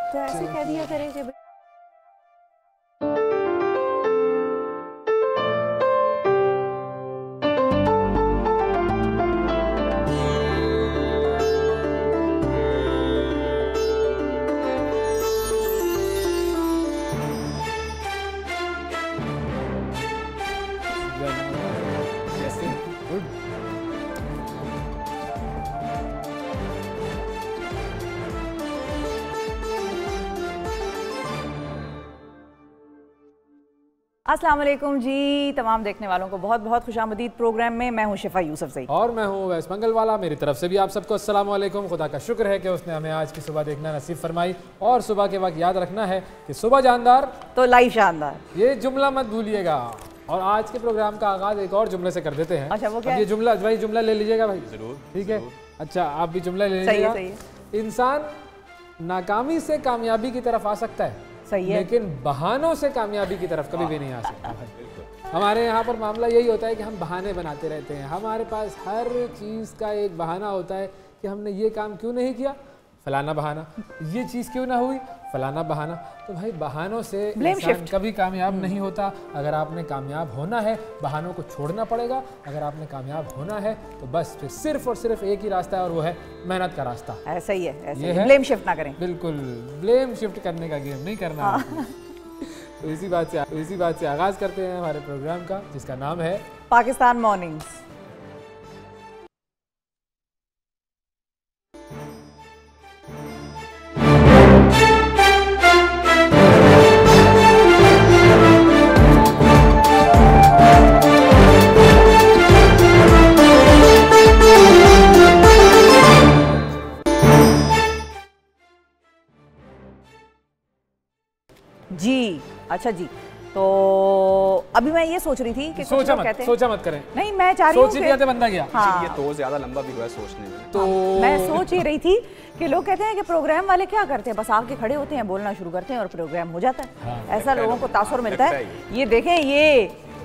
तो ऐसे कह दिया करे कि अस्सलाम वालेकुम जी तमाम देखने वालों को बहुत बहुत खुशामदीद प्रोग्राम में। मैं हूं शिफा यूसुफजई और मैं हूं वैस मंगलवाला। मेरी तरफ से भी आप सबको अस्सलाम वालेकुम। खुदा का शुक्र है कि उसने हमें आज की सुबह देखना नसीब फरमाई। और सुबह के वक्त याद रखना है कि सुबह जानदार तो लाइव शानदार, ये जुमला मत भूलिएगा। और आज के प्रोग्राम का आगाज एक और जुमले से कर देते हैं। अच्छा वो क्या? ये जुमला भाई जुमला ले लीजिएगा भाई। जरूर। ठीक है, अच्छा आप भी जुमला ले सही है, लीजिएगा। इंसान नाकामी से कामयाबी की तरफ आ सकता है, सही है, लेकिन बहानों से कामयाबी की तरफ कभी भी नहीं आ सकता। हमारे यहाँ पर मामला यही होता है कि हम बहाने बनाते रहते हैं। हमारे पास हर चीज़ का एक बहाना होता है कि हमने ये काम क्यों नहीं किया, फलाना बहाना, ये चीज़ क्यों ना हुई, फलाना बहाना। तो भाई बहानों से इंसान कभी कामयाब नहीं होता। अगर आपने कामयाब होना है बहानों को छोड़ना पड़ेगा। अगर आपने कामयाब होना है तो बस फिर सिर्फ और सिर्फ एक ही रास्ता है और वो है मेहनत का रास्ता। ऐसा ही है, ऐसा ये है। है। ब्लेम शिफ्ट ना करें, बिल्कुल ब्लेम शिफ्ट करने का गेम नहीं करना। तो इसी बात से आगाज करते हैं हमारे प्रोग्राम का, जिसका नाम है पाकिस्तान मॉर्निंग्स। जी अच्छा जी, तो अभी मैं ये सोच रही थी कि सोचा मत करें। नहीं, मैं चाह रही हूँ सोच लिया तो बंदा गया। हाँ, ये तो ज्यादा लंबा भी हुआ है सोचने में। तो मैं सोच ही रही थी कि लोग कहते हैं कि प्रोग्राम वाले क्या करते हैं, बस आके खड़े होते हैं, बोलना शुरू करते हैं और प्रोग्राम हो जाता है। हाँ, ऐसा लोगों को तासुर मिलता है। ये देखें,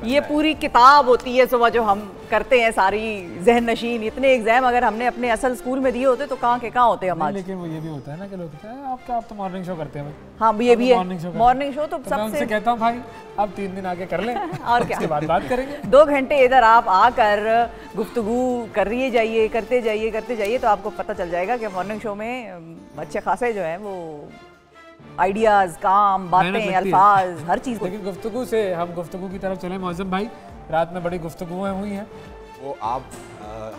ये पूरी किताब होती है सुबह जो हम करते हैं, सारी जहन नशीन। इतने एग्जाम अगर हमने अपने असल स्कूल में दिए होते तो कहाँ के कहाँ होते हम आज। लेकिन वो ये भी होता है ना कि लोग कहते हैं आप तो मॉर्निंग शो करते हैं भाई। हाँ ये भी है, मॉर्निंग शो तो मैं सबसे उनसे कहता हूँ भाई अब 3 दिन आगे कर लें और क्या, उसके बाद बात करेंगे। 2 घंटे इधर आप आकर गुफ्तगू करते जाइए तो आपको पता चल जाएगा कि मॉर्निंग शो में अच्छे खासे जो है वो आइडियाज, काम, बातें, अल्फाज, हर चीज़। लेकिन गुफ्तगू से हम गुफ्तगू की तरफ चले। मौसम भाई, रात में बड़ी गुफ्तगुएं हुई हैं। वो आप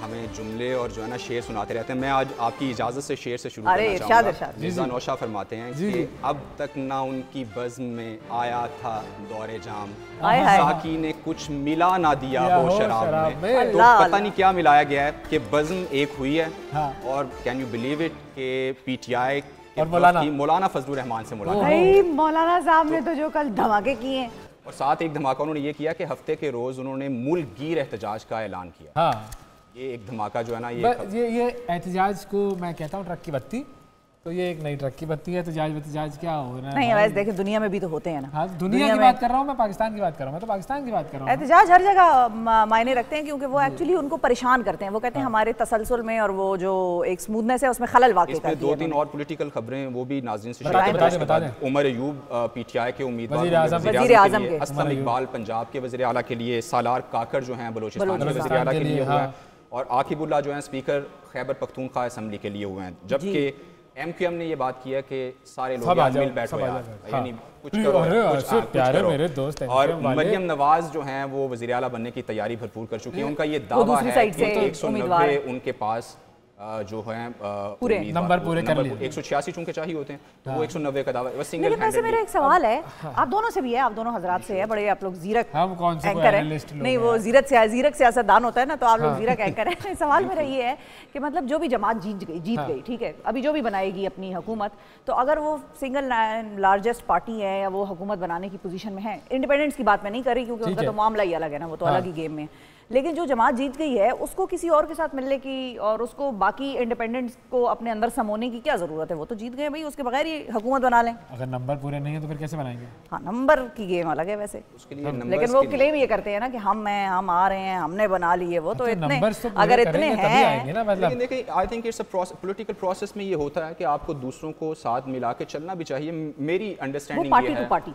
हमें जुमले और जो है ना शेर सुनाते रहते हैं। मैं आज आपकी इजाज़त से शेर से शुरू अरे करना चाहूँगा। इरशाद। मिर्ज़ा नौशाद फरमाते हैं कि अब तक ना उनकी बज़्म में आया था दौरे जाम, साकी ने कुछ मिला ना दिया हो शराब में। तो पता नहीं क्या मिलाया गया है कि बज़्म एक हुई है। और कैन यू बिलीव इट कि PTI और मौलाना फजलुर रहमान से मुलाकात। भाई मौलाना साहब ने तो जो कल धमाके किए हैं, और साथ एक धमाका उन्होंने ये किया कि हफ्ते के रोज उन्होंने मुल्क गिर एहतजाज का ऐलान किया। हाँ, ये एक धमाका जो है ना, ये एहतजाज को मैं कहता हूँ ट्रक की बत्ती। तो ये एक नई ट्रक की बत्ती है। एहतजाज क्या हो रहा है? नहीं वैसे देखें दुनिया में भी तो होते हैं ना। हाँ, दुनिया की बात कर रहा हूँ मैं, पाकिस्तान की बात कर रहा हूँ। मैं तो पाकिस्तान की बात कर रहा हूँ। एहतजाज हर जगह मायने रखते हैं क्योंकि वो एक्चुअली उनको परेशान करते हैं। वो कहते हैं हमारे तसलसल में और वो जो एक स्मूथनेस है उसमें खलल वाक़ई करती है। 2-3 और पॉलिटिकल खबरें वो भी नाज़रीन से बता दें। उमर अयूब PTI के उम्मीदवार, वज़ीर आज़म के, असलम इकबाल पंजाब के वज़ीर आला के लिए, सालार काकर जो हैं बलूचिस्तान के वज़ीर आला के लिए हुए हैं, और आकिबुल्ला जो हैं स्पीकर खैबर पख्तूनख्वा असेंबली के लिए हुए हैं। जबकि MQM ने ये बात की है कि सारे लोग मिल बैठो यार, यानी कुछ करो मेरे दोस्त। और मरियम नवाज जो हैं वो वज़ीर आला बनने की तैयारी भरपूर कर चुकी है। उनका ये दावा है कि 190 उनके पास जो है पूरे नंबर पूरे कर लिए। 186 चूंकि चाहिए होते हैं तो वो 190 का दावा बस सिंगल। लेकिन वैसे मेरा एक सवाल है, आप दोनों से भी है, आप दोनों हज़रात से है, बड़े आप लोग जीरक एंकर हैं। नहीं वो जीरक सियासतदान होता है ना, तो आप लोग जीरक एंकर हैं। सवाल मेरा ये है कि मतलब जो भी जमात जीत गई, ठीक है, अभी जो भी बनाएगी अपनी हुकूमत, तो अगर वो सिंगल लार्जेस्ट पार्टी है या वो हुकूमत बनाने की पोजीशन में है, इंडिपेंडेंस की बात मैं नहीं कर रही क्योंकि उनका तो मामला ही अलग है ना, वो तो अलग ही गेम में। लेकिन जो जमात जीत गई है उसको किसी और के साथ मिलने की और उसको बाकी इंडिपेंडेंट्स को अपने अंदर समोने की क्या जरूरत है? वो तो जीत गए भाई, उसके बगैर ही हुकूमत बना लें। अगर नंबर पूरे नहीं है तो फिर कैसे बनाएंगे? हाँ, नंबर की गेम अलग है वैसे, लेकिन वो क्लेम ये करते हैं ना कि हम आ रहे हैं, हमने बना लिए। वो तो इतने अगर इतने हैं, लेकिन देखिए I think it's a political process में ये होता है कि आपको दूसरों को साथ मिला के चलना भी चाहिए। मेरी अंडरस्टैंडिंग ये है,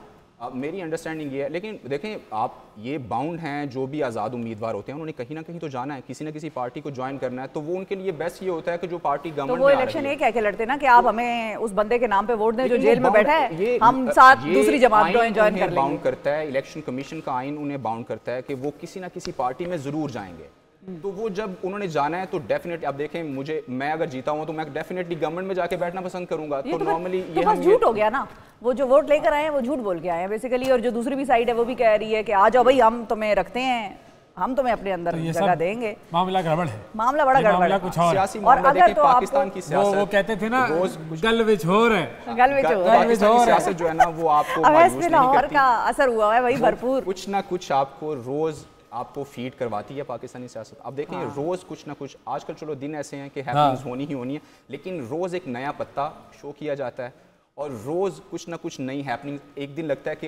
मेरी अंडरस्टैंडिंग ये है। लेकिन देखें, आप ये बाउंड हैं, जो भी आज़ाद उम्मीदवार होते हैं उन्होंने कहीं ना कहीं तो जाना है, किसी ना किसी पार्टी को ज्वाइन करना है, तो वो उनके लिए बेस्ट ये होता है कि जो पार्टी गवर्नमेंट तो वो इलेक्शन ये कह के लड़ते ना कि आप हमें उस बंदे के नाम पे वोट दें जो जेल में बैठा है, हम साथ दूसरी जमात ज्वाइन कर लेंगे। बाउंड करता है इलेक्शन कमीशन का आइन, उन्हें बाउंड करता है कि वो किसी ना किसी पार्टी में जरूर जाएंगे। तो वो जब उन्होंने जाना है तो डेफिनेटली, अब देखें मैं अगर जीता हूं तो मैं डेफिनेटली गवर्नमेंट में जाके बैठना पसंद करूंगा। तो नॉर्मली ये बस झूठ हो गया ना, वो जो वोट लेकर आए हैं वो झूठ बोल के आए हैं बेसिकली, और जो दूसरी भी साइड है वो भी कह रही है कि आ जाओ भाई, हम तुम्हें रखते हैं, हम तुम्हें अपने अंदर जगह देंगे। मामला गड़बड़ है, मामला बड़ा गड़बड़ है, कुछ और सियासी और अगर तो पाकिस्तान की सियासत, वो कहते थे ना गल विच हो रहा है, सियासत जो है ना वो आपको मायूस नहीं करती। का असर हुआ है भाई भरपूर, कुछ ना कुछ आपको रोज आपको फीड करवाती है पाकिस्तानी सियासत। अब देखें रोज कुछ ना कुछ, आजकल चलो दिन ऐसे हैं कि हैपनिंग्स होनी ही होनी है, लेकिन रोज एक नया पत्ता शो किया जाता है और रोज कुछ ना कुछ नई हैपनिंग। एक दिन लगता है कि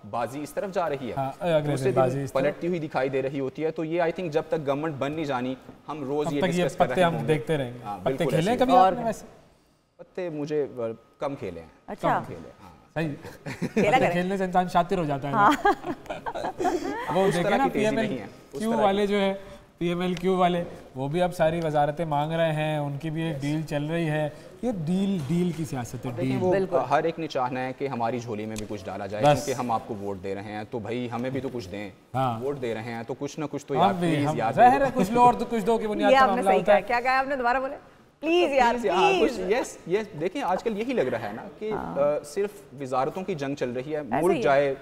बाजी इस तरफ जा रही है, दूसरे दिन पलटती हुई दिखाई दे रही होती है। तो ये आई थिंक जब तक गवर्नमेंट बन नहीं जानी, हम रोज ये डिस्कस कर रहे हैं, देखते रहेंगे। पत्ते खेले कभी आपने? वैसे पत्ते मुझे कम खेले हैं। अच्छा, कम खेले, सही खेलने से इंसान शातिर हो जाता है। वो देखे ना PMLQ वाले जो है, PMLQ वाले, वो भी अब सारी वजारतें मांग रहे हैं, उनकी भी एक डील चल रही है। ये डील की सियासत है, डील। वो हर एक ने चाहना है कि हमारी झोली में भी कुछ डाला जाए, क्योंकि हम आपको वोट दे रहे हैं तो भाई हमें भी तो कुछ दें। वोट दे रहे हैं तो कुछ ना कुछ तो याद है, कुछ लो और तो कुछ दो की बुनियाद पर मामला होता है। क्या कहा आपने, दोबारा बोले प्लीज यार, प्लीज। यस देखिए आजकल यही लग रहा है ना कि सिर्फ विजारतों की जंग चल रही है, मुल्क जाए।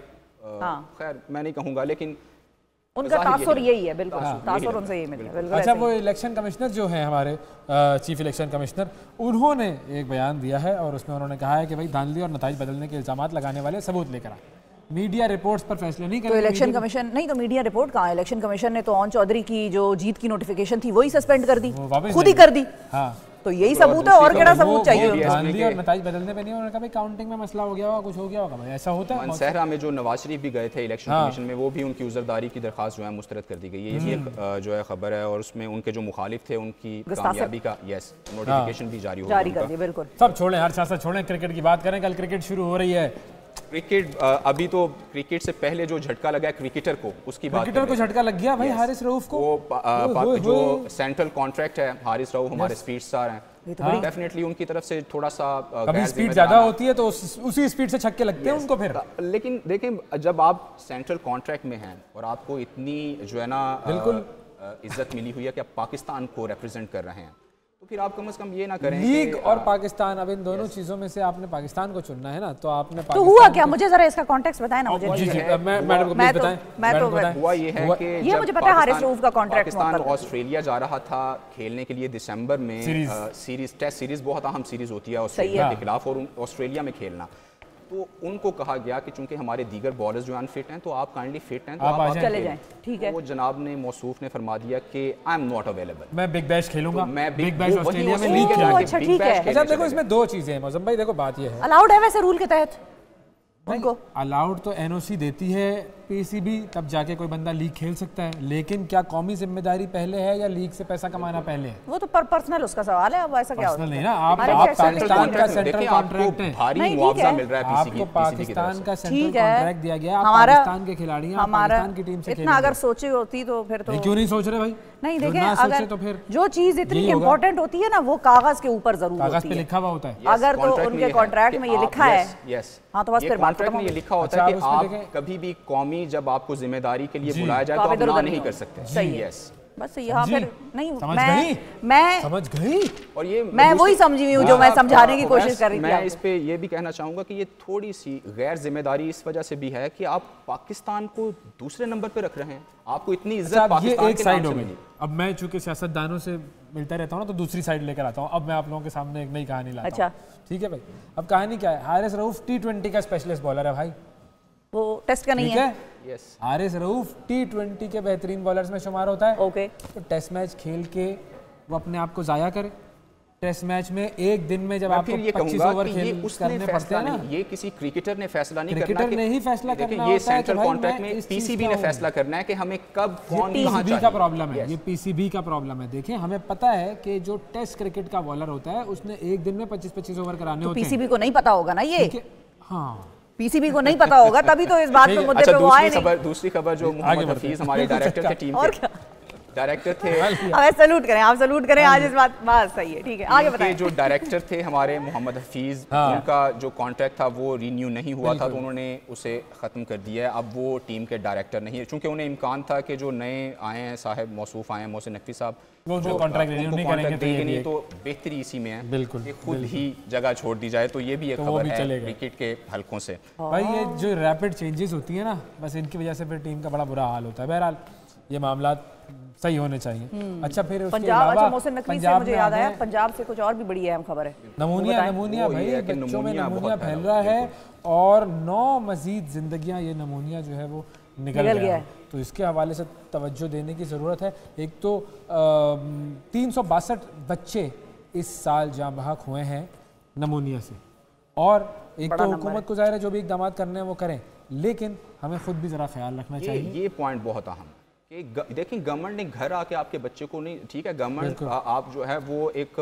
खैर मैं नहीं कहूंगा, लेकिन उनका तासुर यही है, बिल्कुल तासुर उनसे यही मिलता है। अच्छा, वो इलेक्शन कमिश्नर जो है हमारे चीफ इलेक्शन कमिश्नर, उन्होंने एक बयान दिया है और उसमें उन्होंने कहा है कि भाई धांधली और नताइज बदलने के इल्जामात लगाने वाले सबूत लेकर आए, मीडिया रिपोर्ट्स पर फैसला नहीं करेंगे। तो इलेक्शन कमीशन नहीं, तो मीडिया रिपोर्ट कहाँ? इलेक्शन कमीशन ने तो ओन चौधरी की जो जीत की नोटिफिकेशन थी वही सस्पेंड कर दी, खुद ही कर दी। हाँ, तो यही सबूत है, और क्या सबूत चाहिए? धांधली और नताइज बदलने पे नहीं, उन्होंने कहा भाई काउंटिंग में मसला हो गया होगा, कुछ हो गया होगा। ऐसा होता है। मनसहरा में जो नवाज शरीफ भी गए थे इलेक्शन कमीशन में, वो भी उनकी उज़रदारी की दरखास्त जो है मुस्तरद कर दी गई है। ये भी जो है खबर है, और उसमें उनके जो मुखालिफ थे उनकी कामयाबी का नोटिफिकेशन भी जारी कर दिया। बिल्कुल, सब छोड़ें, हर सियासत छोड़ें, क्रिकेट की बात करें। कल क्रिकेट शुरू हो रही है। क्रिकेट अभी तो क्रिकेट से पहले जो झटका लगा क्रिकेटर को, उसकी बात क्रिकेटर को झटका लग गया भाई, हारिस रऊफ को। वो जो सेंट्रल कॉन्ट्रैक्ट है, हारिस रऊफ हमारे स्पीड स्टार हैं, डेफिनेटली उनकी तरफ से थोड़ा सा कभी स्पीड ज्यादा होती है तो उसी स्पीड से छक्के लगते हैं उनको फिर। लेकिन देखें, जब आप सेंट्रल कॉन्ट्रैक्ट में हैं और आपको इतनी जो है ना बिल्कुल इज्जत मिली हुई है कि आप पाकिस्तान को रिप्रेजेंट कर रहे हैं, तो फिर आप कम से कम ये ना करें लीग और पाकिस्तान, अब इन दोनों चीजों में से आपने पाकिस्तान को चुनना है ना, तो आपने तो हुआ क्या? मुझे जरा इसका कॉन्टेक्स्ट बताएं ना मुझे। जी मैडम को प्लीज बताएं। हुआ ये है कि ये मुझे पता है, हारिस रऊफ का कॉन्ट्रैक्ट पाकिस्तान ऑस्ट्रेलिया जा रहा था खेलने के लिए दिसंबर में, सीरीज टेस्ट सीरीज बहुत अहम सीरीज होती है ऑस्ट्रेलिया के खिलाफ, और ऑस्ट्रेलिया में खेलना। तो उनको कहा गया कि चूंकि हमारे दीगर बॉलर्स जो अनफिट हैं तो आप काइंडली फिट हैं तो आप चले जाएं। ठीक है, वो जनाब ने मौसूफ ने फरमा दिया कि आई एम नॉट अवेलेबल, मैं बिग बैश खेलूंगा, मैं बिग बैश ऑस्ट्रेलिया में लीग खेलूंगा। अच्छा ठीक है। अच्छा देखो, इसमें दो चीजें हैं मौसम भाई, देखो बात ये है, अलाउड है वैसे रूल के तहत उनको? अलाउड तो NOC देती है PCB, तब जाके कोई बंदा लीग खेल सकता है, लेकिन क्या कौमी जिम्मेदारी पहले है या लीग से पैसा कमाना पहले है? वो तो पर्सनल उसका सवाल है। अब ऐसा क्या होता है? नहीं ना, आप पाकिस्तान का सेंट्रल कॉन्ट्रैक्ट है, भारी मुआवजा मिल रहा है, आपको पाकिस्तान का सेंट्रल कॉन्ट्रैक्ट दिया गया, आप पाकिस्तान के खिलाड़ी हैं, पाकिस्तान की टीम से खेलेंगे। इतना अगर सोची होती तो फिर तो क्यों नहीं सोच रहे भाई? नहीं देखें, अगर तो फिर जो चीज इतनी इंपॉर्टेंट होती है ना, वो कागज के ऊपर जरूर होती है, कागज पे लिखा हुआ होता है। अगर तो उनके कॉन्ट्रैक्ट में ये लिखा है, हाँ तो बस फिर बात में ये लिखा होता है कि आप कभी भी कौमी, जब आपको जिम्मेदारी के लिए बुलाया जाए तो आप ना नहीं कर सकते। सही है, बस यहाँ फिर नहीं, मैं समझ गई, और ये मैं वही समझी हुई हूँ जो मैं समझाने की कोशिश कर रही थी। मैं इस पे ये भी कहना चाहूँगा कि ये थोड़ी सी गैर जिम्मेदारी इस वजह से भी है कि आप पाकिस्तान को दूसरे नंबर पे रख रहे हैं, आपको इतनी इज्जत पाकिस्तान एक साइड हो गई। अब मैं चूंकि सियासतदानों से मिलता रहता हूँ ना, तो दूसरी साइड लेकर आता हूँ। अब मैं आप लोगों के सामने एक नई कहानी लाता हूँ। अच्छा ठीक है भाई, अब कहानी क्या है? हारिस रऊफ T20 का स्पेशलिस्ट बॉलर है भाई, वो टेस्ट का नहीं है। हारिस रऊफ T20 के बेहतरीन बॉलर्स में शुमार होता है। ओके। तो टेस्ट मैच खेल के वो अपने आप को जाया करे। टेस्ट मैच में एक दिन में जब आपको 25 ओवर करने पड़ते हैं ना, ये किसी क्रिकेटर ने फैसला नहीं करना, क्रिकेटर ने ही फैसला करना होता है। ये सेंट्रल कॉन्ट्रैक्ट में पीसीबी ने फैसला करना है कि हमें कब कौन कहां चाहिए। का प्रॉब्लम है, ये पीसीबी का प्रॉब्लम है। देखिए हमें पता है कि जो टेस्ट क्रिकेट का बॉलर होता है उसने एक दिन में 25-25 ओवर कराने होते हैं। पीसीबी को नहीं पता होगा ना ये। हाँ, पीसीबी को नहीं पता होगा, तभी तो इस बात पे मुद्दे पे वो आए नहीं। दूसरी खबर जो मोहम्मद हफीज हमारे डायरेक्टर थे, टीम के डायरेक्टर थे, अब सैल्यूट करें, आप सैल्यूट करें आज इस बात सही है, ठीक है आगे बताएं। जो डायरेक्टर थे हमारे मोहम्मद हफीज, उनका जो कॉन्ट्रैक्ट था वो रिन्यू नहीं हुआ था, तो उन्होंने उसे ख़त्म कर दिया है। अब वो टीम के डायरेक्टर नहीं है, चूंकि उन्हें इम्कान था कि जो नए आए हैं साहब मौसूफ आए हैं, मोहसिन नकवी साहब, वो कॉन्ट्रैक्ट रिन्यू नहीं करेंगे, तो बेहतरी इसी में है बिल्कुल खुद ही जगह छोड़ दी जाए। तो ये भी एक खबर है क्रिकेट के हलकों से। भाई ये जो रैपिड चेंजेस होती है ना, बस इनकी वजह से फिर टीम का बड़ा बुरा हाल होता है। बहरहाल ये मामला सही होने चाहिए। अच्छा, फिर पंजाब, अच्छा मोहसिन नकवी से मुझे याद आया, पंजाब से कुछ और भी बड़ी अहम खबर है। नमूनिया भाई, बच्चों में नमूनिया फैल रहा है और 9 मजीद जिंदगियां ये नमूनिया जो है वो निकल गया है। तो इसके हवाले से तवज्जो देने की ज़रूरत है। एक तो 362 बच्चे इस साल जाँ बहक हुए हैं नमूनिया से, और एक तो हुकूमत को ज़ाहिर है जो भी इक़दाम करने हैं वो करें, लेकिन हमें खुद भी ज़रा ख्याल रखना चाहिए। ये पॉइंट बहुत अहम कि देखिए गवर्नमेंट ने घर आके आपके बच्चे को नहीं, ठीक है गवर्नमेंट आप जो है वो एक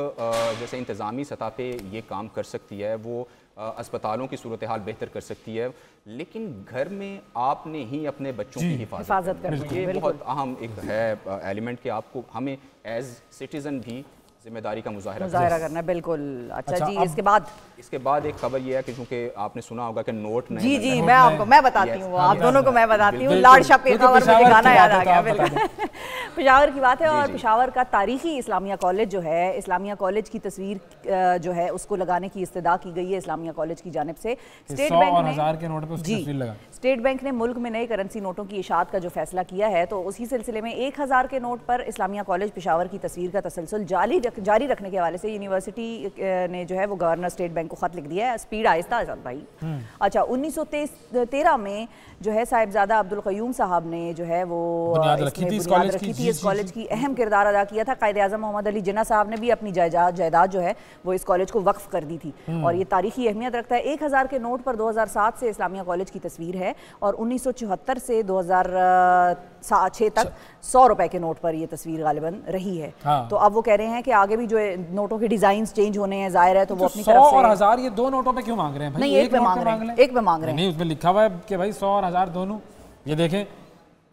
जैसे इंतज़ामी सतह पे ये काम कर सकती है, वो अस्पतालों की सूरत हाल बेहतर कर सकती है, लेकिन घर में आपने ही अपने बच्चों की हिफाजत करनी है। ये बहुत अहम एक है एलिमेंट कि आपको हमें एज सिटीजन भी जिम्मेदारी का मुजाहरा करना है। बिल्कुल। अच्छा जी, इसके बाद एक खबर ये है कि चूंकि आपने सुना होगा कि नोट नहीं, जी मैं बताती हूँ, आप दोनों को मैं बताती हूँ। लाडशा पेशावर, मुझे गाना याद आ गया बिल्कुल। पेशावर की बात है, और पेशावर का तारीखी इस्लामिया कॉलेज जो है, इस्लामिया कॉलेज की तस्वीर जो है उसको लगाने की इस्तदा की गई है इस्लामिया कॉलेज की जानिब से। स्टेट बैंक ने 1000 के नोट पे उसकी तस्वीर लगा। स्टेट बैंक ने मुल्क में नए करेंसी नोटों की इशाअत का जो फैसला किया है, तो उसी सिलसिले में 1000 के नोट पर इस्लामिया कॉलेज पेशावर की तस्वीर का तसलसल जारी रखने के हवाले से यूनिवर्सिटी ने जो है वो गवर्नर स्टेट बैंक को खत लिख दिया है। स्पीड आहिस्ता भाई। अच्छा, 1913 में जो है साहिबजादा अब्दुल क़य्यूम साहब ने जो है वो बुनियाद रखी थी इस कॉलेज की, अहम किरदार अदा किया था। कायदे आज़म मोहम्मद अली जिन्ना साहब ने भी अपनी जायदाद जो है वो इस कॉलेज को वक्फ कर दी थी, और ये तारीखी अहमियत रखता है। 1000 के नोट पर 2007 से इस्लामिया कॉलेज की तस्वीर है, और 1974 से 2006 तक 100 रुपए के नोट पर ये तस्वीर गालिबन रही है। तो अब वो कह रहे हैं कि आगे भी जो नोटों के डिजाइन चेंज होने हैं, जाहिर है, तो वो अपनी तरफ से। 100 और 1000 ये दो नोटों पे क्यों मांग रहे हैं भाई? नहीं, एक पे मांग रहे हैं। नहीं, उसमें लिखा हुआ है कि भाई 100 और 1000 दोनों। ये देखें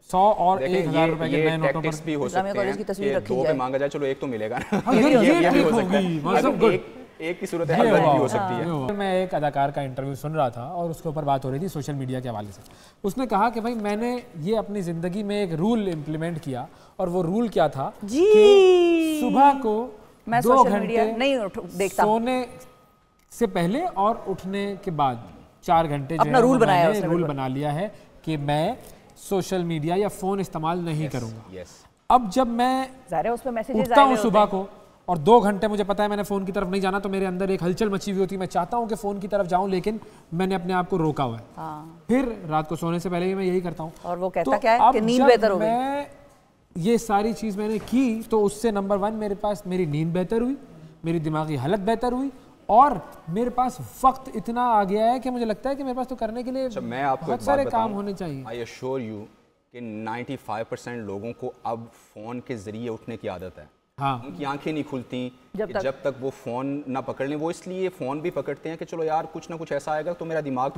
100 और 1000 रुपए के नए नोटों पर भी हो सकते हैं की तस्वीर रखी जाए। 2 पे मांगा जाए, चलो एक तो मिलेगा ना। ये भी हो सकता है, एक की सूरत हाल भी हो सकती है। मैं एक अदाकार का इंटरव्यू सुन रहा था और उसके ऊपर बात हो रही थी सोशल मीडिया के हवाले से। उसने कहा कि भाई मैंने ये अपनी ज़िंदगी में एक रूल इम्प्लीमेंट किया, और वो रूल क्या था कि सुबह को मैं 2 घंटे नहीं देखता, सोने से पहले और उठने के बाद 4 घंटे जो अपना रूल बनाया, रूल बना लिया है कि मैं सोशल मीडिया या फ़ोन इस्तेमाल नहीं करूँगा। अब जब मैं उस पे मैसेजेस उठता हूँ सुबह को और 2 घंटे मुझे पता है मैंने फ़ोन की तरफ नहीं जाना, तो मेरे अंदर एक हलचल मची हुई होती है। मैं चाहता हूँ कि फ़ोन की तरफ जाऊँ, लेकिन मैंने अपने आप को रोका हुआ है। फिर रात को सोने से पहले ही मैं यही करता हूँ। और वो कहता क्या है कि नींद बेहतर हो गई। मैं ये सारी चीज़ मैंने की, तो उससे नंबर 1 मेरे पास मेरी नींद बेहतर हुई, मेरी दिमागी हालत बेहतर हुई, और मेरे पास वक्त इतना आ गया है कि मुझे लगता है कि मेरे पास तो करने के लिए बहुत सारे काम होने चाहिए। आई एश्योर यू कि 95% लोगों को अब फ़ोन के ज़रिए उठने की आदत है। उनकी आंखें नहीं खुलती जब तक वो फ़ोन ना पकड़ लें। वो इसलिए फ़ोन भी पकड़ते हैं कि चलो यार कुछ ना कुछ ऐसा आएगा तो मेरा दिमाग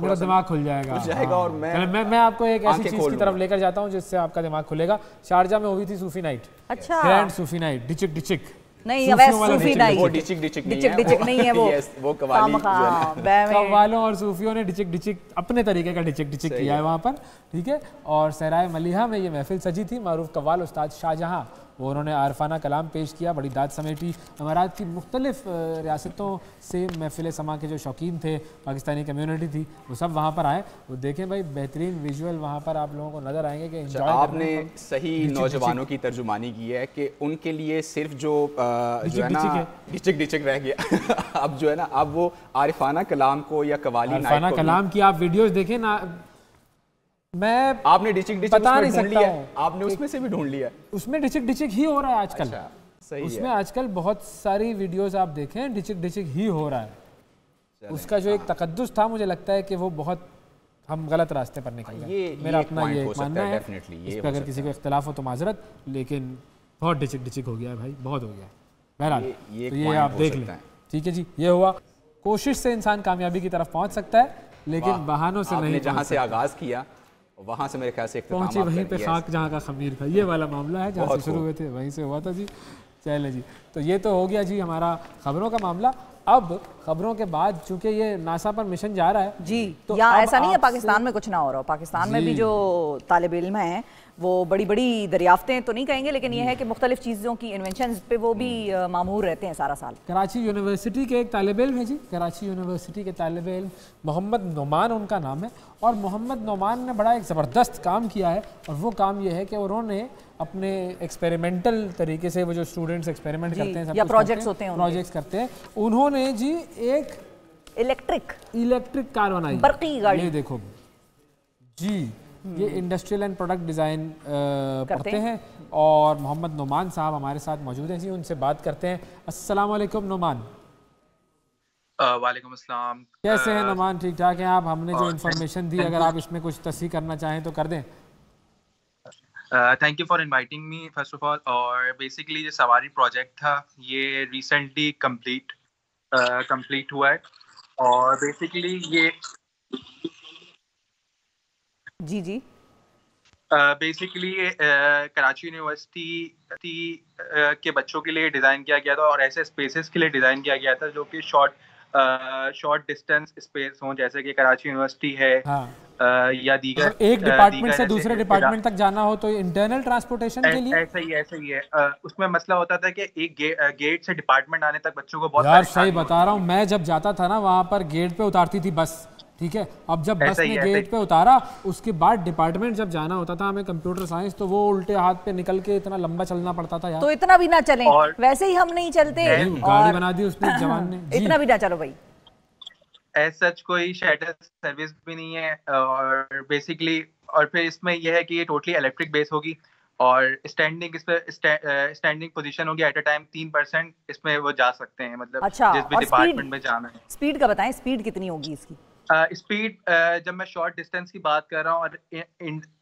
खुल जाएगा। और मैं आपको एक ऐसी चीज़ की तरफ लेकर जाता हूँ जिससे आपका दिमाग खुलेगा। शारजा में हुई थी सूफी नाइट, अच्छा ग्रैंड सूफी नाइट, डिचिक नहीं, सूफी नाइट, वो डिचिक नहीं है, वो कव्वालों और सूफियों ने डिचिक अपने तरीके का डिचिक किया है वहाँ पर, ठीक है। और सहराए मलिहा में ये महफिल सजी थी। मारूफ कव्वाल उस्ताद शाहजहाँ, वो उन्होंने आरफाना कलाम पेश किया, बड़ी दाद समेटी। अमारात की मुख्तलिफ रियासतों से महफिल समा के जो शौकीन थे, पाकिस्तानी कम्युनिटी थी, वो सब वहाँ पर आए। वो देखें भाई, बेहतरीन विजुअल वहाँ पर आप लोगों को नज़र आएंगे कि एंजॉय। आपने सही नौजवानों की तर्जुमानी की है कि उनके लिए सिर्फ जो है ना डिचिक रह गया। अब जो है ना, अब वो आरिफाना कलाम को या कव्वाली आरिफाना कलाम की आप वीडियोज़ देखें ना, मैं आपने डिचिक बता नहीं सकता हूँ, आपने उसमें से भी ढूंढ लिया? उसमें डिचिक ही हो रहा है आजकल। अच्छा, सही उसमें है। आजकल बहुत सारी वीडियोस आप देखें डिचिक ही हो रहा है। उसका जो एक तकद्दुस था, मुझे लगता है कि वो बहुत हम गलत रास्ते पर निकल गए। मेरा अपना ये मानना है। इस पर अगर किसी को इख्तिलाफ हो तो माजरत, लेकिन बहुत डिचिक हो गया है भाई, बहुत हो गया है। बहरहाल तो ये आप देख लें। ठीक है जी, ये हुआ। कोशिश से इंसान कामयाबी की तरफ पहुंच सकता है, लेकिन बहानों से नहीं। जहाँ से आगाज किया वहाँ से मेरे ख्याल से पहुंची वहीं पे खाक जहाँ का खमीर था। ये वाला मामला है, जहाँ से शुरू हुए थे वहीं से हुआ था जी। चले जी, तो ये तो हो गया जी हमारा खबरों का मामला। अब खबरों के बाद चूंकि ये नासा पर मिशन जा रहा है जी, तो यहाँ ऐसा नहीं है पाकिस्तान में कुछ ना हो रहा हो। पाकिस्तान में भी जो तालिब इल्म हैं वो बड़ी बड़ी दरियाफ्तें तो नहीं कहेंगे, लेकिन ये है कि मुख्तलिफ चीज़ों की इन्वेंशन पे वो भी मामूर रहते हैं सारा साल। कराची यूनिवर्सिटी के एक तालिब इल्म है जी, कराची यूनिवर्सिटी के तालिब इल्म मोहम्मद नोमान उनका नाम है। और मोहम्मद नोमान ने बड़ा एक ज़बरदस्त काम किया है, और वो काम ये है कि उन्होंने अपने एक्सपेरिमेंटल तरीके से, वो जो स्टूडेंट्स एक्सपेरिमेंट करते हैं या प्रोजेक्ट्स होते हैं, प्रोजेक्ट्स करते हैं, उन्होंने जी एक इलेक्ट्रिक कार बनाई, बरकी गाड़ी। ये देखो जी, ये इंडस्ट्रियल एंड प्रोडक्ट डिज़ाइन करते हैं। और मोहम्मद नोमान साहब हमारे साथ मौजूद हैं जी, उनसे बात करते हैं। अस्सलाम वालेकुम नोमान। वालेकुम अस्सलाम। कैसे हैं नोमान? ठीक ठाक हैं आप? हमने जो इन्फॉर्मेशन दी, अगर आप इसमें कुछ तस्हीह करना चाहें तो कर दें। Thank you for inviting me first of all. और बेसिकली जो सवारी प्रोजेक्ट था ये रिसेंटली कंप्लीट हुआ है। और बेसिकली ये जी बेसिकली कराची यूनिवर्सिटी के बच्चों के लिए डिज़ाइन किया गया था, और ऐसे स्पेसेस के लिए डिज़ाइन किया गया था जो कि शॉर्ट डिस्टेंस स्पेस हों, जैसे कि कराची यूनिवर्सिटी है। हाँ। या दीगर एक डिपार्टमेंट से दूसरे डिपार्टमेंट तक जाना हो तो इंटरनल ट्रांसपोर्टेशन के लिए ऐसा ही है। उसमें मसला होता था कि एक गेट से डिपार्टमेंट आने तक बच्चों को बहुत यार सही बता रहा हूँ, मैं जब जाता था ना वहाँ पर गेट पे उतारती थी बस, ठीक है। अब जब बस ने गेट पे उतारा, उसके बाद डिपार्टमेंट जब जाना होता था हमें कंप्यूटर साइंस, तो वो उल्टे हाथ पे निकल के इतना लंबा चलना पड़ता था यार। तो इतना भी ना चलें, वैसे ही हम नहीं चलते। गाड़ी बना दी उसने जवान ने। इतना भी ना चलो भाई। एज सच कोई शटल सर्विस भी नहीं है। और बेसिकली और फिर इसमें यह है कि ये टोटली इलेक्ट्रिक बेस होगी, और स्टैंडिंग पोजीशन होगी एट अ टाइम 3% इसमें वो जा सकते हैं, मतलब अच्छा, जिस भी डिपार्टमेंट में जाना है। स्पीड का बताएं, स्पीड कितनी होगी इसकी? स्पीड जब मैं शॉर्ट डिस्टेंस की बात कर रहा हूँ और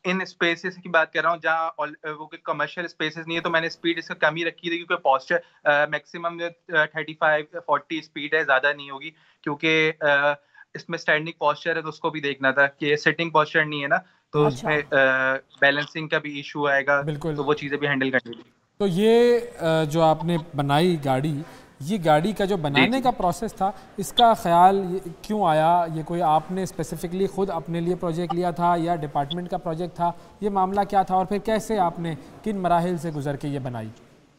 इन स्पेसेस की बात कर रहा हूँ जहाँ वो कमर्शियल स्पेसेस नहीं है, तो मैंने स्पीड इसका कम ही रखी थी, क्योंकि पॉस्चर मैक्सिमम 35-40 स्पीड है, ज़्यादा नहीं होगी, क्योंकि इसमें स्टैंडिंग पॉस्चर है तो उसको भी देखना था कि सिटिंग पॉस्चर नहीं है ना, तो उसमें बैलेंसिंग का भी इशू आएगा, तो वो चीज़ें भी हैंडल करनी थी। तो ये जो आपने बनाई गाड़ी, ये गाड़ी का जो बनाने का प्रोसेस था, इसका ख्याल क्यों आया? ये कोई आपने स्पेसिफिकली खुद अपने लिए प्रोजेक्ट लिया था या डिपार्टमेंट का प्रोजेक्ट था? ये मामला क्या था और फिर कैसे आपने किन मराहिल से गुजर के ये बनाई?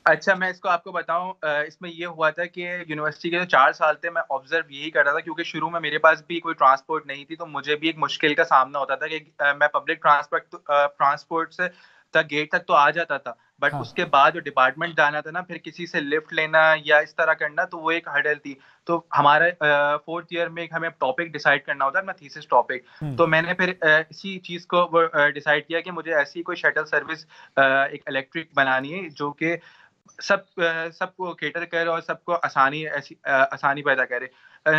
अच्छा, मैं इसको आपको बताऊं, इसमें ये हुआ था कि यूनिवर्सिटी के जो 4 साल थे मैं ऑब्जर्व यही कर रहा था, क्योंकि शुरू में मेरे पास भी कोई ट्रांसपोर्ट नहीं थी, तो मुझे भी एक मुश्किल का सामना होता था कि मैं पब्लिक ट्रांसपोर्ट से तक गेट तक तो आ जाता था, बट उसके बाद जो डिपार्टमेंट जाना था ना, फिर किसी से लिफ्ट लेना या इस तरह करना, तो वो एक हर्डल थी। तो हमारे 4th ईयर में हमें टॉपिक डिसाइड करना होता है, अपना थीसिस टॉपिक। तो मैंने फिर इसी चीज़ को डिसाइड किया कि मुझे ऐसी कोई शटल सर्विस एक इलेक्ट्रिक बनानी है जो कि सबको केटर करे और सबको आसानी पैदा करे,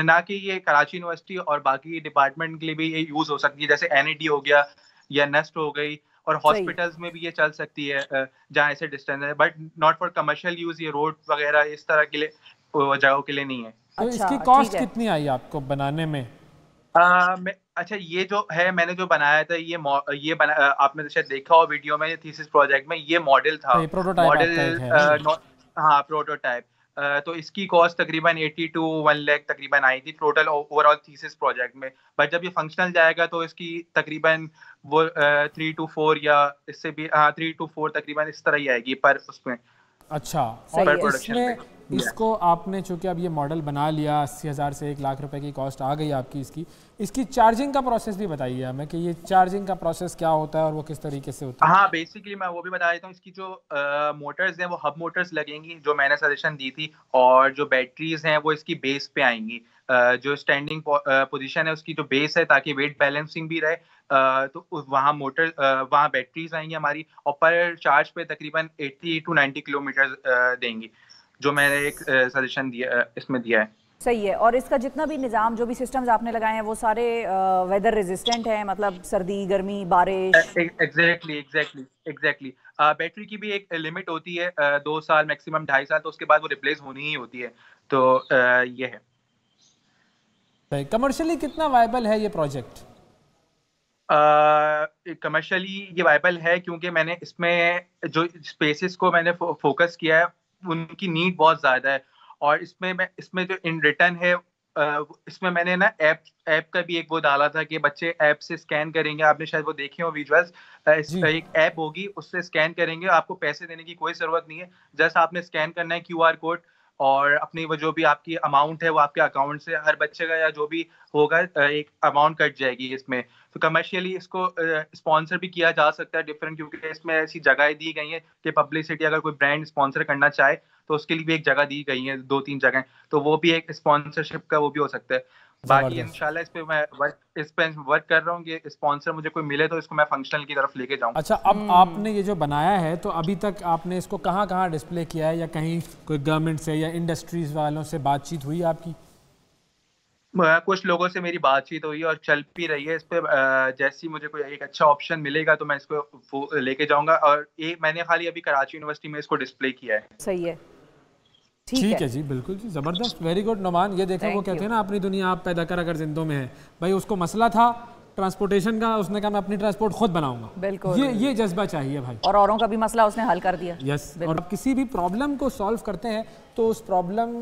ना कि ये कराची यूनिवर्सिटी और बाकी डिपार्टमेंट के लिए भी ये यूज़ हो सकती है, जैसे NED हो गया या नेस्ट हो गई, और हॉस्पिटल्स में भी ये चल सकती है जहाँ ऐसे डिस्टेंस है, but not for commercial use. ये रोड वगैरह इस तरह के लिए जगहों के लिए नहीं है। तो इसकी कॉस्ट कितनी आई आपको बनाने में? अच्छा, ये जो है मैंने जो बनाया था ये आपने शायद देखा हो वीडियो में, थीसिस प्रोजेक्ट में, ये मॉडल था, मॉडल। हाँ, प्रोटोटाइप। तो इसकी कॉस्ट तकरीबन 80 to 1 लाख तकरीबन आई थी टोटल ओवरऑल थीसिस प्रोजेक्ट में, बट जब ये फंक्शनल जाएगा तो इसकी तकरीबन वो 3 to 4 या इससे भी 3 to 4 तकरीबन इस तरह ही आएगी पर उसमें। अच्छा, और इसमें इसको आपने चूंकि अब ये मॉडल बना लिया, 80,000 से 1 लाख रुपए की कॉस्ट आ गई आपकी, इसकी चार्जिंग का प्रोसेस भी बताइए हमें कि ये चार्जिंग का प्रोसेस क्या होता है और वो किस तरीके से होता है? हाँ, बेसिकली मैं वो भी बता देता हूँ। इसकी जो मोटर्स हैं वो हब मोटर्स लगेंगी जो मैंने सजेशन दी थी, और जो बैटरीज हैं वो इसकी बेस पे आएंगी। जो स्टैंडिंग पोजीशन है उसकी जो बेस है, ताकि वेट बैलेंसिंग भी रहे। तो वहाँ वहाँ बैटरीज आएंगी हमारी, और पर चार्ज पे तकरीबन 80 to 90 किलोमीटर देंगी, जो मैंने एक सजेशन दिया इसमें दिया है। सही है। और इसका जितना भी निज़ाम, जो भी सिस्टम्स आपने लगाए हैं, वो सारे वेदर रेजिस्टेंट हैं, मतलब सर्दी, गर्मी, बारिश? एग्जैक्टली। बैटरी की भी एक लिमिट होती है, 2 साल मैक्सिमम 2.5 साल, तो उसके बाद वो रिप्लेस होनी ही होती है। तो ये है। कमर्शियली कितना वायबल है ये प्रोजेक्ट? कमर्शियली ये वायबल है, क्योंकि मैंने इसमें जो स्पेसेस को मैंने फोकस किया है, उनकी नीड बहुत ज़्यादा है। और इसमें जो इन रिटर्न है, इसमें मैंने ना ऐप का भी एक वो डाला था कि बच्चे ऐप से स्कैन करेंगे, आपने शायद वो देखे हो विजुअल्स। एक ऐप होगी, उससे स्कैन करेंगे, आपको पैसे देने की कोई ज़रूरत नहीं है, जस्ट आपने स्कैन करना है QR कोड, और अपनी वो जो भी आपकी अमाउंट है वो आपके अकाउंट से, हर बच्चे का या जो भी होगा एक अमाउंट कट जाएगी इसमें। तो कमर्शियली इसको स्पॉन्सर भी किया जा सकता है डिफरेंट, क्योंकि इसमें ऐसी जगहें दी गई हैं कि पब्लिसिटी अगर कोई ब्रांड स्पॉन्सर करना चाहे तो उसके लिए भी एक जगह दी गई है, 2-3 जगह, तो वो भी एक स्पॉन्सरशिप का वो भी हो सकता है। बाकी इंशाल्लाह इस पे मैं वर्क कर रहा हूँ कि स्पॉन्सर मुझे कोई मिले तो इसको मैं फंक्शनल की तरफ लेके जाऊँ। अच्छा, अब आपने ये जो बनाया है, तो अभी तक आपने इसको कहाँ कहाँ डिस्प्ले किया है, या कहीं कोई गवर्नमेंट से या इंडस्ट्रीज वालों से बातचीत हुई आपकी? कुछ लोगों से मेरी बातचीत हुई और चल भी रही है इस पे। जैसे ही मुझे कोई एक अच्छा ऑप्शन मिलेगा तो मैं इसको लेके जाऊंगा। और मैंने खाली अभी कराची यूनिवर्सिटी में इसको डिस्प्ले किया है। सही है, ठीक है जी, बिल्कुल जी, जबरदस्त, वेरी गुड नुमान। ये देखें, वो कहते हैं ना, अपनी दुनिया आप पैदा कर अगर जिंदों में है। भाई उसको मसला था ट्रांसपोर्टेशन का, उसने कहा मैं अपनी ट्रांसपोर्ट खुद बनाऊंगा। बिल्कुल, ये जज्बा चाहिए भाई। और औरों का भी मसला उसने हल कर दिया। यस, और आप किसी भी प्रॉब्लम को सॉल्व करते हैं तो उस प्रॉब्लम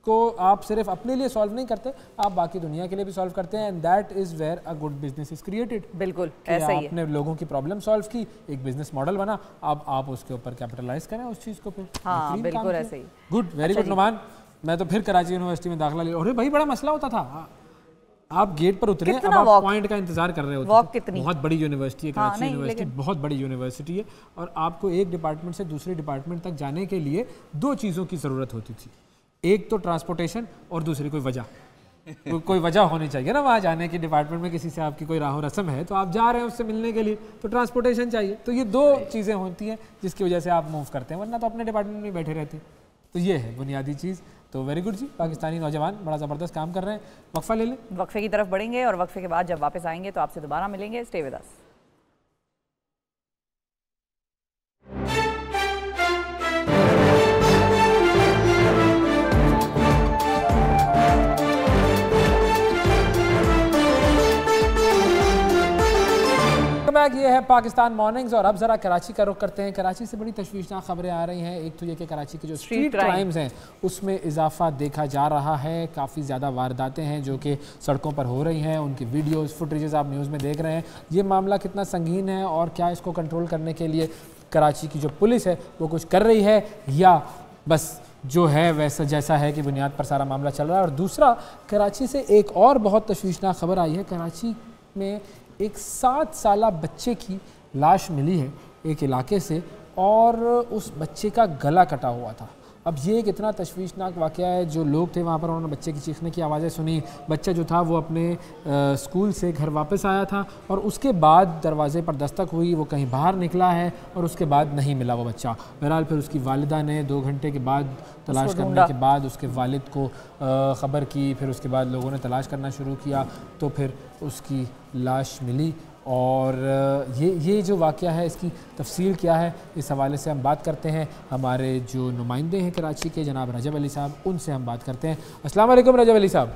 को आप सिर्फ अपने लिए सॉल्व नहीं करते, आप बाकी दुनिया के लिए भी सॉल्व करते हैं, and that is where a good business is created. बिल्कुल ऐसा ही है। आपने लोगों की प्रॉब्लम सॉल्व की, एक बिजनेस मॉडल बना, अब आप उसके ऊपर कैपिटलाइज करें उस चीज़ को। फिर हाँ, बिल्कुल ऐसे ही। Good, very good Numan. मैं तो फिर कराची यूनिवर्सिटी में दाखिला ले, अरे भाई बड़ा मसला होता था, आप गेट पर उतरे, अब आप पॉइंट का इंतजार कर रहे होते। वॉक कितनी बहुत बड़ी यूनिवर्सिटी है कराची यूनिवर्सिटी, बहुत बड़ी यूनिवर्सिटी है, और आपको एक डिपार्टमेंट से दूसरे डिपार्टमेंट तक जाने के लिए 2 चीज़ों की ज़रूरत होती थी, एक तो ट्रांसपोर्टेशन और दूसरी कोई वजह। कोई वजह होनी चाहिए ना वहाँ जाने की। डिपार्टमेंट में किसी से आपकी कोई राह रस्म है तो आप जा रहे हैं उससे मिलने के लिए, तो ट्रांसपोर्टेशन चाहिए। तो ये 2 चीज़ें होती हैं जिसकी वजह से आप मूव करते हैं, वरना तो अपने डिपार्टमेंट में बैठे रहते हैं। तो ये है बुनियादी चीज़। तो वेरी गुड जी, पाकिस्तानी नौजवान बड़ा ज़बरदस्त काम कर रहे हैं। वक्फा ले लें, वक्फे की तरफ बढ़ेंगे, और वक्फे के बाद जब वापस आएंगे तो आपसे दोबारा मिलेंगे। Stay with us. बैक, ये है पाकिस्तान मॉर्निंग्स, और अब जरा कराची का रुख करते हैं। कराची से बड़ी तशवीशनाक खबरें आ रही हैं। एक तो ये कि कराची के जो स्ट्रीट क्राइम्स हैं उसमें इजाफा देखा जा रहा है, काफ़ी ज़्यादा वारदातें हैं जो कि सड़कों पर हो रही हैं, उनकी वीडियोस फुटेजेस आप न्यूज़ में देख रहे हैं। ये मामला कितना संगीन है और क्या इसको कंट्रोल करने के लिए कराची की जो पुलिस है वो कुछ कर रही है, या बस जो है वैसा जैसा है कि बुनियाद पर सारा मामला चल रहा है। और दूसरा, कराची से एक और बहुत तशवीशनाक खबर आई है। कराची में एक 7 साला बच्चे की लाश मिली है एक इलाके से, और उस बच्चे का गला कटा हुआ था। अब ये एक इतना तशवीशनाक वाक़या है, जो लोग थे वहाँ पर उन्होंने बच्चे की चीखने की आवाज़ें सुनी। बच्चा जो था वो अपने स्कूल से घर वापस आया था, और उसके बाद दरवाज़े पर दस्तक हुई, वो कहीं बाहर निकला है और उसके बाद नहीं मिला वो बच्चा। बहरहाल फिर उसकी वालिदा ने 2 घंटे के बाद तलाश करने के बाद उसके वालिद को ख़बर की, फिर उसके बाद लोगों ने तलाश करना शुरू किया, तो फिर उसकी लाश मिली। और ये जो वाक़या है इसकी तफसील क्या है, इस हवाले से हम बात करते हैं। हमारे जो नुमाइंदे हैं कराची के, जनाब रजब अली साहब, उनसे हम बात करते हैं। अस्सलाम वालेकुम रजब अली साहब।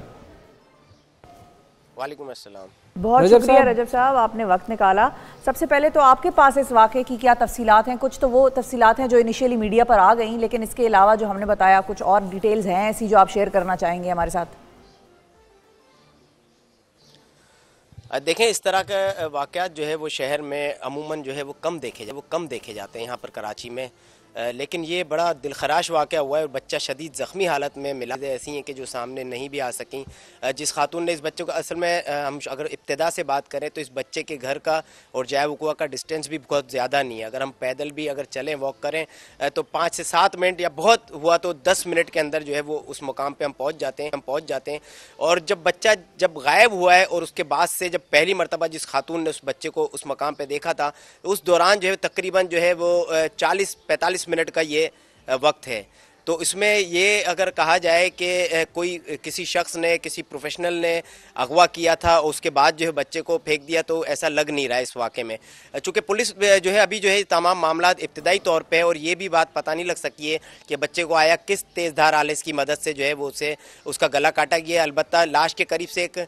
वालेकुम अस्सलाम। बहुत शुक्रिया रजब साहब, आपने वक्त निकाला। सबसे पहले तो आपके पास इस वाक़े की क्या तफसीलात हैं? कुछ तो वो तफसीलात हैं जो इनिशियली मीडिया पर आ गई, लेकिन इसके अलावा जो हमने बताया कुछ और डिटेल्स हैं ऐसी जो आप शेयर करना चाहेंगे हमारे साथ? देखें, इस तरह का वाक़यात जो है वो शहर में अमूमन जो है वो कम देखे जाते हैं। यहाँ पर कराची में लेकिन ये बड़ा दिलखराश वाक़या हुआ है और बच्चा शदीद ज़ख्मी हालत में मिला। ऐसी हैं कि जो सामने नहीं भी आ सकें। जिस खातून ने इस बच्चे को, असल में हम अगर इब्तिदा से बात करें तो इस बच्चे के घर का और जाए वक़ुआ का डिस्टेंस भी बहुत ज़्यादा नहीं है। अगर हम पैदल भी अगर चलें, वॉक करें तो 5 से 7 मिनट या बहुत हुआ तो 10 मिनट के अंदर जो है वो उस मुकाम पर हम पहुँच जाते हैं। और जब बच्चा जब गायब हुआ है और उसके बाद से जब पहली मरतबा जिस खातून ने उस बच्चे को उस मकाम पर देखा था, उस दौरान जो है तकरीबन जो है वो 40-45 मिनट का ये वक्त है। तो इसमें ये अगर कहा जाए कि कोई किसी शख्स ने, किसी प्रोफेशनल ने अगवा किया था और उसके बाद जो है बच्चे को फेंक दिया, तो ऐसा लग नहीं रहा है इस वाक़े में। चूँकि पुलिस जो है अभी जो है तमाम मामला इब्तदाई तौर पे, और ये भी बात पता नहीं लग सकी है कि बच्चे को आया किस तेज़धार आले की मदद से जो है वो उसे उसका गला काटा गया। अलबत्ता लाश के करीब से एक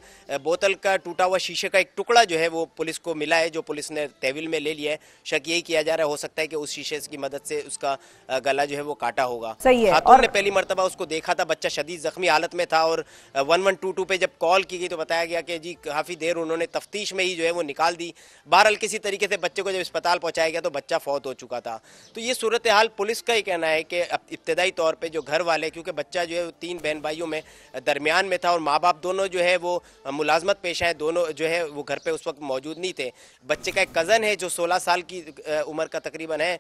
बोतल का टूटा हुआ शीशे का एक टुकड़ा जो है वो पुलिस को मिला है, जो पुलिस ने तहवील में ले लिया है। शक यही किया जा रहा है, हो सकता है कि उस शीशे की मदद से उसका गला जो है वो काटा होगा। खातून ने पहली मरतबा उसको देखा था, बच्चा शदीद जख्मी हालत में था, और 1122 पे जब कॉल की गई तो बताया गया कि जी काफ़ी देर उन्होंने तफ्तीश में ही जो है वो निकाल दी। बहरहाल किसी तरीके से बच्चे को जब अस्पताल पहुंचाया गया तो बच्चा फौत हो चुका था। तो ये सूरत हाल, पुलिस का ही कहना है कि इब्तदाई तौर पर जो घर वाले, क्योंकि बच्चा जो है 3 बहन भाइयों में दरमियान में था और माँ बाप दोनों जो है वो मुलाजमत पेशा है, दोनों जो है वो घर पर उस वक्त मौजूद नहीं थे। बच्चे का एक कज़न है जो 16 साल की उम्र का तकरीबन है,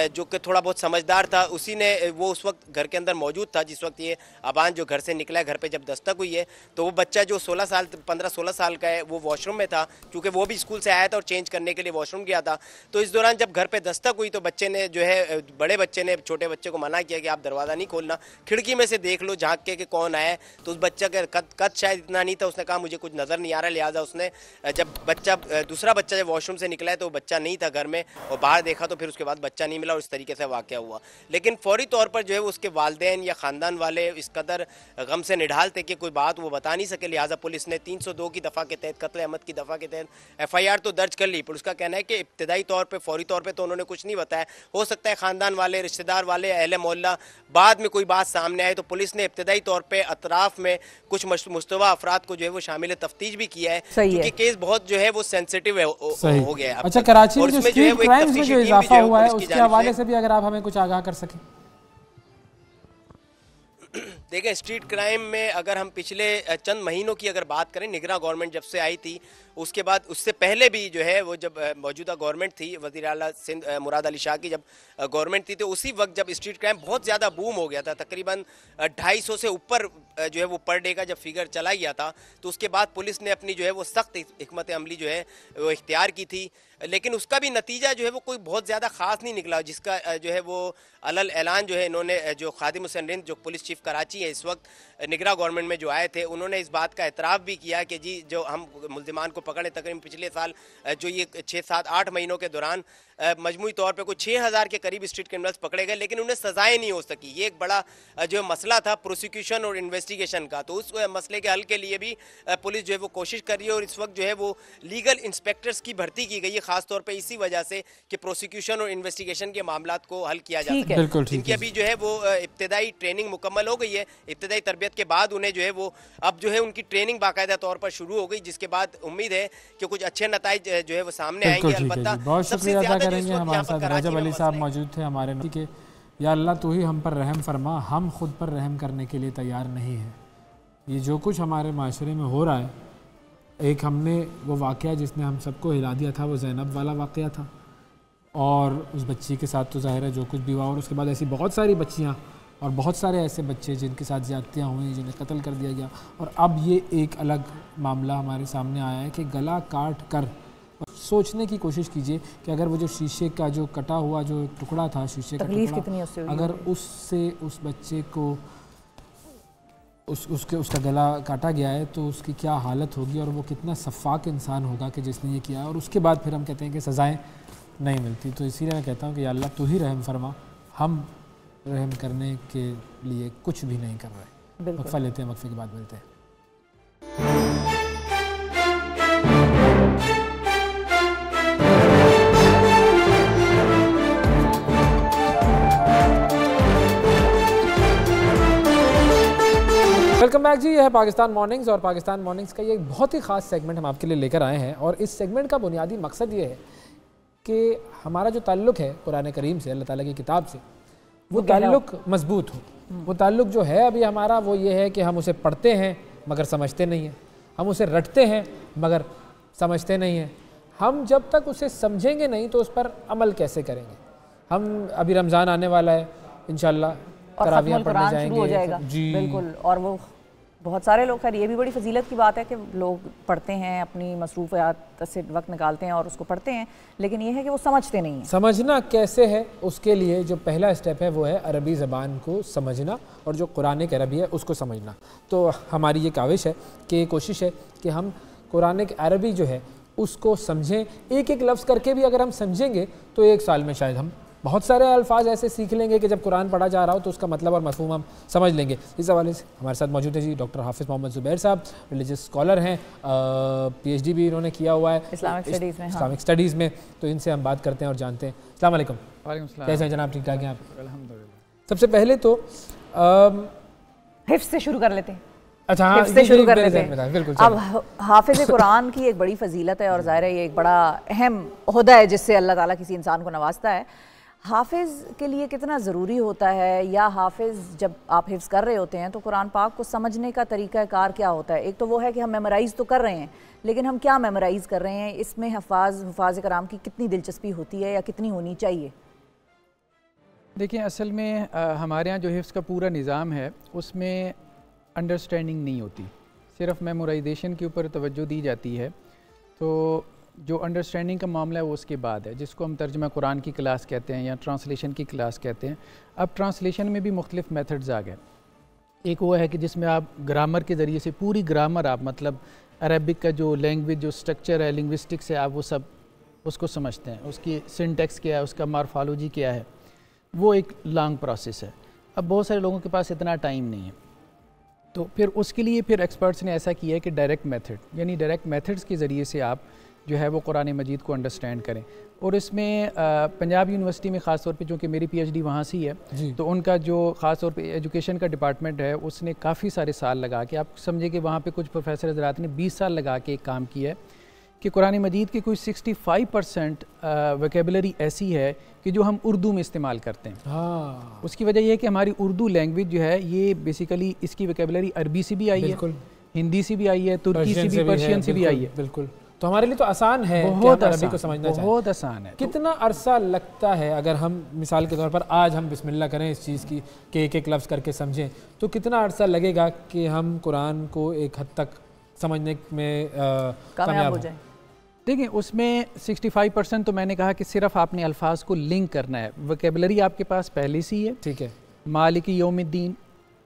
जो कि थोड़ा बहुत समझदार था, उसी ने वो उस वक्त घर के अंदर मौजूद था जिस वक्त ये अबान जो घर से निकला है। घर पे जब दस्तक हुई है तो वो बच्चा जो 15-16 साल का है वो वॉशरूम में था, क्योंकि वो भी स्कूल से आया था और चेंज करने के लिए वॉशरूम गया था। तो इस दौरान जब घर पे दस्तक हुई तो बच्चे ने जो है, बड़े बच्चे ने छोटे बच्चे को मना किया कि आप दरवाज़ा नहीं खोलना, खिड़की में से देख लो झाँक के कि कौन आया है। तो उस बच्चा का कद शायद इतना नहीं था, उसने कहा मुझे कुछ नज़र नहीं आ रहा, लिहाजा उसने जब दूसरा बच्चा जब वॉशरूम से निकला है तो बच्चा नहीं था घर में, और बाहर देखा तो फिर उसके बाद बच्चा नहीं मिला और इस तरीके से वाक़या हुआ। लेकिन फौरी तौर पर जो है उसके वालिदैन या ख़ानदान वाले इस कदर गम से निढाल थे कि कोई बात वो बता नहीं सके। लिहाजा पुलिस ने 302 की दफ़ा के तहत, कत्ल अहमद की दफ़ा के तहत FIR तो दर्ज कर ली। पुलिस का कहना है कि इब्तदाई तौर पे, फौरी तौर पे तो उन्होंने कुछ नहीं बताया। हो सकता है ख़ानदान वाले, रिश्तेदार वाले, अहले मोहल्ला बाद में कोई बात सामने आए, तो पुलिस ने इब्तदाई तौर पर अतराफ़ में कुछ मुस्तवा अफराद को जो है वो शामिल तफ्तीश भी किया है, क्योंकि केस बहुत जो है वो सेंसिटिव हो गया है। अच्छा, कराची में जो स्ट्रीट क्राइम्स में जो इजाफा हुआ है उसके हवाले से भी अगर आप हमें कुछ आगाह कर सकें। देखें, स्ट्रीट क्राइम में अगर हम पिछले चंद महीनों की अगर बात करें, निगरान गवर्नमेंट जब से आई थी, उसके बाद उससे पहले भी जो है वो जब मौजूदा गवर्नमेंट थी, वज़ीर आला सिंध मुराद अली शाह की जब गवर्नमेंट थी, तो उसी वक्त जब स्ट्रीट क्राइम बहुत ज़्यादा बूम हो गया था, तकरीबन 250 से ऊपर जो है वो पर डे का जब फिगर चला गया था, तो उसके बाद पुलिस ने अपनी जो है वो सख्त हिकमत अमली जो है वो इख्तियार की थी। लेकिन उसका भी नतीजा जो है वो कोई बहुत ज़्यादा ख़ास नहीं निकला, जिसका जो है वो अलल ऐलान जो है इन्होंने, जो खादिम हुसैन रिंद जो पुलिस चीफ कराची है इस वक्त निगरान गवर्नमेंट में जो आए थे, उन्होंने इस बात का एतराफ़ भी किया कि जी जो हम मुल्ज़िमान को पकड़े, तकरीबन पिछले साल जो ये 6-7-8 महीनों के दौरान मजमूई तौर पे कुछ 6000 के करीब स्ट्रीट क्रिमिनल्स पकड़े गए, लेकिन उन्हें सजाएं नहीं हो सकी। ये एक बड़ा जो मसला था प्रोसिक्यूशन और इन्वेस्टिगेशन का। तो उस मसले के हल के लिए भी पुलिस जो है वो कोशिश कर रही है, और इस वक्त जो है वो लीगल इंस्पेक्टर्स की भर्ती की गई है, खास तौर पे इसी वजह से कि प्रोसिक्यूशन और इन्वेस्टिगेशन के मामलात को हल किया जा सके। जिनकी अभी जो है वो इब्तदाई ट्रेनिंग मुकम्मल हो गई है, इब्तदाई तरबियत के बाद उन्हें जो है वो अब जो है उनकी ट्रेनिंग बाकायदा तौर पर शुरू हो गई, जिसके बाद उम्मीद है कि कुछ अच्छे नताइज जो है वो सामने आएंगे। अलबत्ता सबसे ज्यादा करेंगे हमारे साथ रजब अली साहब मौजूद थे हमारे के। या अल्लाह तू ही हम पर रहम फरमा, हम खुद पर रहम करने के लिए तैयार नहीं है। ये जो कुछ हमारे माशरे में हो रहा है, एक हमने वो वाक़या जिसने हम सबको हिला दिया था, वो ज़ैनब वाला वाक़या था, और उस बच्ची के साथ तो ज़ाहिर है जो कुछ भी हुआ, और उसके बाद ऐसी बहुत सारी बच्चियाँ और बहुत सारे ऐसे बच्चे जिनके साथ ज़्यादतियाँ हुई, जिन्हें कत्ल कर दिया गया। और अब ये एक अलग मामला हमारे सामने आया है कि गला काट कर, सोचने की कोशिश कीजिए कि अगर वो जो शीशे का जो कटा हुआ जो टुकड़ा था, शीशे का टुकड़ा, अगर उससे उस बच्चे को उसका गला काटा गया है तो उसकी क्या हालत होगी, और वो कितना सफ़ाक इंसान होगा कि जिसने ये किया। और उसके बाद फिर हम कहते हैं कि सज़ाएं नहीं मिलती। तो इसीलिए मैं कहता हूँ कि या अल्लाह तू ही रहम फरमा, हम रहम करने के लिए कुछ भी नहीं कर रहे। वक्फा लेते हैं, वक्फे के बाद मिलते हैं। वेलकम बैक जी, यह है पाकिस्तान मॉर्निंग्स, और पाकिस्तान मॉर्निंग्स का ये एक बहुत ही ख़ास सेगमेंट हम आपके लिए लेकर आए हैं। और इस सेगमेंट का बुनियादी मकसद ये है कि हमारा जो ताल्लुक़ है कुरान करीम से, अल्लाह ताला की किताब से, वो ताल्लुक मजबूत हो। वो ताल्लुक जो है अभी हमारा वो ये है कि हम उसे पढ़ते हैं मगर समझते नहीं हैं, हम उसे रटते हैं मगर समझते नहीं हैं। हम जब तक उसे समझेंगे नहीं तो उस पर अमल कैसे करेंगे। हम अभी रमज़ान आने वाला है, इंशाल्लाह तरावियाँ पढ़ने जाएंगे जी बिल्कुल। और वो बहुत सारे लोग, खैर ये भी बड़ी फजीलत की बात है कि लोग पढ़ते हैं, अपनी मसरूफ़ियात से वक्त निकालते हैं और उसको पढ़ते हैं, लेकिन ये है कि वो समझते नहीं हैं। समझना कैसे है, उसके लिए जो पहला स्टेप है वो है अरबी ज़बान को समझना और जो कुरानिक अरबी है उसको समझना। तो हमारी ये काविश है कि कोशिश है कि हम कुरानिक अरबी जो है उसको समझें। एक एक लफ्ज़ करके भी अगर हम समझेंगे तो 1 साल में शायद हम बहुत सारे अल्फाज ऐसे सीख लेंगे कि जब कुरान पढ़ा जा रहा हो तो उसका मतलब और मफ़हूम हम समझ लेंगे। इस हवाले से हमारे साथ मौजूद है जी डॉक्टर हाफिज़ मोहम्मद ज़ुबैर साहब, रिलीजियस स्कॉलर हैं, PhD भी इन्होंने किया हुआ है इस्लामिक स्टडीज़ में। तो इनसे हम बात करते हैं और जानते हैं। अस्सलाम वालेकुम। कैसे हैं जनाब, ठीक ठाक हैं आप? अल्हम्दुलिल्लाह। सबसे पहले तो हिफ्ज़ से शुरू कर लेते हैं। अच्छा हाँ, से शुरू कर लेते हैं। बिल्कुल। अब हाफिज़ कुरान की एक बड़ी फजीलत है और ज़ाहिर है ये एक बड़ा अहम ओहदा है जिससे अल्लाह ताला किसी इंसान को नवाजता है। हाफिज़ के लिए कितना ज़रूरी होता है, या हाफिज़ जब आप हिफ्ज़ कर रहे होते हैं तो कुरान पाक को समझने का तरीक़ा कार क्या होता है? एक तो वो है कि हम मेमोराइज़ तो कर रहे हैं, लेकिन हम क्या मेमोराइज़ कर रहे हैं, इसमें हुफ़ाज़ कराम की कितनी दिलचस्पी होती है या कितनी होनी चाहिए? देखिए, असल में हमारे यहाँ जो हिफ्ज़ का पूरा निज़ाम है उसमें अंडरस्टैंडिंग नहीं होती, सिर्फ मेमोराइजेशन के ऊपर तवज्जो दी जाती है। तो जो अंडरस्टैंडिंग का मामला है वो उसके बाद है, जिसको हम तर्जुमा कुरान की क्लास कहते हैं या ट्रांसलेशन की क्लास कहते हैं। अब ट्रांसलेशन में भी मुख्तलिफ मेथड्स आ गए। एक वो है कि जिसमें आप ग्रामर के ज़रिए से पूरी ग्रामर आप मतलब अरबिक का जो लैंग्वेज जो स्ट्रक्चर है, लिंग्विस्टिक्स है, आप वो सब उसको समझते हैं, उसकी सिंटेक्स क्या है, उसका मार्फोलॉजी क्या है, वो एक लॉन्ग प्रोसेस है। अब बहुत सारे लोगों के पास इतना टाइम नहीं है, तो फिर उसके लिए फिर एक्सपर्ट्स ने ऐसा किया है कि डायरेक्ट मेथड, यानी डायरेक्ट मेथड्स के ज़रिए से आप जो है वो कुरान मजीद को अंडरस्टैंड करें। और इसमें पंजाब यूनिवर्सिटी में ख़ास तौर पे, जो कि मेरी PhD वहाँ से ही है, तो उनका जो ख़ास तौर पे एजुकेशन का डिपार्टमेंट है उसने काफ़ी सारे साल लगा के, आप समझे कि वहाँ पे कुछ प्रोफेसर हज़रात ने 20 साल लगा के एक काम किया है कि कुरान मजीद की कोई 65% वोकेबलरी ऐसी है कि जो हम उर्दू में इस्तेमाल करते हैं। हाँ। उसकी वजह यह है कि हमारी उर्दू लैंग्वेज जो है ये बेसिकली इसकी वोकेबलरी अरबी से भी आई है, हिंदी से भी आई है, तुर्की से भी, पर्शियन से भी आई है। बिल्कुल। तो हमारे लिए तो आसान है, बहुत अरबी को समझना चाहिए, बहुत आसान है। कितना अरसा लगता है अगर हम मिसाल के तौर पर आज हम बिस्मिल्लाह करें इस चीज़ की कि एक एक लफ्ज़ करके समझें, तो कितना अरसा लगेगा कि हम कुरान को एक हद तक समझने में कामयाब हो जाए? देखिए, उसमें 65% तो मैंने कहा कि सिर्फ आपने अल्फाज को लिंक करना है, वोकेबलरी आपके पास पहले से ही है। ठीक है। मालिक यौमिद्दीन,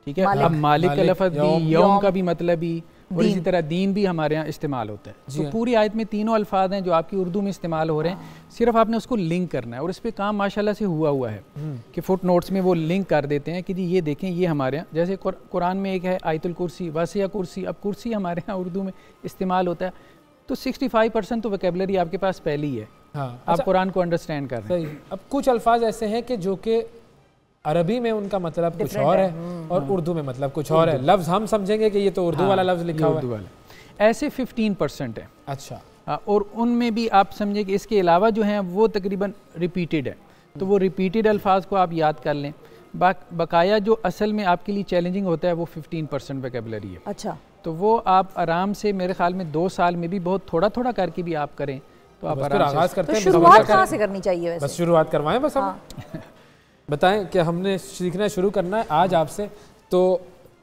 ठीक है, अब मालिक का लफ्ज़ भी, यौम का भी मतलब ही, और इसी तरह दीन भी हमारे यहाँ इस्तेमाल होता है। तो पूरी आयत में तीनों अल्फाज हैं जो आपकी उर्दू में इस्तेमाल हो रहे हैं, सिर्फ आपने उसको लिंक करना है। और इस पर काम माशाल्लाह से हुआ है कि फुट नोट्स में वो लिंक कर देते हैं कि जी ये देखें, ये हमारे यहाँ, जैसे कुरान में एक है आयतुल कुर्सी, वासिया कुर्सी, अब कुर्सी हमारे यहाँ उर्दू में इस्तेमाल होता है। तो 65% तो वोकेबलरी आपके पास पहले ही है। हाँ, आप कुरान को अंडरस्टैंड कर रहे हैं। अब कुछ अल्फाज ऐसे हैं कि जो कि अरबी में उनका मतलब कुछ और है और उर्दू में मतलब कुछ और है, लफ्ज़ हम समझेंगे कि ये तो उर्दू वाला लफ्ज़ लिखा हुआ है। ऐसे 15% है। अच्छा। और उनमें भी आप समझे कि इसके अलावा जो हैं वो तकरीबन रिपीटेड है, तो वो रिपीटेड अल्फाज को आप याद कर लें। बकाया जो असल में आपके लिए चैलेंजिंग होता है वो 15% वोकेबलरी है। अच्छा। तो वो आप आराम से, मेरे ख्याल में 2 साल में भी बहुत थोड़ा थोड़ा करके भी आप करें तो आप आगाज़ करते हैं। शुरुआत कहाँ से करनी चाहिए वैसे? बस शुरुआत करवाएं बस हम। बताएं कि हमने सीखना शुरू करना है आज आपसे, तो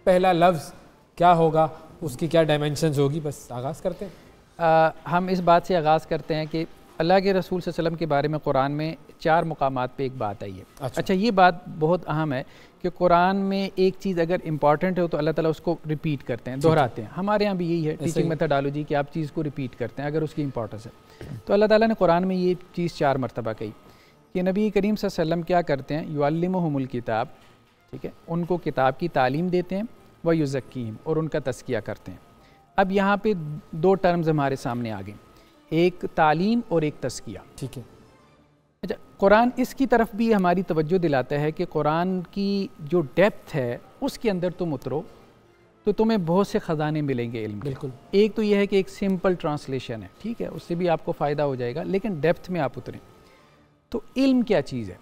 पहला लफ्ज़ क्या होगा, उसकी क्या डायमेंशंस होगी, बस आगाज़ करते हैं। हम इस बात से आगाज़ करते हैं कि अल्लाह के रसूल सल्लल्लाहु अलैहि वसल्लम के बारे में कुरान में 4 मुकामात पे एक बात आई है। अच्छा, ये बात बहुत अहम है कि कुरान में एक चीज़ अगर इम्पॉर्टेंट है तो अल्लाह ताला उसको रिपीट करते हैं, दोहराते हैं। हमारे यहाँ भी यही है टीचिंग मेथडोलॉजी कि आप चीज़ को रिपीट करते हैं अगर उसकी इंपॉर्टेंस है। तो अल्लाह ताला ने कुरान में ये चीज़ 4 मरतबा कही कि नबी करीम सल्लल्लाहु अलैहि वसल्लम क्या करते हैं, युअल्लिमुहुमुल किताब, ठीक है, उनको किताब की तालीम देते हैं, व युज़क्कीहिम, और उनका तज़किया करते हैं। अब यहाँ पे 2 टर्म्स हमारे सामने आ गए, एक तालीम और एक तज़किया। ठीक है। अच्छा, कुरान इसकी तरफ भी हमारी तवज्जो दिलाता है कि कुरान की जो डेप्थ है उसके अंदर तुम उतरो तो तुम्हें बहुत से ख़जाने मिलेंगे इल्म के। बिल्कुल। एक तो यह है कि एक सिंपल ट्रांसलेशन है, ठीक है, उससे भी आपको फ़ायदा हो जाएगा, लेकिन डेप्थ में आप उतरें तो इल्म क्या चीज़ है,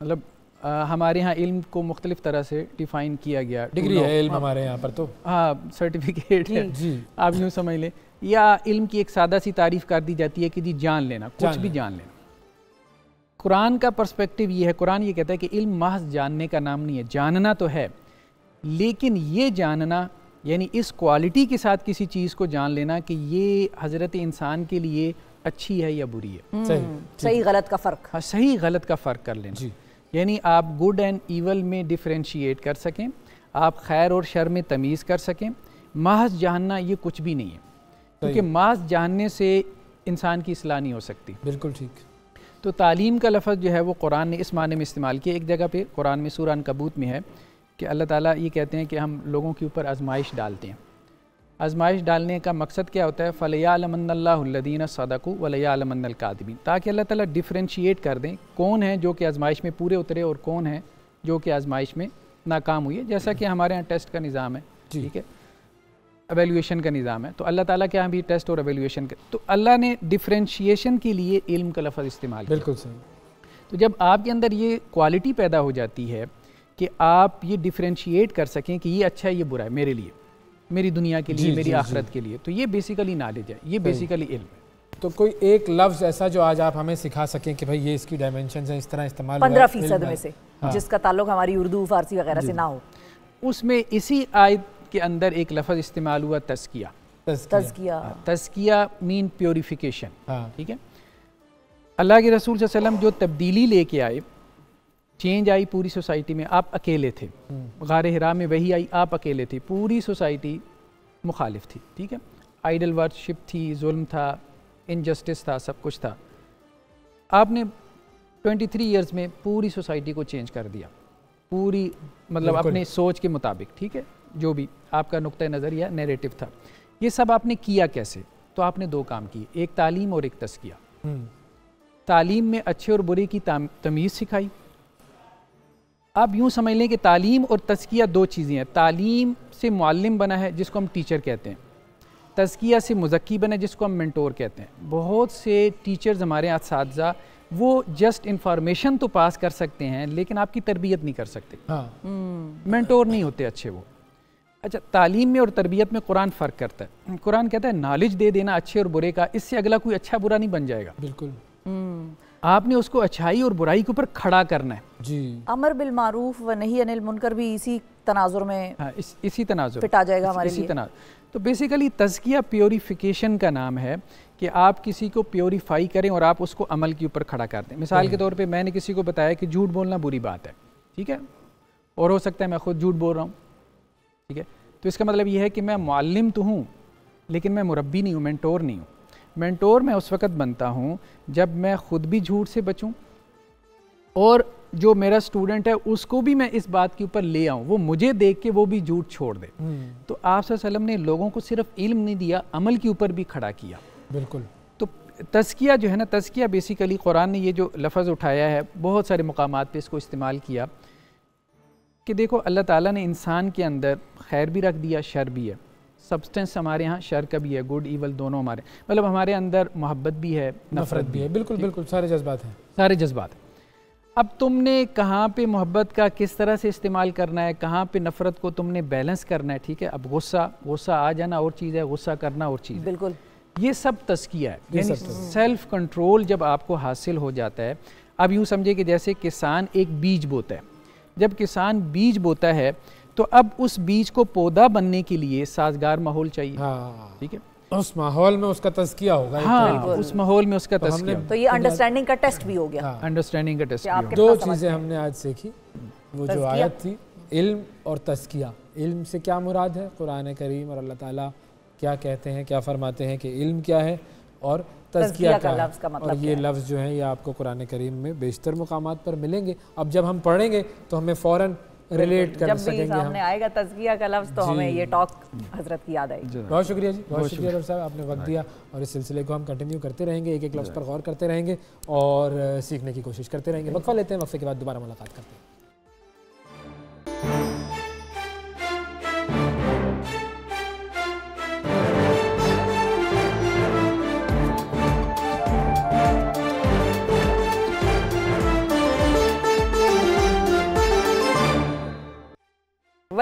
मतलब हमारे यहाँ इल्म को मुख्तलिफ तरह से डिफ़ाइन किया गया। डिग्री है इल्म हमारे यहाँ पर तो, हाँ सर्टिफिकेट है जी, आप यूँ समझ लें। या इल्म की एक सादा सी तारीफ़ कर दी जाती है कि जी जान लेना, कुछ भी जान लेना। कुरान का पर्सपेक्टिव ये है, कुरान ये कहता है कि इल्म महज जानने का नाम नहीं है, जानना तो है, लेकिन ये जानना यानी इस क्वालिटी के साथ किसी चीज़ को जान लेना कि ये हज़रत इंसान के लिए अच्छी है या बुरी है। सही गलत का फ़र्क, हाँ सही गलत का फ़र्क कर लेना जी। यानी आप गुड एंड ईवल में डिफ्रेंशिएट कर सकें, आप खैर और शर में तमीज़ कर सकें। महज जानना ये कुछ भी नहीं है, क्योंकि महज जानने से इंसान की इस्लाह नहीं हो सकती। बिल्कुल ठीक। तो तालीम का लफ्ज़ जो है वो कुरान ने इस माने में इस्तेमाल किया। एक जगह पे कुरान में सूरह अनकबूत में है कि अल्लाह ताला ये कहते हैं कि हम लोगों के ऊपर आजमाइश डालते हैं। आजमाइश डालने का मकसद क्या होता है? फ़लयअलमन्नल्लाहुल्लज़ीना सदक़ू वलयअलमन्नल कादिबीन, ताकि अल्लाह ताला डिफ्रेंशिएट कर दें कौन है जो कि आजमाइश में पूरे उतरे और कौन है जो कि आजमाइश में नाकाम हुई है। जैसा कि हमारे यहाँ टेस्ट का निज़ाम है, ठीक है, एवेल्यूएशन का निज़ाम है, तो अल्लाह ताला के यहाँ भी टेस्ट और एवेल्यूएशन का, तो अल्लाह ने डिफ्रेंशिएशन के लिए इल्म का लफ्ज़ इस्तेमाल किया। बिल्कुल सही। तो जब आपके अंदर ये क्वालिटी पैदा हो जाती है कि आप ये डिफ्रेंशिएट कर सकें कि ये अच्छा है ये बुरा है मेरे लिए, मेरी दुनिया के लिए, मेरी आखिरत के लिए, तो ये बेसिकली नॉलेज है, ये बेसिकली इल्म है। तो कोई एक लफ्ज़ ऐसा जो आज आप हमें सिखा सकें कि भाई ये इसकी डायमेंशंस हैं, इस तरह इस्तेमाल 15% में से जिसका ताल्लुक हमारी उर्दू फारसी वगैरह से ना हो, उसमें इसी आयत के अंदर एक लफ्ज़ इस्तेमाल हुआ तज़किया। तज़किया मीन प्योरिफिकेशन, ठीक है। अल्लाह के रसूल सल्लल्लाहु अलैहि वसल्लम जो तब्दीली लेके आए, चेंज आई पूरी सोसाइटी में, आप अकेले थे। गारे हिरा में वही आई, आप अकेले थे, पूरी सोसाइटी मुखालिफ थी, ठीक है। आइडल वर्शिप थी, जुल्म था, इनजस्टिस था, सब कुछ था। आपने 23 इयर्स में पूरी सोसाइटी को चेंज कर दिया, पूरी मतलब अपने सोच के मुताबिक, ठीक है, जो भी आपका नुक्ता नज़र या नैरेटिव था। ये सब आपने किया कैसे? तो आपने दो काम किए, एक तालीम और एक तज़किया। तालीम में अच्छे और बुरे की तमीज़ सिखाई। आप यूँ समझ लें कि तालीम और तज़किया दो चीज़ें हैं। तालीम से मुअल्लिम बना है जिसको हम टीचर कहते हैं, तज़किया से मुज़क्की बना है जिसको हम मेंटोर कहते हैं। बहुत से टीचर्स हमारे असातिज़ा वो जस्ट इंफॉर्मेशन तो पास कर सकते हैं लेकिन आपकी तरबियत नहीं कर सकते, मेंटोर नहीं होते अच्छे वो। अच्छा, तालीम में और तरबियत में कुरान फ़र्क करता है। कुरान कहता है नॉलेज दे देना अच्छे और बुरे का, इससे अगला कोई अच्छा बुरा नहीं बन जाएगा। बिल्कुल, आपने उसको अच्छाई और बुराई के ऊपर खड़ा करना है जी। अमर बिल मारूफ व नही अनिल मुनकर भी इसी तनाजुर में, हाँ, इसी तनाजुर फिट आ जाएगा हमारे लिए। तो बेसिकली तज़किया प्योरिफिकेशन का नाम है कि आप किसी को प्योरीफाई करें और आप उसको अमल के ऊपर खड़ा कर दें। मिसाल के तौर पे मैंने किसी को बताया कि झूठ बोलना बुरी बात है, ठीक है, और हो सकता है मैं खुद झूठ बोल रहा हूँ, ठीक है, तो इसका मतलब ये है कि मैं मुअल्लिम तो हूँ लेकिन मैं मुरब्बी नहीं हूँ, मेंटोर नहीं हूँ। मेंटोर मैं उस वक़्त बनता हूँ जब मैं ख़ुद भी झूठ से बचूँ और जो मेरा स्टूडेंट है उसको भी मैं इस बात के ऊपर ले आऊँ, वो मुझे देख के वो भी झूठ छोड़ दे। तो आप सल्लल्लाहु अलैहि वसल्लम ने लोगों को सिर्फ इल्म नहीं दिया, अमल के ऊपर भी खड़ा किया। बिल्कुल। तो तज़किया जो है ना, तज़किया बेसिकली कुरान ने ये जो लफ्ज़ उठाया है बहुत सारे मकामात पे इसको इस्तेमाल किया कि देखो अल्लाह ताला ने इंसान के अंदर खैर भी रख दिया, शर भी है। सब्सटेंस हमारे यहाँ शर का भी है, गुड ईवल दोनों हमारे, मतलब हमारे अंदर मोहब्बत भी है, नफ़रत भी है। बिल्कुल बिल्कुल, सारे जज्बात हैं, सारे जज्बात। अब तुमने कहाँ पे मोहब्बत का किस तरह से इस्तेमाल करना है, कहाँ पे नफ़रत को तुमने बैलेंस करना है, ठीक है। अब गुस्सा आ जाना और चीज़ है, गुस्सा करना और चीज़ है। बिल्कुल, ये सब तज़किया है, यानी सेल्फ कंट्रोल जब आपको हासिल हो जाता है। अब यूँ समझे कि जैसे किसान एक बीज बोता है, जब किसान बीज बोता है तो अब उस बीज को पौधा बनने के लिए साजगार माहौल चाहिए, ठीक है, उस माहौल में उसका तज़किया होगा। हाँ, उस माहौल में उसका तज़किया। तो ये अंडरस्टैंडिंग का टेस्ट भी हो गया। अंडरस्टैंडिंग का टेस्ट भी हो गया। दो चीज़ें हमने आज सीखी, वो जो आयत थी इल्म और तज़किया। इल्म से क्या मुराद है, कुरान करीम और अल्लाह ताला क्या कहते हैं, क्या फरमाते हैं कि इल्म क्या है और तज़किया क्या है। और ये लफ्ज़ जो है ये आपको कुरान करीम में बेशतर मुकामात पर मिलेंगे। अब जब हम पढ़ेंगे तो हमें फ़ौरन रिलेट कर सकेंगे, जब भी सामने आएगा तज़किया का लफ्ज़ तो हमें ये टॉक हज़रत की याद आएगी। बहुत शुक्रिया जी, बहुत शुक्रिया डॉक्टर साहब, आपने वक्त दिया और इस सिलसिले को हम कंटिन्यू करते रहेंगे, एक एक लफ्ज़ पर गौर करते रहेंगे और सीखने की कोशिश करते रहेंगे। वक्फा लेते हैं, वक्फे के बाद दोबारा मुलाकात करते हैं।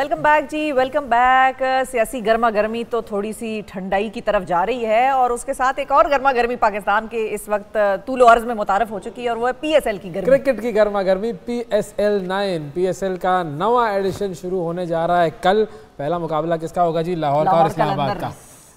वेलकम बैक जी, वेलकम बैक। सियासी गर्मा गर्मी तो थोड़ी सी ठंडाई की तरफ जा रही है और उसके साथ एक और गर्मा गर्मी पाकिस्तान के इस वक्त तूल अर्ज में मुतारफ हो चुकी है और वो है पीएसएल की गर्मी। क्रिकेट की गर्मा गर्मी PSL 9, PSL का नवा एडिशन शुरू होने जा रहा है कल। पहला मुकाबला किसका होगा जी? लाहौर का और इस्लामाबाद का।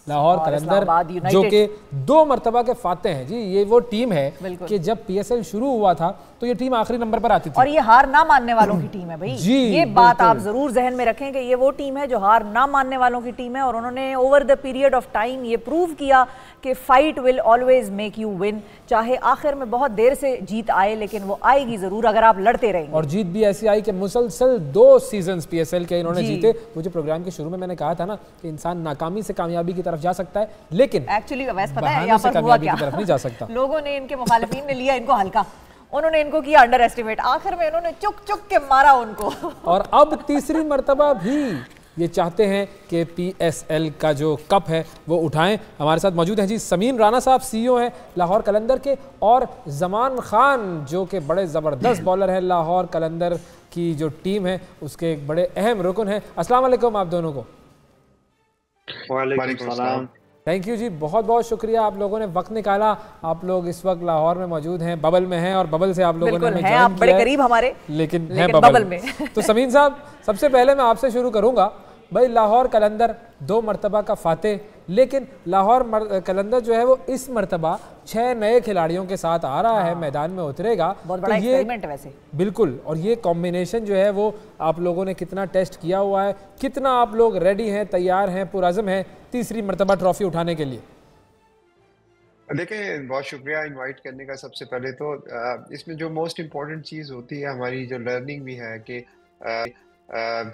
लाहौर कलंदर जो कि 2 मरतबा के फाते हैं जी। ये वो टीम है कि जब PSL शुरू हुआ था तो ये टीम आखिरी नंबर पर आती थी और ये हार ना मानने वालों की टीम है भाई जी। ये बात आप जरूर जहन में रखें कि ये वो टीम है जो हार ना मानने वालों की टीम है और उन्होंने over the period of time ये प्रूव किया कि fight will always make you win. चाहे आखिर में बहुत देर से जीत आए लेकिन वो आएगी जरूर अगर आप लड़ते रहेंगे। और जीत भी ऐसी आई कि मुसलसल 2 सीजन्स PSL के इन्होंने जीते। मुझे प्रोग्राम के शुरू में मैंने कहा था ना कि इंसान नाकामी से कामयाबी की तरफ जा सकता है लेकिन एक्चुअली वैसे पता है यहाँ पर हुआ क्या? की तरफ नहीं जा सकता। लोगों ने इनके मुखालिफिन ने लिया इनको हल्का, उन्होंने इनको किया अंडर एस्टिमेट, आखिर में इन्होंने चुक चुक के मारा उनको। और अब तीसरी मर्तबा भी ये चाहते हैं कि PSL का जो कप है वो उठाएं। हमारे साथ मौजूद हैं जी समीन राना साहब, CEO हैं लाहौर कलंदर के, और जमान खान जो कि बड़े ज़बरदस्त बॉलर हैं। लाहौर कलंदर की जो टीम है उसके एक बड़े अहम रुकन हैं। अस्सलाम वालेकुम आप दोनों को। वालेकुम सलाम। थैंक यू जी, बहुत बहुत शुक्रिया आप लोगों ने वक्त निकाला। आप लोग इस वक्त लाहौर में मौजूद हैं, बबल में हैं और बबल से आप लोगों ने हमें आप बड़े करीब हमारे लेकिन हैं बबल में। तो समीन साहब सबसे पहले मैं आपसे शुरू करूंगा। भाई लाहौर कलंदर 2 मरतबा का फाते, लेकिन लाहौर कलंदर जो है वो इस मरतबा 6 नए खिलाड़ियों के साथ आ रहा है, मैदान में उतरेगा। बहुत बड़ा एक्सपेरिमेंट है वैसे। बिल्कुल, और ये कॉम्बिनेशन जो है वो आप लोगों ने कितना टेस्ट किया हुआ है, कितना आप लोग रेडी हैं, तैयार हैं, पुरअज़्म हैं तीसरी मरतबा ट्रॉफी उठाने के लिए? देखिए बहुत शुक्रिया इनवाइट करने का। सबसे पहले तो इसमें जो मोस्ट इम्पोर्टेंट चीज़ होती है हमारी जो लर्निंग भी है कि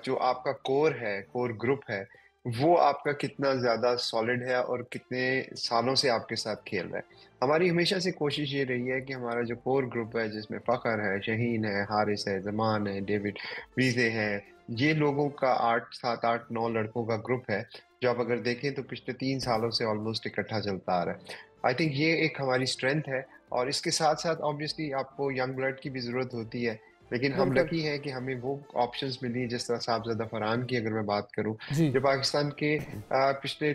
जो आपका कोर ग्रुप है वो आपका कितना ज़्यादा सॉलिड है और कितने सालों से आपके साथ खेल रहा है। हमारी हमेशा से कोशिश ये रही है कि हमारा जो कोर ग्रुप है जिसमें फ़खर है, शहीन है, हारिस है, ज़मान है, डेविड वीज़े हैं, ये लोगों का 7, 8, 9 लड़कों का ग्रुप है जो आप अगर देखें तो पिछले 3 सालों से ऑलमोस्ट इकट्ठा चलता आ रहा है। आई थिंक ये एक हमारी स्ट्रेंथ है और इसके साथ साथ ऑब्वियसली आपको यंग ब्लड की भी ज़रूरत होती है, लेकिन हम लकी हैं कि हमें वो ऑप्शंस मिली। जिस तरह साहबजादा फरहान की अगर मैं बात करूं जो पाकिस्तान के पिछले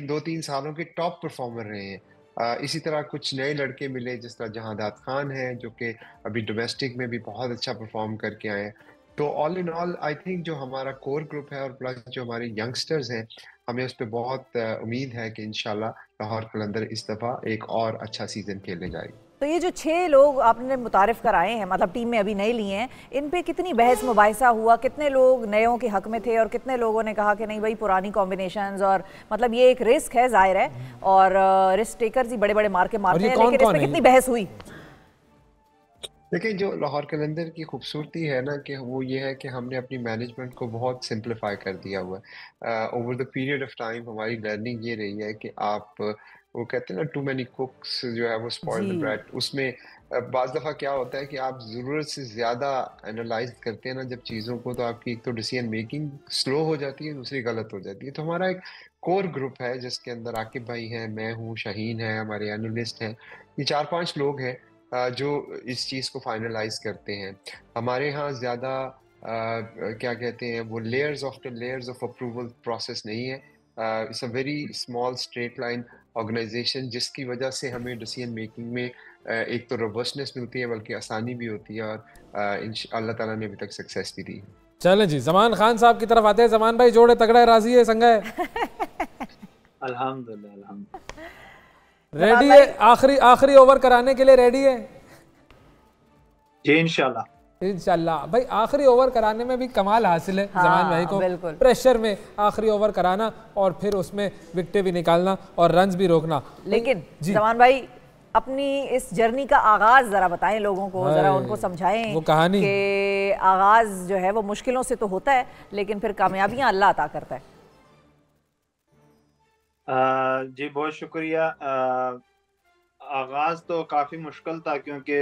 2-3 सालों के टॉप परफॉर्मर रहे हैं। इसी तरह कुछ नए लड़के मिले जिस तरह जहादात खान है जो कि अभी डोमेस्टिक में भी बहुत अच्छा परफॉर्म करके आए हैं। तो all in all I think जो हमारा कोर ग्रुप है और प्लस जो हमारे यंगस्टर्स हैं हमें उस पर बहुत उम्मीद है कि इंशाल्लाह लाहौर कलंदर इस दफ़ा एक और अच्छा सीजन खेलने जाएगी। तो ये जो 6 लोग आपने मुतारिफ कराए हैं, मतलब टीम में अभी नए लिए हैं, इन पे कितनी बहस मुबाहिसा हुआ? कितने लोग नयों के हक में थे और कितने लोगों ने कहा कि नहीं भाई पुरानी कॉम्बिनेशंस, और मतलब ये एक रिस्क है जाहिर है और रिस्क टेकर्स ही बड़े बड़े मार के मारते हैं, लेकिन इस पे कितनी बहस हुई? देखिए जो लाहौर कलंदर की खूबसूरती है ना कि वो ये है कि हमने अपनी मैनेजमेंट को बहुत सिंप्लीफाई कर दिया हुआ है। Over the period of time हमारी लर्निंग ये रही है कि आप वो कहते हैं ना टू मैनी कुक्स जो है वो स्पॉइल द ब्रेड। उसमें बाज़ दफ़ा क्या होता है कि आप ज़रूरत से ज़्यादा एनालाइज करते हैं ना जब चीज़ों को, तो आपकी एक तो डिसीजन मेकिंग स्लो हो जाती है, दूसरी गलत हो जाती है। तो हमारा एक कोर ग्रुप है जिसके अंदर आकिब भाई हैं, मैं हूँ, शाहीन है, हमारे एनालिस्ट हैं, ये 4-5 लोग हैं जो इस चीज़ को फाइनलाइज करते हैं। हमारे यहाँ ज़्यादा क्या कहते हैं वो लेयर्स ऑफ अप्रूवल प्रोसेस नहीं है। It's a very small straight line organisation जिसकी वजह से हमें डिसीजन मेकिंग में एक तो रोबस्टनेस मिलती है बल्कि आसानी भी होती है और अल्लाह ताला ने अभी तक सक्सेस भी दी है। चलें जी जमान खान साहब की तरफ आते हैं। जमान भाई जोड़े तगड़ा है, राजी है, संगा है? अल्हम्दुलिल्लाह रेडी है? आखिरी ओवर कराने के लिए रेडी है जी? इंशाल्लाह भाई आखिरी ओवर कराने में भी कमाल हासिल है जमान भाई को, प्रेशर में आखिरी ओवर कराना और फिर उसमें विकेटें भी निकालना और रन्स भी रोकना। लेकिन जमान भाई अपनी इस जर्नी का आगाज जरा बताएं लोगों को, जरा उनको समझाएं वो कहानी कि आगाज जो है वो मुश्किलों से तो होता है लेकिन फिर कामयाबियां अल्लाह अता करता है। जी बहुत शुक्रिया। आगाज तो काफ़ी मुश्किल था क्योंकि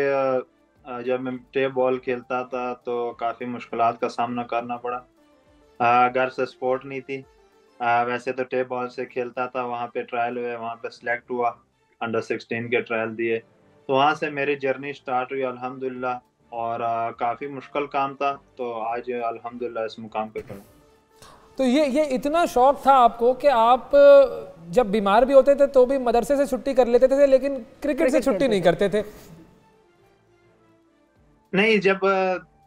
जब मैं टेप बॉल खेलता था तो काफ़ी मुश्किलात का सामना करना पड़ा। घर से सपोर्ट नहीं थी। वैसे तो टेप बॉल से खेलता था, वहाँ पे ट्रायल हुए, वहाँ पे सिलेक्ट हुआ, अंडर 16 के ट्रायल दिए, तो वहाँ से मेरी जर्नी स्टार्ट हुई अल्हम्दुलिल्लाह। और काफ़ी मुश्किल काम था तो आज अल्हम्दुलिल्लाह इस मुकाम पे पड़ा। तो ये इतना शौक था आपको कि आप जब बीमार भी होते थे तो भी मदरसे से छुट्टी कर लेते थे, लेकिन क्रिकेट से छुट्टी नहीं करते थे? नहीं, जब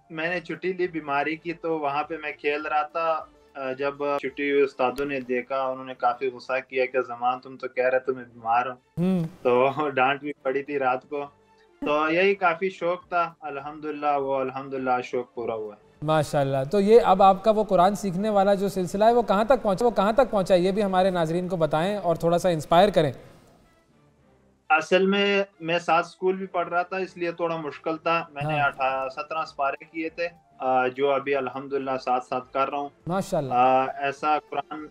मैंने छुट्टी ली बीमारी की तो वहां पे मैं खेल रहा था। जब छुट्टी हुई उस्तादों ने देखा, उन्होंने काफी गुस्सा किया कि ज़मान तुम तो कह रहे थे मैं बीमार हूँ, तो डांट भी पड़ी थी रात को। तो यही काफी शौक था, अल्हम्दुलिल्लाह शौक पूरा हुआ है माशाल्लाह। तो ये अब आपका वो कुरान सीखने वाला जो सिलसिला है वो कहाँ तक पहुँचा, ये भी हमारे नाजरीन को बताएं और थोड़ा सा इंस्पायर करें। असल में मैं 7 स्कूल भी पढ़ रहा था, इसलिए थोड़ा मुश्किल था। मैंने 17 स्पारे किए थे, जो अभी अल्हम्दुलिल्लाह साथ कर रहा हूँ माशाल्लाह। ऐसा कुरान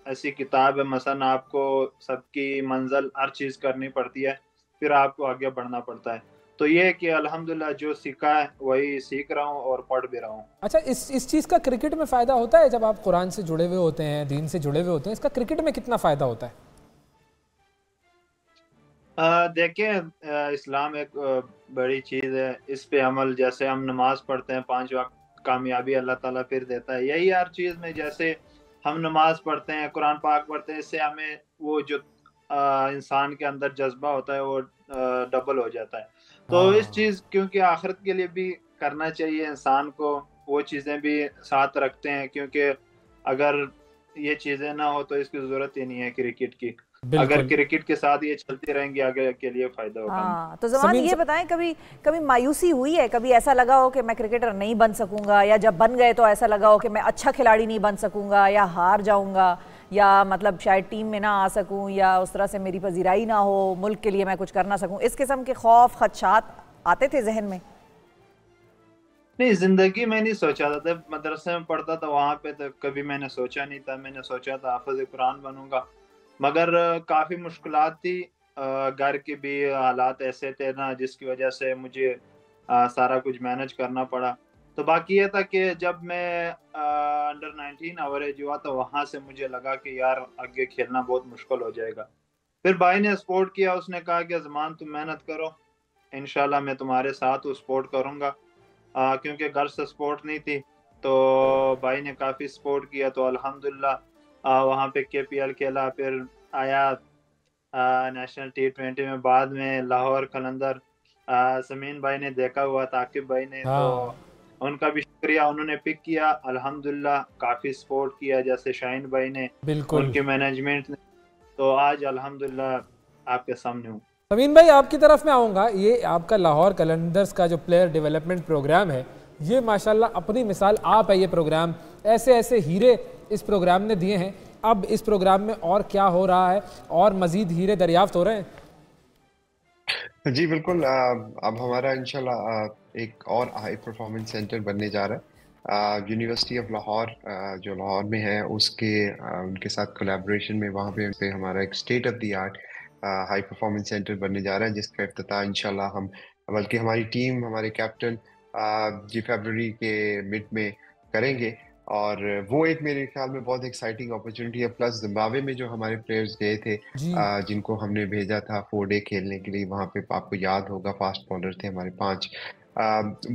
ऐसी किताब है, मसलन आपको सबकी मंजिल हर चीज़ करनी पड़ती है, फिर आपको आगे बढ़ना पड़ता है। तो ये कि अल्हम्दुलिल्लाह जो सीखा है वही सीख रहा हूँ और पढ़ भी रहा हूँ। अच्छा, इस चीज़ का क्रिकेट में फ़ायदा होता है? जब आप कुरान से जुड़े हुए होते हैं, दीन से जुड़े हुए होते हैं, इसका क्रिकेट में कितना फ़ायदा होता है? देखिए, इस्लाम एक बड़ी चीज़ है, इस पे अमल, जैसे हम नमाज पढ़ते हैं 5 वक्त, कामयाबी अल्लाह ताला फिर देता है। यही हर चीज़ में, जैसे हम नमाज पढ़ते हैं, कुरान पाक पढ़ते हैं, इससे हमें वो जो इंसान के अंदर जज्बा होता है वो डबल हो जाता है। तो इस चीज़, क्योंकि आखिरत के लिए भी करना चाहिए इंसान को, वो चीज़ें भी साथ रखते हैं, क्योंकि अगर ये चीज़ें ना हो तो इसकी ज़रूरत ही नहीं है क्रिकेट की। अगर क्रिकेट के साथ ये चलती रहेंगी आगे के लिए फायदा होगा। हाँ, तो ज़मान ये बताएं, कभी मायूसी हुई है? कभी ऐसा लगा हो कि मैं क्रिकेटर नहीं बन सकूंगा, या जब बन गए तो ऐसा लगा हो कि मैं अच्छा खिलाड़ी नहीं बन सकूंगा, या हार जाऊंगा, या मतलब शायद टीम में ना आ सकूं, या उस तरह से मेरी पजीराई ना हो, मुल्क के लिए मैं कुछ कर ना सकूं, इस किस्म के खौफ खदशात आते थे जहन में? नहीं, जिंदगी में नहीं सोचा था। जब मदरसे में पढ़ता था वहाँ पे तो कभी मैंने सोचा नहीं था। मैंने सोचा था हाफिज़ कुरान बनूंगा, मगर काफ़ी मुश्किलात थी। घर के भी हालात ऐसे थे ना, जिसकी वजह से मुझे सारा कुछ मैनेज करना पड़ा। तो बाकी ये था कि जब मैं अंडर 19 एवरेज हुआ तो वहाँ से मुझे लगा कि यार आगे खेलना बहुत मुश्किल हो जाएगा। फिर भाई ने सपोर्ट किया, उसने कहा कि ज़मान तुम मेहनत करो, इंशाल्लाह मैं तुम्हारे साथ हूँ, सपोर्ट करूँगा। क्योंकि घर से सपोर्ट नहीं थी, तो भाई ने काफ़ी सपोर्ट किया। तो अल्हम्दुलिल्लाह वहाँ पे KPL खेला, फिर आया नेशनल T20 में, बाद में लाहौर कलंदर समीन भाई ने देखा हुआ, ताकिब भाई ने, तो उनका भी शुक्रिया, उन्होंने पिक किया। अल्हम्दुलिल्लाह काफ़ी सपोर्ट किया, जैसे शाहीन भाई ने, उनके मैनेजमेंट ने। तो आज अल्हम्दुलिल्लाह आपके सामने हूँ। समीन भाई, आपकी तरफ में आऊँगा। ये आपका लाहौर कलंदर्स का जो प्लेयर डेवलपमेंट प्रोग्राम है, ये माशाल्लाह अपनी मिसाल आप है। ये प्रोग्राम ऐसे ऐसे हीरे इस प्रोग्राम ने दिए हैं। अब इस प्रोग्राम में और क्या हो रहा है, और मजीद हीरे दरियाफ्त हो रहे हैं? जी बिल्कुल। अब हमारा इंशाल्लाह एक और हाई परफॉर्मेंस सेंटर बनने जा रहा है। यूनिवर्सिटी ऑफ लाहौर जो लाहौर में है, उनके साथ कोलैबोरेशन में वहाँ पे हमारा एक state of the art high performance centre बनने जा रहा है, जिसका इफ्तिताह इंशाल्लाह हम, बल्कि हमारी टीम, हमारे कैप्टन जी फरवरी के मिड में करेंगे। और वो एक मेरे ख्याल में बहुत एक्साइटिंग अपॉर्चुनिटी है। प्लस जिम्बाब्वे में जो हमारे प्लेयर्स गए थे, जिनको हमने भेजा था 4 डे खेलने के लिए, वहाँ पे आपको याद होगा फास्ट बॉलर थे हमारे 5,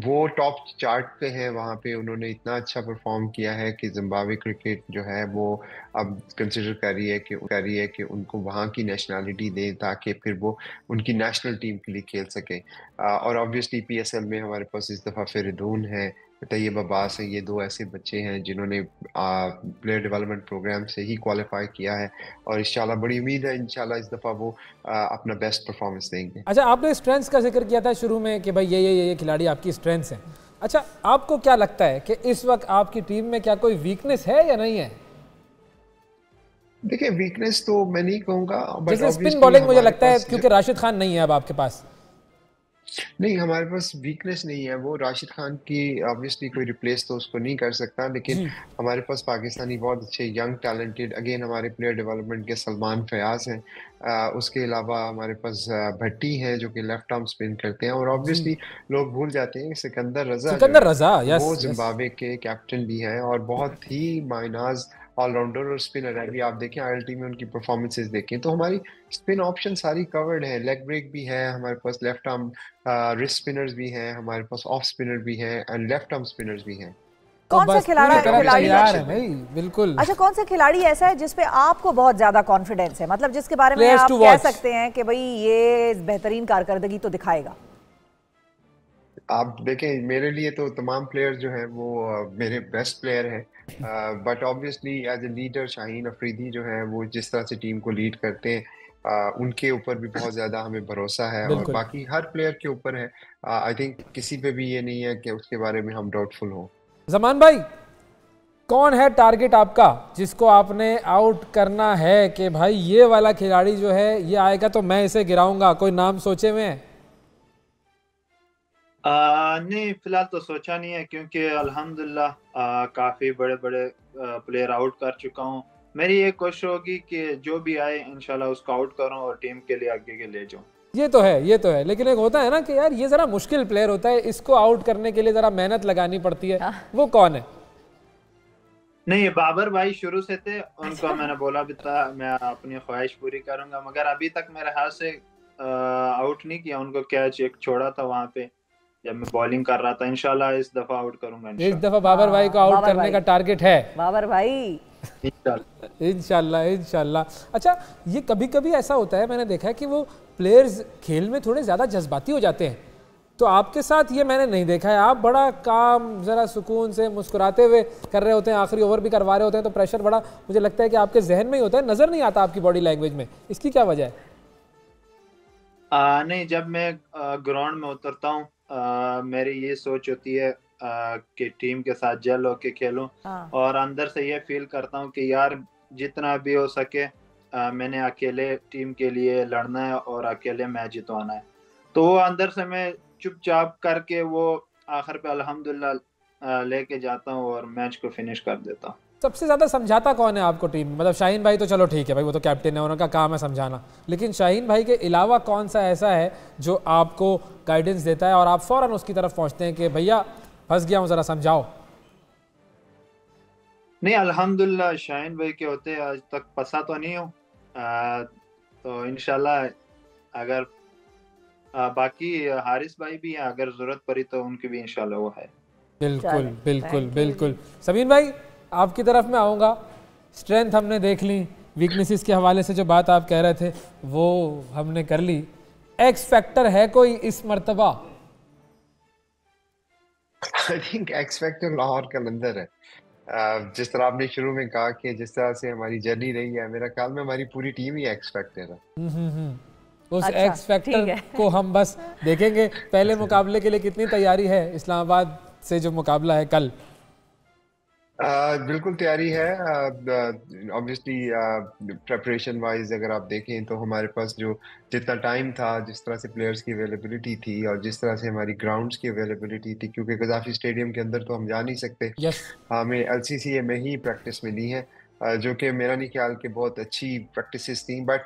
वो टॉप चार्ट पे हैं वहाँ पे। उन्होंने इतना अच्छा परफॉर्म किया है कि जिम्बाब्वे क्रिकेट जो है वो अब कंसिडर कर रही है कि उनको वहाँ की नेशनलिटी दें, ताकि फिर वो उनकी नेशनल टीम के लिए खेल सकें। और ऑब्वियसली PSL में हमारे पास इस दफ़ा फेरिदून है, तैयब अब्बास है। ये 2 ऐसे बच्चे हैं जिन्होंने प्लेयर डेवलपमेंट प्रोग्राम से ही क्वालिफाई किया है, और इंशाल्लाह बड़ी उम्मीद है इंशाल्लाह इस दफ़ा वो अपना बेस्ट परफॉर्मेंस देंगे। अच्छा, आपने स्ट्रेंथ्स का जिक्र किया था शुरू में कि भाई ये खिलाड़ी आपकी स्ट्रेंथ्स हैं। अच्छा, आपको क्या लगता है कि इस वक्त आपकी टीम में क्या कोई वीकनेस है या नहीं है? देखिए, वीकनेस तो मैं नहीं कहूँगा, जैसे स्पिन बॉलिंग मुझे लगता है, क्योंकि राशिद खान नहीं है अब आपके पास। नहीं, हमारे पास वीकनेस नहीं है। वो राशिद खान की ऑब्वियसली कोई रिप्लेस तो उसको नहीं कर सकता, लेकिन हमारे पास पाकिस्तानी बहुत अच्छे यंग टैलेंटेड, अगेन हमारे प्लेयर डेवलपमेंट के सलमान फयाज हैं। उसके अलावा हमारे पास भट्टी हैं जो कि लेफ्ट आर्म स्पिन करते हैं, और ऑब्वियसली लोग भूल जाते हैं सिकंदर रजा वो जिम्बाब्वे के कैप्टन भी हैं और बहुत ही मायनाज ऑलराउंडर और स्पिनर है। अभी आप देखें ILT में उनकी परफॉर्मेंसेस देखें तो हमारी स्पिन ऑप्शन सारी कवर्ड है। लेग ब्रेक भी है हमारे पास, लेफ्ट आर्म रिस्ट स्पिनर्स भी हैं हमारे पास, ऑफ स्पिनर भी हैं एंड लेफ्ट आर्म स्पिनर्स भी हैं। कौन सा खिलाड़ी है भाई? बिल्कुल। अच्छा, कौन सा खिलाड़ी ऐसा है जिसपे आपको बहुत ज्यादा कॉन्फिडेंस है, मतलब जिसके बारे में आप कह सकते हैं कि भाई ये बेहतरीन कारकर्दगी तो दिखाएगा? आप देखें, मेरे लिए तो तमाम प्लेयर्स जो हैं वो मेरे बेस्ट प्लेयर हैं, but obviously as a leader Shaheen Afridi जो है वो जिस तरह से टीम को लीड करते हैं, उनके ऊपर भी बहुत ज़्यादा हमें भरोसा है, और बाकी हर प्लेयर के ऊपर है। आई थिंक किसी पे भी ये नहीं है कि उसके बारे में हम डाउटफुल हों। ज़मान भाई, कौन है टारगेट आपका जिसको आपने आउट करना है कि भाई ये वाला खिलाड़ी जो है ये आएगा तो मैं इसे गिराऊंगा? कोई नाम सोचे हुए हैं? नहीं, फिलहाल तो सोचा नहीं है, क्योंकि अल्हम्दुलिल्लाह काफ़ी बड़े बड़े प्लेयर आउट कर चुका हूँ। मेरी ये कोशिश होगी कि जो भी आए इंशाल्लाह उसको आउट करूँ और टीम के लिए आगे के ले जाऊँ। ये तो है, लेकिन एक होता है ना कि यार ये ज़रा मुश्किल प्लेयर होता है, इसको आउट करने के लिए ज़रा मेहनत लगानी पड़ती है। वो कौन है? नहीं, बाबर भाई शुरू से थे, उनको मैंने बोला भी था मैं अपनी ख्वाहिश पूरी करूंगा, मगर अभी तक मेरे हाथ से आउट नहीं किया उनको। कैच एक छोड़ा था वहां पे जब मैं बॉलिंग कर रहा था। इंशाल्लाह इस दफा आउट करूंगा। इस दफा बाबर भाई को आउट करने का टारगेट है। बाबर भाई इंशाल्लाह। अच्छा, ये कभी कभी ऐसा होता है, मैंने देखा है कि वो प्लेयर्स खेल में थोड़े ज़्यादा जज्बाती हो जाते हैं, तो आपके साथ ये मैंने नहीं देखा है। आप बड़ा काम, ज़रा सुकून से मुस्कुराते हुए कर रहे होते हैं, आखिरी ओवर भी करवा रहे होते हैं, तो प्रेशर बड़ा मुझे लगता है कि आपके जहन में ही होता है, नज़र नहीं आता आपकी बॉडी लैंग्वेज में। इसकी क्या वजह है? नहीं, जब मैं ग्राउंड में उतरता हूँ मेरी ये सोच होती है कि टीम के साथ जेल होके खेलूं, और अंदर से ये फील करता हूँ कि यार जितना भी हो सके मैंने अकेले टीम के लिए लड़ना है और अकेले मैच जितवाना है। तो वो अंदर से मैं चुपचाप करके वो आखिर पे अल्हम्दुलिल्लाह लेके जाता हूँ और मैच को फिनिश कर देता हूँ। सबसे ज़्यादा समझाता कौन है आपको टीम में? मतलब शाहीन भाई तो चलो ठीक है भाई, वो तो कैप्टन है, उनका काम है समझाना, लेकिन शाहीन भाई के अलावा कौन सा ऐसा है जो आपको गाइडेंस देता है और आप फ़ौरन उसकी तरफ पहुँचते हैं कि भैया फंस गया हूँ, ज़रा समझाओ? नहीं, अल्हम्दुलिल्लाह शाहीन भाई के होते आज तक फंसा तो नहीं हूँ, तो इंशाल्लाह अगर बाकी हारिस भाई भी हैं, अगर ज़रूरत पड़ी तो उनकी भी इंशाल्लाह वो है। बिल्कुल। समीन भाई, आपकी तरफ मैं आऊँगा। स्ट्रेंथ हमने देख ली, वीकनेसेस के हवाले से जो बात आप कह रहे थे वो हमने कर ली। एक्स फैक्टर है कोई इस मर्तबा? I think x factor Lahore के अंदर है। जिस तरह आपने शुरू में कहा कि जिस तरह से हमारी जर्नी रही है, मेरा ख्याल में हमारी पूरी टीम ही एक्स फैक्टर है। उस एक्स फैक्टर को हम बस देखेंगे। पहले मुकाबले के लिए कितनी तैयारी है इस्लामाबाद से जो मुकाबला है कल? बिल्कुल तैयारी है। ऑब्वियसली प्रेपरेशन वाइज अगर आप देखें तो हमारे पास जो जितना टाइम था, जिस तरह से प्लेयर्स की अवेलेबिलिटी थी और जिस तरह से हमारी ग्राउंड्स की अवेलेबिलिटी थी, क्योंकि गद्दाफी स्टेडियम के अंदर तो हम जा नहीं सकते, हमें LCCA में ही प्रैक्टिस मिली है, जो कि मेरा नहीं ख्याल कि बहुत अच्छी प्रैक्टिसेस थी। But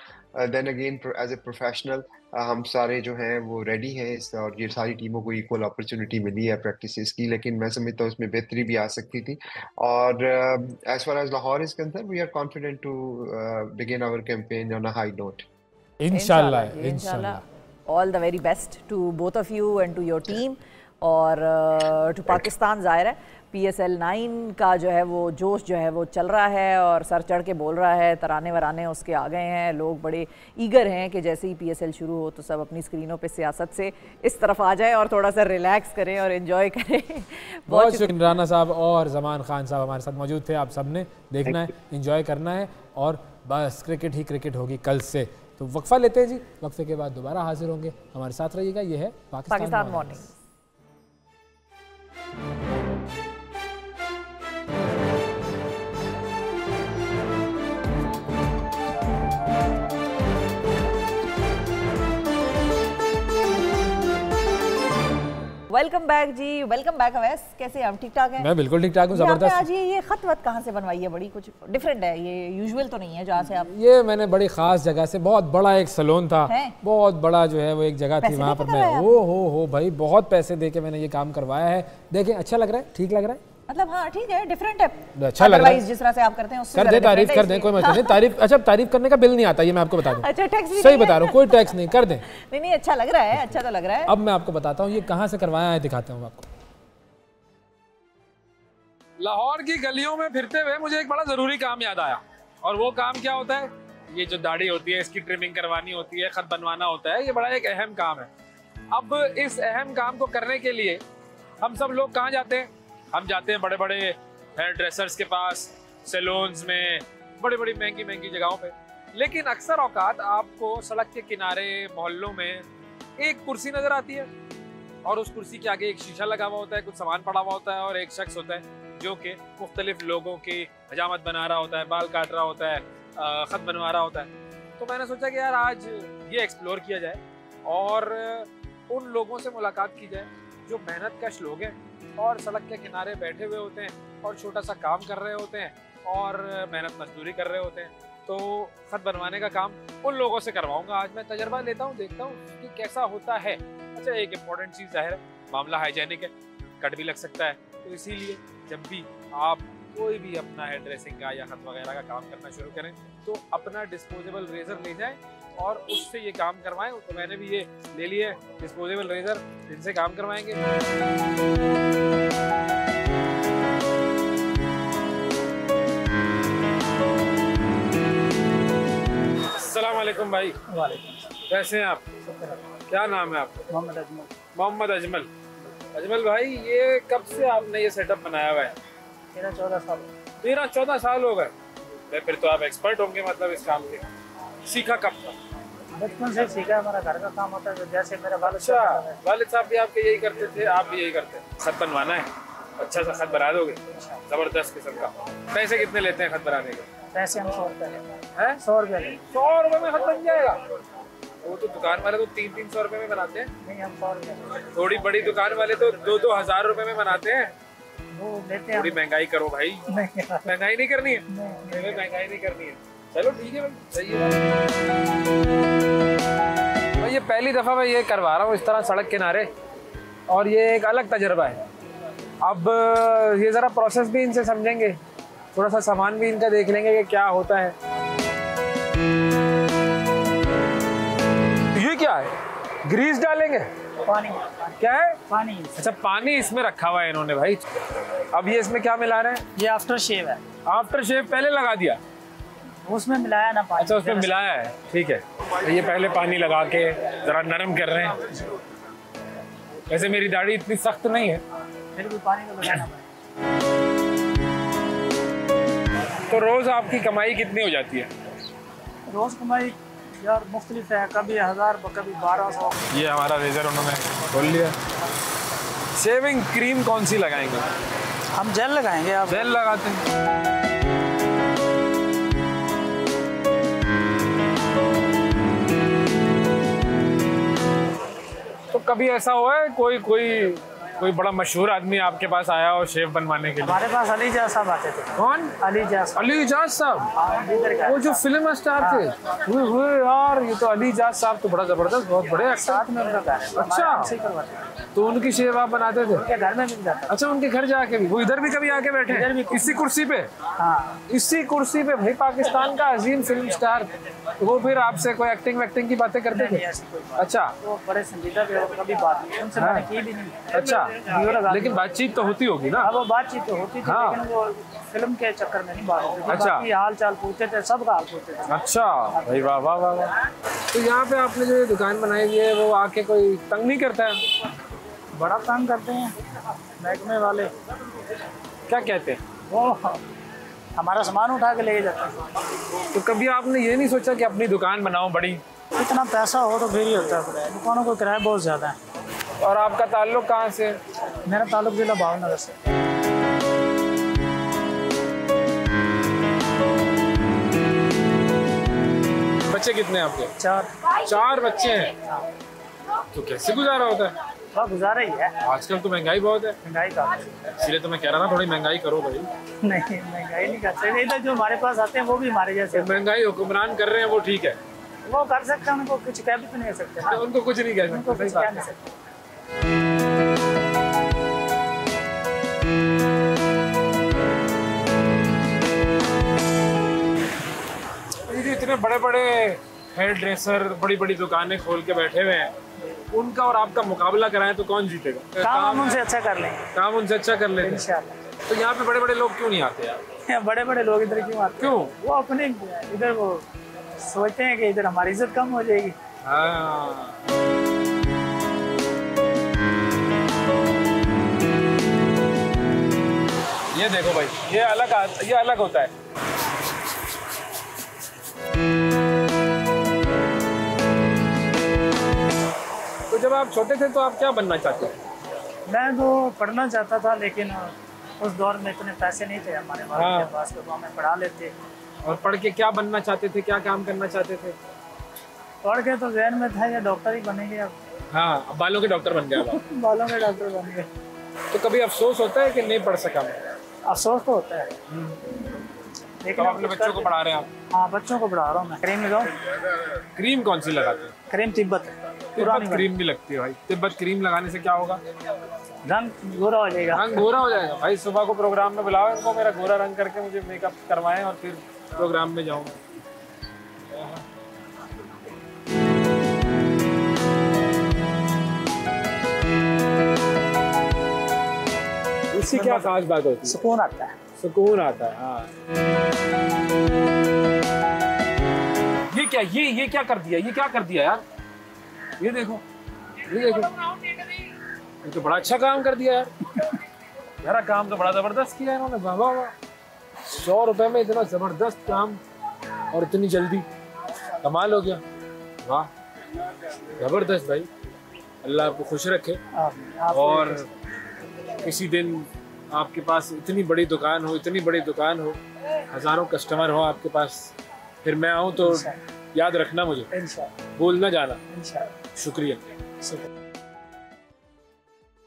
then again as a professional हम सारे जो हैं वो रेडी हैं, और ये सारी टीमों को इक्वल अपॉर्चुनिटी मिली है प्रैक्टिसेस की, लेकिन मैं समझता हूँ उसमें बेहतरी भी आ सकती थी। और as far as Lahore is concern, we are confident to begin our campaign on a high note. इंशाल्लाह। All the very best to both of you and to your team, और टू पाकिस्तान। ज़ाहिर है PSL 9 का जो है वो जोश जो है वो चल रहा है और सर चढ़ के बोल रहा है, तराने वराने उसके आ गए हैं, लोग बड़े ईगर हैं कि जैसे ही PSL शुरू हो तो सब अपनी स्क्रीनों पे सियासत से इस तरफ आ जाए और थोड़ा सा रिलैक्स करें और एंजॉय करें। बहुत शुक्रिया। राना साहब और ज़मान खान साहब हमारे साथ मौजूद थे। आप सबने देखना है, एंजॉय करना है, और बस क्रिकेट ही क्रिकेट होगी कल से। तो वक्फा लेते हैं जी, वक्फे के बाद दोबारा हाजिर होंगे। हमारे साथ रहिएगा। ये है पाकिस्तान मॉर्निंग। वेलकम बैक जी, वेलकम बैक अवैस। कैसे हैं हम? ठीक ठाक हैं? मैं बिल्कुल ठीक ठाक हूँ, जबरदस्त। आज ये खत वत कहाँ से बनवाई है? बड़ी कुछ डिफरेंट है, ये यूजुअल तो नहीं है जहाँ से आप? ये मैंने बड़ी खास जगह से, बहुत बड़ा एक सैलून था, बहुत बड़ा जो है वो एक जगह थी, वहाँ पर मैं हो भाई बहुत पैसे दे के मैंने ये काम करवाया है। देखें, अच्छा लग रहा है, ठीक लग रहा है, मतलब हाँ ठीक है, डिफरेंट है, अच्छा लग रहा है। जिस तरह से आप करते हैं उससे कर दे, तारीफ कर दे, कोई मसला नहीं। तारीफ, अच्छा तारीफ करने का बिल नहीं आता, ये मैं आपको बता दूं। अच्छा, टैक्स सही बता रहा हूँ, कोई टैक्स नहीं, कर दे। नहीं, अच्छा लग रहा है, अच्छा तो लग रहा है। अब मैं आपको बताता हूँ ये कहाँ से करवाया है, दिखाता हूँ आपको। लाहौर की गलियों में फिरते हुए मुझे एक बड़ा ज़रूरी काम याद आया, और वो काम क्या होता है? ये जो दाढ़ी होती है इसकी ट्रिमिंग करवानी होती है, खत बनवाना होता है, ये बड़ा एक अहम काम है। अब इस अहम काम को करने के लिए हम सब लोग कहाँ जाते हैं? हम जाते हैं बड़े बड़े हेयर ड्रेसर्स के पास, सैलून्स में, बड़ी बड़ी महंगी महंगी जगहों पे। लेकिन अक्सर औकात आपको सड़क के किनारे मोहल्लों में एक कुर्सी नज़र आती है, और उस कुर्सी के आगे एक शीशा लगा हुआ होता है, कुछ सामान पड़ा हुआ होता है, और एक शख्स होता है जो कि मुख्तलिफ लोगों की हजामत बना रहा होता है, बाल काट रहा होता है, ख़त बनवा रहा होता है। तो मैंने सोचा कि यार आज ये एक्सप्लोर किया जाए और उन लोगों से मुलाकात की जाए जो मेहनत कश लोग हैं और सड़क के किनारे बैठे हुए होते हैं और छोटा सा काम कर रहे होते हैं और मेहनत मजदूरी कर रहे होते हैं। तो ख़त बनवाने का काम उन लोगों से करवाऊंगा। आज मैं तजर्बा लेता हूँ, देखता हूँ कि कैसा होता है। अच्छा, एक इम्पॉर्टेंट चीज़ ज़ाहिर है, मामला हाइजेनिक है, कट भी लग सकता है, तो इसीलिए जब भी आप कोई भी अपना हेयर ड्रेसिंग का या खत वगैरह का काम करना शुरू करें तो अपना डिस्पोजेबल रेजर ले जाएं और उससे ये काम करवाएं। तो मैंने भी ये ले लिए डिस्पोजेबल रेजर, इनसे काम करवाएंगे। अस्सलाम वालेकुम भाई। वालेकुम। कैसे हैं आप? क्या नाम है आपका? मोहम्मद अजमल। मोहम्मद अजमल। अजमल भाई, ये कब से आपने ये सेटअप बनाया हुआ है? 13-14 साल। 13-14 साल हो गए? फिर तो आप एक्सपर्ट होंगे मतलब इस काम के। सीखा कब था? बचपन से सीखा, हमारा घर का काम होता है, तो जैसे मेरा वालिद। अच्छा, वालिद साहब भी आपके यही करते थे, आप भी यही करते हैं? खत बनवाना है, अच्छा सा खत बना दोगे, जबरदस्त किस्म का। पैसे कितने लेते हैं खत बनाने के? पैसे हम 100 रुपये हैं? 100 रुपये। 100 रुपये में खत बन जाएगा? वो तो दुकान वाले तो 300-300 रुपये में बनाते हैं। नहीं, हम 100 रुपये। थोड़ी बड़ी दुकान वाले तो 2-2 हज़ार रुपये में बनाते हैं। वो लेते हैं। थोड़ी महंगाई करो भाई। महंगाई नहीं करनी है? नहीं, महंगाई नहीं करनी है। चलो ठीक है भाई, सही है। ये पहली दफ़ा मैं ये करवा रहा हूँ इस तरह सड़क किनारे, और ये एक अलग तजर्बा है। अब ये ज़रा प्रोसेस भी इनसे समझेंगे, थोड़ा सा सामान भी इनका देख लेंगे कि क्या होता है। ये क्या है? ग्रीस डालेंगे? पानी। क्या है? पानी। अच्छा, पानी इसमें रखा हुआ है इन्होंने भाई। अब ये इसमें क्या मिला रहे हैं? ये आफ्टर शेव है। आफ्टर शेव पहले लगा दिया? उसमें मिलाया ना पानी। अच्छा, उसमें मिलाया है, ठीक है। तो ये पहले पानी लगा के जरा नरम कर रहे हैं। वैसे मेरी दाढ़ी इतनी सख्त नहीं है, फिर भी पानी तो लगाना पड़ेगा। तो रोज आपकी कमाई कितनी हो जाती है? रोज कमाई यार मुख्तलिफ है, कभी 1000, कभी 1200। ये हमारा रेजर उन्होंने खोल लिया। शेविंग क्रीम कौन सी लगाएंगे? हम जेल लगाएंगे। आप जेल लगाते हैं? तो कभी ऐसा हुआ है कोई बड़ा मशहूर आदमी आपके पास आया और शेव बनवाने के लिए? हमारे पास अली जाज साहब आते थे। कौन? अली जाज। अली जाज साहब, वो जो फिल्म स्टार थे। वो यार, ये तो अली जाज साहब तो बड़ा जबरदस्त, बहुत बड़े साथ में उनका। अच्छा, तो उनकी शेव आप बनाते थे? उनके घर में मिल जाता। अच्छा, उनके घर जाके भी? वो इधर भी कभी आके बैठे? इधर भी इसी कुर्सी पे? हाँ, इसी कुर्सी पे भाई, पाकिस्तान का अजीम फिल्म स्टार। वो फिर आपसे कोई एक्टिंग वैक्टिंग की बातें करते थे? अच्छा, वो बड़े संजीदा थे, कभी बात नहीं उनसे मैंने की भी नहीं। अच्छा, लेकिन बातचीत तो होती होगी ना? वो बातचीत तो होती थी, लेकिन वो फिल्म के चक्कर में नहीं बात होती थी। अच्छा, हाल चाल पूछते थे, सबका हाल पूछते थे। अच्छा भाई, वाह वाह वाह वाह। तो यहाँ पे आपने जो दुकान बनाई हुई है, वो आके कोई तंग नहीं करता है? बड़ा तंग करते हैं महकमे वाले। क्या कहते हैं? वो हमारा सामान उठा के ले जाते हैं। तो कभी आपने ये नहीं सोचा कि अपनी दुकान बनाओ बड़ी? इतना पैसा हो तो फिर ही होता है। दुकानों को किराया बहुत ज़्यादा है। और आपका ताल्लुक कहाँ से? मेरा ताल्लुक जिला भावनगर से। बच्चे कितने हैं आपके? 4 बच्चे हैं? तो कैसे गुजारा होता है? वह गुजारा ही है। आजकल तो महंगाई बहुत है। महंगाई का, इसलिए तो मैं कह रहा था थोड़ी महंगाई करो भाई। नहीं, महंगाई नहीं कर सकते। इधर जो हमारे पास आते हैं वो भी हमारे जैसे। महंगाई हुक्मरान कर रहे हैं, वो ठीक है, वो कर सकते हैं, उनको कुछ कह भी तो नहीं सकते। तो उनको कुछ नहीं कह उनको सकते। कुछ कह नहीं सकते। इतने बड़े बड़े हेयर ड्रेसर बड़ी बड़ी दुकानें खोल के बैठे हुए हैं, उनका और आपका मुकाबला कराएं तो कौन जीतेगा? काम हम उनसे अच्छा कर लेंगे। काम उनसे अच्छा कर लेंगे इंशाल्लाह। तो यहाँ पे बड़े बड़े लोग क्यों नहीं आते यार? बड़े बड़े लोग इधर क्यों आते? क्यों? वो अपने इधर वो सोचते हैं कि इधर हमारी इज्जत कम हो जाएगी। हाँ। ये देखो भाई, ये अलग होता है। तो जब आप छोटे थे तो आप क्या बनना चाहते थे? मैं तो पढ़ना चाहता था, लेकिन उस दौर में इतने पैसे नहीं थे हमारे के पास, तो हमें पढ़ा लेते। और पढ़ के क्या बनना चाहते थे, क्या काम करना चाहते थे? पढ़ के तो जहन में था ये डॉक्टर ही बनेंगे अब। हाँ, अब बालों के डॉक्टर बन गया। बालों के डॉक्टर बन गए। तो कभी अफसोस होता है कि नहीं पढ़ सका मैं? अफसोस तो होता है, लेकिन अपने बच्चों को पढ़ा रहे हैं आप? हाँ, बच्चों को पढ़ा रहा हूँ मैं। क्रीम लगाऊं? क्रीम कौन सी लगाते हैं? क्रीम तिब्बत क्रीम भी लगती है भाई। तिब्बत क्रीम लगाने से क्या होगा? रंग गोरा हो जाएगा। रंग गोरा हो जाएगा भाई। सुबह को प्रोग्राम में बुलाओ इनको, मेरा गोरा रंग करके मुझे मेकअप करवाएं और फिर प्रोग्राम में जाऊंगा। इससे क्या खास बात होती है? सुकून आता है। सुकून आता है, हाँ। ये क्या कर दिया? ये क्या कर दिया यार? ये देखो, ये तो बड़ा अच्छा काम कर दिया यार। मेरा काम तो बड़ा जबरदस्त किया इन्होंने। वाह वाह वाह, 100 रुपए में इतना जबरदस्त काम और इतनी जल्दी, कमाल हो गया। वाह, जबरदस्त भाई। अल्लाह आपको खुश रखे। और किसी दिन आपके पास इतनी बड़ी दुकान हो, हजारों कस्टमर हो आपके पास, फिर मैं आऊँ तो याद रखना मुझे, भूल ना जाना। शुक्रिया।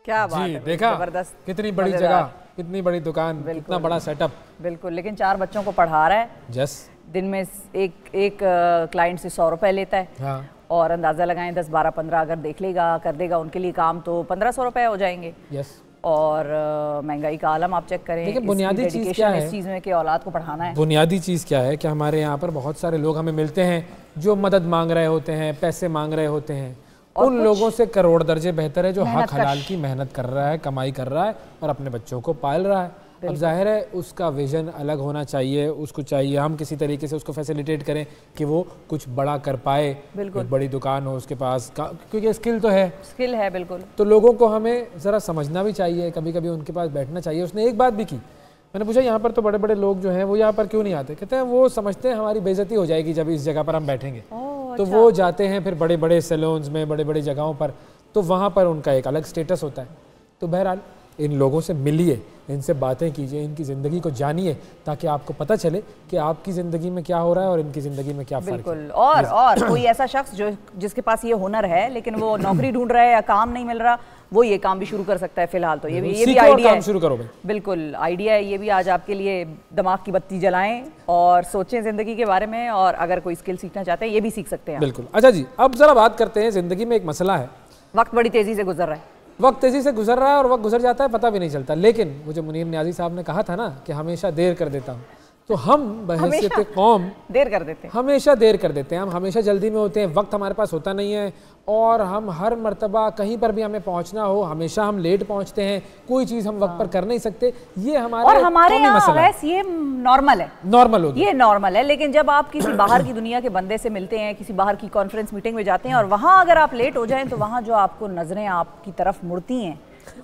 क्या बात है, देखा जबरदस्त, कितनी बड़ी जगह, कितनी बड़ी दुकान, कितना बड़ा सेटअप। बिल्कुल, लेकिन 4 बच्चों को पढ़ा रहा है। दिन में एक क्लाइंट से 100 रुपए लेता है। हाँ। और अंदाजा लगाएं 10, 12, 15 अगर देख लेगा, कर देगा उनके लिए काम, तो 1500 रुपए हो जाएंगे। और महंगाई का आलम आप चेक करें। लेकिन बुनियादी चीज़ क्या है इस चीज़ में कि औलाद को पढ़ाना है। बुनियादी चीज़ क्या है कि हमारे यहाँ पर बहुत सारे लोग हमें मिलते हैं जो मदद मांग रहे होते हैं, पैसे मांग रहे होते हैं। उन लोगों से करोड़ दर्जे बेहतर है जो हक हलाल की मेहनत कर रहा है, कमाई कर रहा है और अपने बच्चों को पाल रहा है। अब जाहिर है उसका विजन अलग होना चाहिए, उसको चाहिए हम किसी तरीके से उसको फैसिलिटेट करें कि वो कुछ बड़ा कर पाए, एक बड़ी दुकान हो उसके पास, क्योंकि स्किल है बिल्कुल। तो लोगों को हमें ज़रा समझना भी चाहिए, कभी कभी उनके पास बैठना चाहिए। उसने एक बात भी की, मैंने पूछा यहाँ पर तो बड़े बड़े लोग जो हैं वो यहाँ पर क्यों नहीं आते? कहते हैं वो समझते हैं हमारी बेइज्जती हो जाएगी जब इस जगह पर हम बैठेंगे। तो वो जाते हैं फिर बड़े बड़े सैलून्स में, बड़े बड़े जगहों पर, तो वहाँ पर उनका एक अलग स्टेटस होता है। तो बहरहाल इन लोगों से मिलिए, इनसे बातें कीजिए, इनकी ज़िंदगी को जानिए, ताकि आपको पता चले कि आपकी ज़िंदगी में क्या हो रहा है और इनकी ज़िंदगी में क्या फ़र्क है। और कोई ऐसा शख्स जिसके पास ये हुनर है लेकिन वो नौकरी ढूंढ रहा है या काम नहीं मिल रहा, वो ये काम भी शुरू कर सकता है फिलहाल। तो ये भी आइडिया है, शुरू करो भाई। बिल्कुल आइडिया है ये भी। आज आपके लिए दिमाग की बत्ती जलाएं और सोचें ज़िंदगी के बारे में, और अगर कोई स्किल सीखना चाहते हैं ये भी सीख सकते हैं। बिल्कुल। अच्छा जी, अब ज़रा बात करते हैं, ज़िंदगी में एक मसला है, वक्त बड़ी तेज़ी से गुजर रहा है। वक्त तेज़ी से गुजर रहा है और वक्त गुजर जाता है पता भी नहीं चलता। लेकिन मुझे मुनीर न्याजी साहब ने कहा था ना कि हमेशा देर कर देता हूँ, तो हम बहैसियत कौम देर कर देते हैं, हमेशा देर कर देते हैं। हम हमेशा जल्दी में होते हैं, वक्त हमारे पास होता नहीं है, और हम हर मर्तबा कहीं पर भी हमें पहुंचना हो हमेशा हम लेट पहुंचते हैं, कोई चीज़ हम वक्त पर कर नहीं सकते। ये हमारे यहाँ ये नॉर्मल है, ये नॉर्मल है। लेकिन जब आप किसी बाहर की दुनिया के बंदे से मिलते हैं, किसी बाहर की कॉन्फ्रेंस मीटिंग में जाते हैं और वहाँ अगर आप लेट हो जाएं तो वहाँ जो आपको नजरें आपकी तरफ मुड़ती हैं,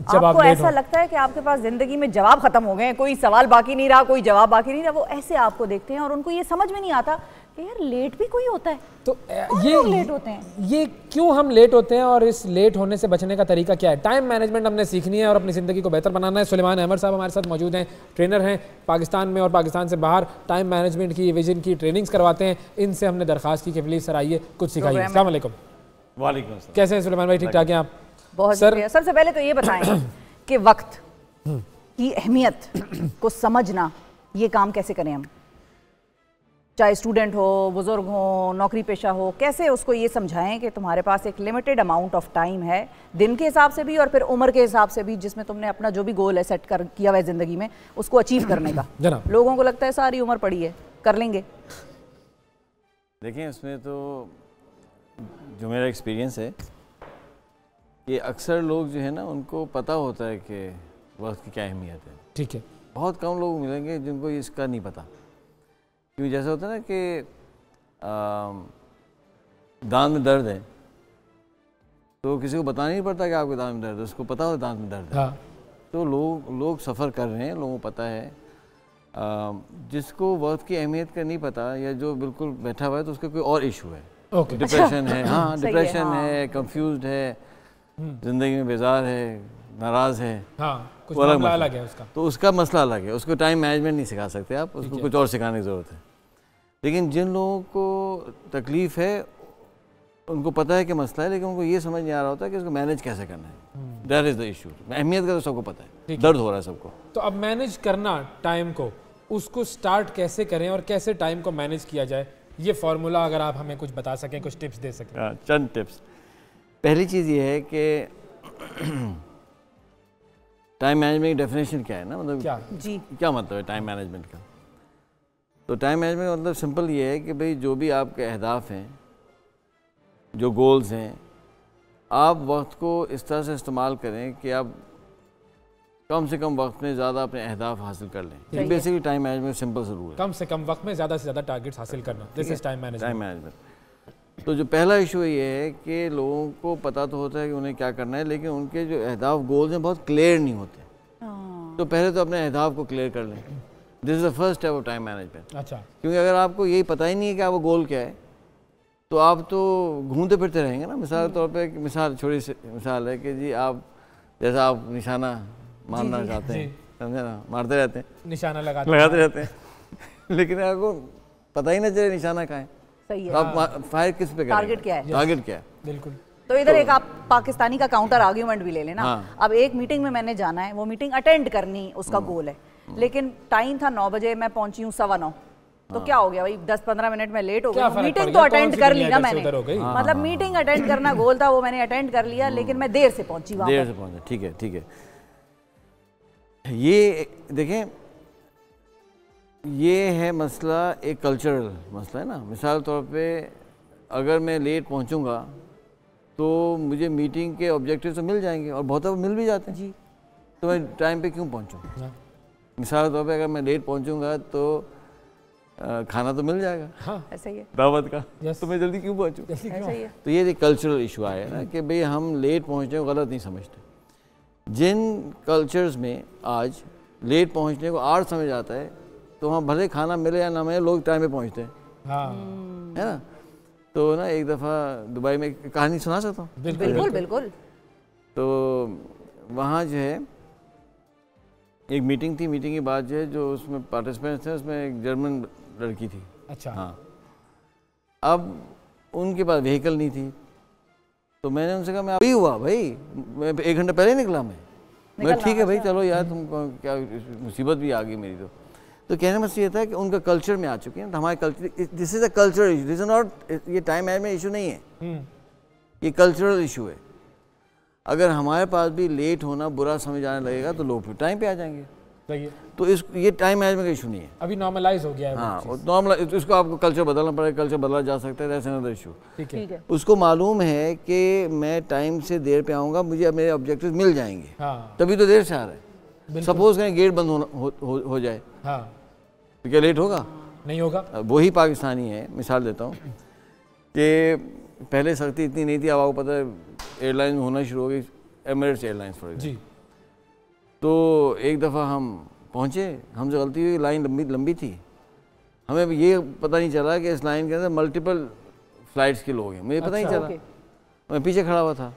आपको ऐसा लगता है कि आपके पास जिंदगी में जवाब खत्म हो गए, कोई सवाल बाकी नहीं रहा, कोई जवाब बाकी नहीं रहा। वो ऐसे आपको देखते हैं और उनको ये समझ में नहीं आता कि यार लेट भी कोई होता है। तो ये लेट होते हैं, ये क्यों हम लेट होते हैं और इस लेट होने से बचने का तरीका क्या है? टाइम मैनेजमेंट हमने सीखनी है और अपनी ज़िंदगी को बेहतर बनाना है। सुलेमान अहमद साहब हमारे साथ मौजूद हैं, ट्रेनर हैं, पाकिस्तान में और पाकिस्तान से बाहर टाइम मैनेजमेंट की, विजन की ट्रेनिंग्स करवाते हैं। इनसे हमने दरख्वास्त की कि प्लीज़ सर आइए कुछ सिखाइए। अस्सलाम वालेकुम। वालेकुम अस्सलाम। कैसे हैं सुलेमान भाई? ठीक ठाक हैं आप? बहुत शुक्रिया। सबसे पहले तो ये बताएं कि वक्त की अहमियत को समझना, ये काम कैसे करें हम? चाहे स्टूडेंट हो, बुजुर्ग हो, नौकरी पेशा हो, कैसे उसको ये समझाएं कि तुम्हारे पास एक लिमिटेड अमाउंट ऑफ टाइम है, दिन के हिसाब से भी और फिर उम्र के हिसाब से भी, जिसमें तुमने अपना जो भी गोल है सेट किया हुआ है ज़िंदगी में, उसको अचीव करने का। लोगों को लगता है सारी उम्र पड़ी है, कर लेंगे। देखिए उसमें तो जो मेरा एक्सपीरियंस है कि अक्सर लोग जो है ना उनको पता होता है कि वक्त की क्या अहमियत है। ठीक है। बहुत कम लोग मिलेंगे जिनको इसका नहीं पता, क्योंकि जैसे होता है ना कि दांत में दर्द है तो किसी को बताना नहीं पड़ता कि आपके दांत में दर्द है, उसको पता हो दांत में दर्द है। हाँ। तो लोग सफ़र कर रहे हैं, लोगों को पता है। जिसको वक्त की अहमियत का नहीं पता या जो बिल्कुल बैठा हुआ है तो उसका कोई और इशू है। डिप्रेशन है, हाँ डिप्रेशन है, कंफ्यूज्ड है, ज़िंदगी में बेजार है, नाराज़ है, कुछ मसला अलग है उसका, तो उसका मसला अलग है। उसको टाइम मैनेजमेंट नहीं सिखा सकते आप, उसको कुछ और सिखाने की ज़रूरत है। लेकिन जिन लोगों को तकलीफ़ है उनको पता है कि मसला है, लेकिन उनको ये समझ नहीं आ रहा होता कि इसको मैनेज कैसे करना है। That is the issue. अहमियत का तो सबको पता है, दर्द हो रहा है सबको। तो अब मैनेज करना टाइम को, उसको स्टार्ट कैसे करें और कैसे टाइम को मैनेज किया जाए, ये फॉर्मूला अगर आप हमें कुछ बता सकें, कुछ टिप्स दे सकें। चंद टिप्स। पहली चीज़ ये है कि टाइम मैनेजमेंट की डेफिनेशन क्या है ना, मतलब क्या मतलब है टाइम मैनेजमेंट का। तो टाइम मैनेजमेंट का मतलब सिंपल ये है कि भाई जो भी आपके अहदाफ हैं, जो गोल्स हैं, आप वक्त को इस तरह से इस्तेमाल करें कि आप कम से कम वक्त में ज़्यादा अपने अहदाफ हासिल कर लें। बेसिकली टाइम मैनेजमेंट सिंपल से रूल है, कम से कम वक्त में ज़्यादा से ज़्यादा टारगेट्स हासिल करना। This is time management. तो जो पहला इशू ये है कि लोगों को पता तो होता है कि उन्हें क्या करना है, लेकिन उनके जो अहदाफ गोल्स हैं बहुत क्लियर नहीं होते। तो पहले तो अपने अहदाफ को क्लियर कर लें। This is the first step of time management. अच्छा। क्योंकि अगर आपको यही पता ही नहीं है कि आपका गोल क्या है तो आप तो घूमते फिरते रहेंगे ना। मिसाल के तौर पे मिसाल, छोटी सी मिसाल है कि जी आप जैसा आप निशाना मारना चाहते हैं, समझे ना, मारते रहते हैं, निशाना लगाते रहते हैं लेकिन आपको पता ही ना चले निशाना कहाँ है। सही है। आप फायर किस पे करेंगे, टारगेट क्या है, टारगेट क्या है। बिल्कुल। तो इधर एक आप पाकिस्तानी का काउंटर आर्ग्यूमेंट भी ले लेना। अब एक मीटिंग में मैंने जाना है, वो मीटिंग अटेंड करनी उसका गोल है, लेकिन टाइम था 9 बजे, मैं पहुंची हूँ 9:15, तो क्या हो गया भाई, 10-15 मिनट में लेट हो गई। मीटिंग तो अटेंड कर ली ना मैंने, मतलब मीटिंग अटेंड करना गोल था, वो मैंने अटेंड कर लिया, लेकिन मैं देर से पहुंची वहां। देर से पहुंचा, ठीक है, ठीक है। ये देखें, ये है मसला, एक कल्चरल मसला है ना। मिसाल तौर पे अगर मैं लेट पहुंचूंगा तो मुझे मीटिंग के ऑब्जेक्टिव तो मिल जाएंगे और बहुत मिल भी जाते हैं जी, तो मैं टाइम पे क्यों पहुंचूं। मिसाल तौर पे अगर मैं लेट पहुंचूंगा तो खाना तो मिल जाएगा, हाँ, ऐसा ही है, दावत का, तो मैं जल्दी क्यों पहुंचूं। तो ये एक कल्चरल इशू आया ना कि भाई हम लेट पहुंचने को गलत नहीं समझते। जिन कल्चर्स में आज लेट पहुंचने को आर्ट समझ आता है, तो वहाँ भले खाना मिले या ना मिले, लोग टाइम पे पहुंचते हैं, है ना। तो ना एक दफ़ा दुबई में कहानी सुना सकता हूँ। बिल्कुल बिल्कुल। तो वहाँ जो है एक मीटिंग थी, मीटिंग के बाद जो है जो उसमें पार्टिसिपेंट्स थे उसमें एक जर्मन लड़की थी। अच्छा। हाँ। अब उनके पास व्हीकल नहीं थी, तो मैंने उनसे कहा मैं अभी हुआ भाई, मैं 1 घंटा पहले निकला। मैं ठीक है भाई, चलो यार तुमको क्या मुसीबत भी आ गई मेरी। तो कहने में ये था कि उनका कल्चर में आ चुके हैं, तो हमारे culture, this is a cultural issue, this is not, ये टाइम मैनेजमेंट इशू नहीं है, ये कल्चरल इशू है। अगर हमारे पास भी लेट होना बुरा समझ आने लगेगा तो लोग फिर टाइम पे आ जाएंगे। सही है। तो ये टाइम मैनेजमेंट का इशू नहीं है, अभी नॉर्मलाइज हो गया है। हाँ, नॉर्मलाइज, इसको आपको कल्चर बदलना पड़ेगा, कल्चर बदला जा सकता है, दैट्स अनदर इशू। ठीक है। उसको मालूम है कि मैं टाइम से देर पे आऊँगा, मुझे मेरे ऑब्जेक्टिव मिल जाएंगे, तभी तो देर से आ रहा है। सपोज करें गेट बंद हो जाए, तो क्या लेट होगा? नहीं होगा। वही पाकिस्तानी है, मिसाल देता हूँ कि पहले सख्ती इतनी नहीं थी, अब आपको पता है एयरलाइन होना शुरू हो गई, एमिरेट्स एयरलाइंस फॉर एग्जाम्पल। तो एक दफ़ा हम पहुँचे, हमसे गलती हुई, लाइन लंबी थी, हमें ये पता नहीं चला कि इस लाइन के अंदर मल्टीपल फ्लाइट्स के लोग हैं, मुझे पता नहीं चला, मैं पीछे खड़ा हुआ था।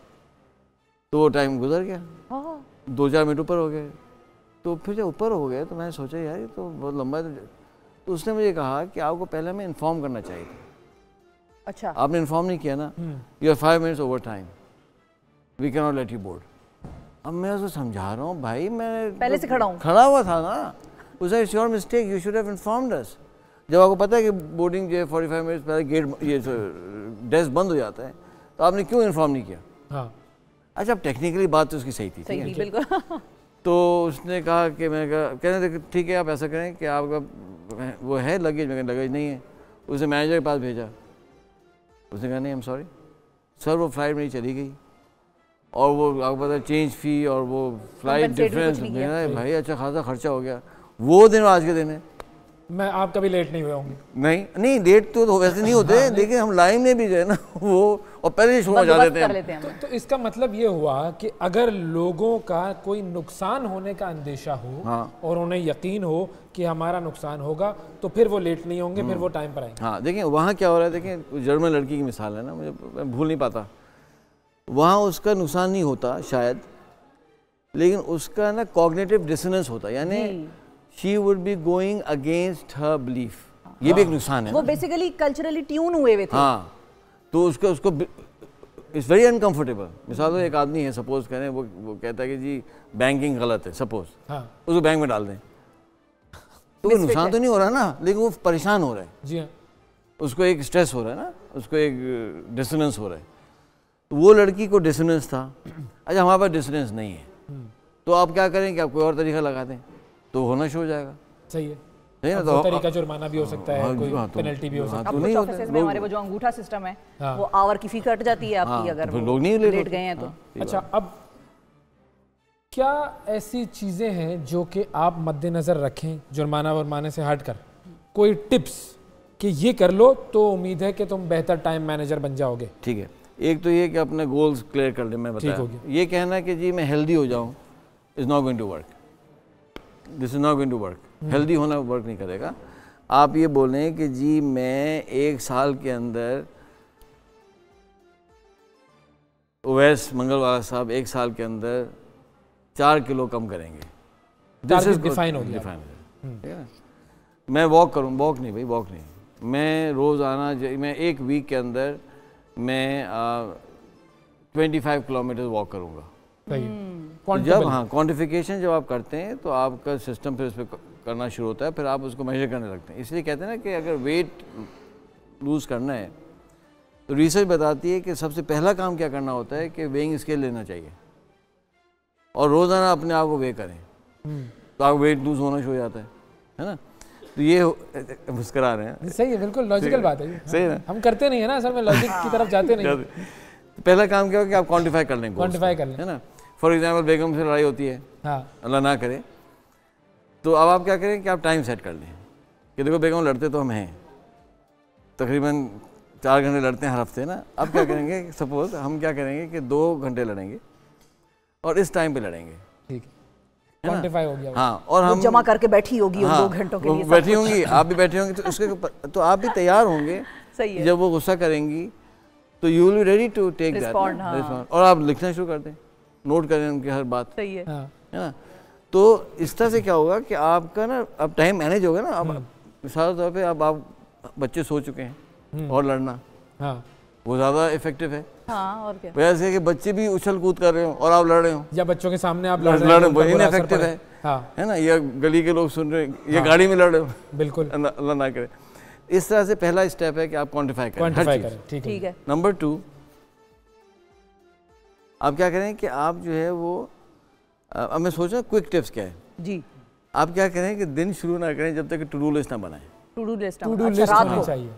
तो वो टाइम गुजर गया, 2-4 मिनट ऊपर हो गए। तो फिर जब ऊपर हो गए तो मैंने सोचा यार ये तो बहुत लंबा है। तो उसने मुझे कहा कि आपको पहले हमें इन्फॉर्म करना चाहिए था। अच्छा। आपने इन्फॉर्म नहीं किया ना, you are 5 minutes over time, we can not let you board. अब मैं उसको समझा रहा हूँ, भाई मैं पहले से खड़ा हुआ था ना। उसे it's your mistake, you should have informed us. जब आपको पता है कि बोर्डिंग जो है 45 मिनट्स पहले गेट ये डेस्क बंद हो जाता है, तो आपने क्यों इन्फॉर्म नहीं किया? हाँ। अच्छा, अब टेक्निकली बात तो उसकी सही थी, ठीक है, बिल्कुल। तो उसने कहा कि मैं कहने ठीक है, आप ऐसा करें कि आपका वो है लगेज, में लगेज नहीं है। उसने मैनेजर के पास भेजा, उसने कहा नहीं, आई एम सॉरी सर, वो फ्लाइट मेरी चली गई और वो आपको पता है चेंज फ़ी और वो फ्लाइट डिफरेंस, भाई अच्छा खासा खर्चा हो गया। वो दिन आज के दिन है। मैं आप कभी लेट नहीं हुए होंगे? नहीं लेट तो वैसे नहीं होते, लेकिन हम लाइन में भी जो है ना वो और पहले शुरू हो जाते हैं। तो इसका मतलब ये हुआ कि अगर लोगों का कोई नुकसान होने का अंदेशा हो और उन्हें यकीन हो कि हमारा नुकसान होगा तो फिर वो लेट नहीं होंगे, फिर वो टाइम पर आएंगे। हाँ देखिए वहाँ क्या हो रहा है, देखिए जर्मन लड़की की मिसाल है ना, मैं भूल नहीं पाता। वहाँ उसका नुकसान नहीं होता शायद, लेकिन उसका ना कॉग्निटिव डिसोनेंस होता है, यानी she would be going against her belief। ये भी एक नुकसान है। वो बेसिकली कल्चरली ट्यून हुए हुए थे। हाँ, तो उसको इट्स वेरी अनकंफर्टेबल। मिसाल तो एक आदमी है, सपोज करें वो कहता है कि जी बैंकिंग गलत है, सपोज उसको बैंक में डाल दें, तो वो नुकसान तो नहीं हो रहा ना, लेकिन वो परेशान हो रहा है। जी हाँ, उसको एक स्ट्रेस हो रहा है ना, उसको एक डिसोनेंस हो रहा है। तो वो लड़की को डिसोनेंस था। अच्छा हमारे पास डिसोनेंस नहीं है, तो आप क्या करें कि आप कोई और तरीका लगा दें तो होना शुरू हो जाएगा। सही है, नहीं ना, तो तरीका जुर्माना भी हो सकता है, कोई पेनल्टी भी हो सकता है। अब कुछ ऑफिसेज में हमारे वो जो अंगूठा सिस्टम है वो आवर की फी कट जाती है आपकी अगर लोग नहीं लेट गए हैं तो। अच्छा, अब क्या ऐसी चीजें हैं जो कि आप मद्देनजर रखें जुर्माना वरमाने से हटकर, कोई टिप्स कि ये कर लो तो उम्मीद है कि तुम बेहतर टाइम मैनेजर बन जाओगे? ठीक है, एक तो ये कि अपने गोल्स क्लियर कर ले। मैं बताया ये कहना कि जी मैं हेल्दी हो जाऊं is not going to work, this is not going to work. Healthy होना वर्क नहीं करेगा। आप ये बोलें कि जी मैं 1 साल के अंदर, ओवैस मंगलवाला साहब 1 साल के अंदर 4 किलो कम करेंगे, दिस इज डिफाइन हो गया। ठीक है ना, मैं वॉक करूँ, वॉक नहीं, मैं रोज़ाना मैं 1 वीक के अंदर मैं 25 किलोमीटर वॉक करूँगा। जब क्वांटिफिकेशन जब आप करते हैं तो आपका सिस्टम फिर उस पर करना शुरू होता है, फिर आप उसको मेजर करने लगते हैं। इसलिए कहते हैं ना कि अगर वेट लूज़ करना है तो रिसर्च बताती है कि सबसे पहला काम क्या करना होता है कि वेइंग स्केल लेना चाहिए और रोज़ाना अपने आप को वे करें, तो आप वेट लूज़ होना शुरू हो जाता है ना। तो ये मुस्कुरा रहे हैं, सही है, बिल्कुल लॉजिकल बात है। सही है, हम करते नहीं है ना असल में, लॉजिक की तरफ जाते नहीं। पहला काम क्या हो कि आप क्वांटिफाई कर लें, क्वांटिफाई कर लें, है ना। फॉर एग्जाम्पल बेगम से लड़ाई होती है, अल्लाह ना करे, तो अब आप क्या करें कि आप टाइम सेट कर लें कि देखो बेगम लड़ते तो हम हैं, तकरीबन 4 घंटे लड़ते हैं हर हफ्ते ना। अब क्या करेंगे, सपोज हम क्या करेंगे कि 2 घंटे लड़ेंगे और इस टाइम पे लड़ेंगे। ठीक है, क्वांटिफाई हो गया। हाँ, और हम जमा करके बैठी होगी 2 घंटों के लिए, बैठी होंगी, आप भी बैठे होंगे, तो उसके तो आप भी तैयार होंगे। सही है, जब वो गुस्सा करेंगी तो you will be ready to take that respond, और आप लिखना शुरू कर दें, नोट करें उनकी हर बात। सही है ना। तो इस तरह से क्या होगा कि आपका ना अब टाइम मैनेज होगा ना। अब मिसाल तौर पे अब आप बच्चे सो चुके हैं और लड़ना वो ज़्यादा इफेक्टिव है। और क्या, वैसे कि बच्चे भी उछल कूद कर रहे हो और आप लड़ रहे हो, या बच्चों के सामने आप लड़ रहे हो, इनफेक्टिव है ना, या गली के लोग सुन रहे हैं, या गाड़ी में लड़ रहे हो, बिल्कुल अल्लाह ना करे। इस तरह से पहला स्टेप है कि आप क्वांटिफाई करें। ठीक है। नंबर 2, आप क्या करें कि आप जो है वो, अब मैं सोच रहा हूँ क्विक टिप्स क्या है जी। आप क्या करें कि दिन शुरू ना करें जब तक टू डू लिस्ट ना बनाएं। टू डू लिस्ट होनी चाहिए।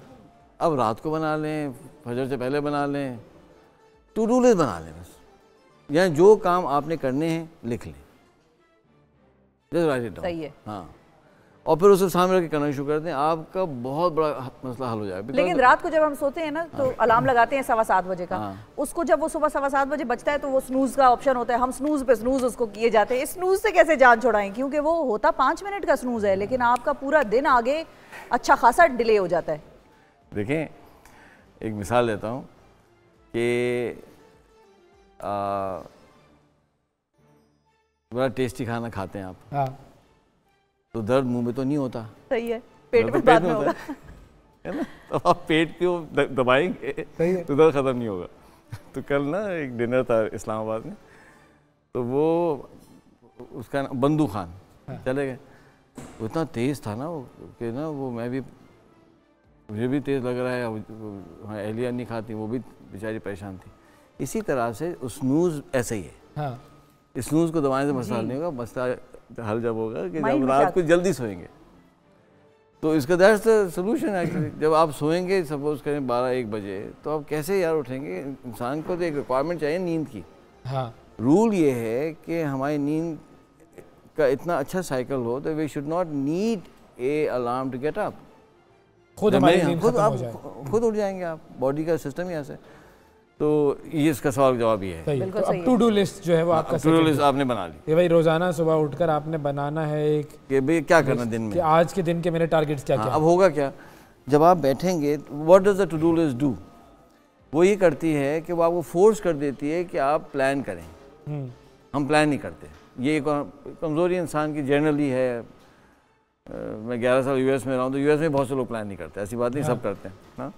अब रात को बना लें, फजर से पहले बना लें, टू डू लिस्ट बना लें बस, या जो काम आपने करने हैं लिख लें, जस्ट राइट इट डाउन। सही है। हाँ, और फिर उसे सामने रख के करना शुरू करते हैं, आपका बहुत बड़ा मसला हल हो जाएगा। लेकिन रात को जब हम सोते हैं ना तो अलार्म लगाते हैं 7:15 बजे का, उसको जब वो सुबह 7:15 बजे बजता है तो वो स्नूज का ऑप्शन होता है, हम स्नूज पे स्नूज उसको किए जाते हैं। स्नूज से कैसे जान छुड़ाएं, क्योंकि वो होता 5 मिनट का स्नूज है, लेकिन आपका पूरा दिन आगे अच्छा खासा डिले हो जाता है। देखें, एक मिसाल देता हूँ कि बड़ा टेस्टी खाना खाते हैं आप, तो दर्द मुंह में तो नहीं होता। सही है, पेट में बाद में होगा, है ना। तो आप पेट को दबाएंगे तो दर्द खत्म नहीं होगा। तो कल ना एक डिनर था इस्लामाबाद में, तो वो उसका बंदू खान चले गए, वो इतना तेज़ था ना वो कि ना वो मुझे भी तेज़ लग रहा है, हाँ एहलिया नहीं खाती, वो भी बेचारी परेशान थी। इसी तरह से स्नूज़ ऐसे ही है। स्नूज़ को दबाने से मसला नहीं होगा, मसला हल जब होगा कि जब रात को जल्दी सोएंगे, तो इसका दैट्स द सॉल्यूशन एक्चुअली। जब आप सोएंगे सपोज करें 12-1 बजे, तो आप कैसे यार उठेंगे? इंसान को तो एक रिक्वायरमेंट चाहिए नींद की। हाँ, रूल ये है कि हमारी नींद का इतना अच्छा साइकिल हो तो we should not need a alarm to get up. खुद उठ जाएंगे आप, बॉडी का सिस्टम ही ऐसे। तो ये इसका सवाल जवाब ही है। तो अब टू डू लिस्ट जो है वो आपका टू डू लिस्ट आपने बना ली कि भाई रोजाना सुबह उठकर आपने बनाना है एक कि भाई क्या करना दिन में, कि आज के दिन के मेरे टारगेट्स क्या क्या। अब होगा क्या, जब आप बैठेंगे what does the two do list do, वो ये करती है कि वो आपको फोर्स कर देती है कि आप प्लान करें। हम प्लान नहीं करते, ये एक कमज़ोरी इंसान की जनरली है। मैं 11 साल यूएस में रहा हूँ, तो यूएस में बहुत से लोग प्लान नहीं करते, ऐसी बात नहीं, सब करते हैं ना।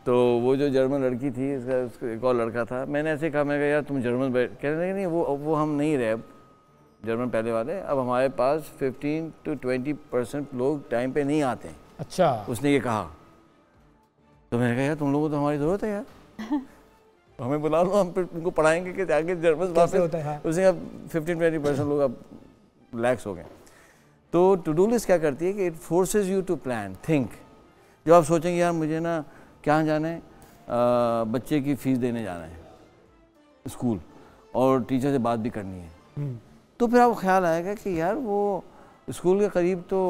तो वो जो जर्मन लड़की थी, इसका एक और लड़का था, मैंने ऐसे कहा, मैं कहा यार तुम जर्मन कह रहे नहीं, वो हम नहीं रहे अब जर्मन पहले वाले, अब हमारे पास 15 to 20% लोग टाइम पे नहीं आते हैं। अच्छा, उसने ये कहा। तो मैंने कहा यार तुम लोगों को तो हमारी ज़रूरत है यार, हमें बुला लो, हम फिर उनको पढ़ाएंगे कि आगे जर्मन वापस होता है। उसने अब 15-20% लोग अब रिलैक्स हो गए। तो टू डू लिस्ट क्या करती है कि it forces you to plan, think. जब आप सोचेंगे यार मुझे ना क्या जाना है, बच्चे की फ़ीस देने जाना है स्कूल और टीचर से बात भी करनी है, तो फिर आपको ख्याल आएगा कि यार वो स्कूल के करीब तो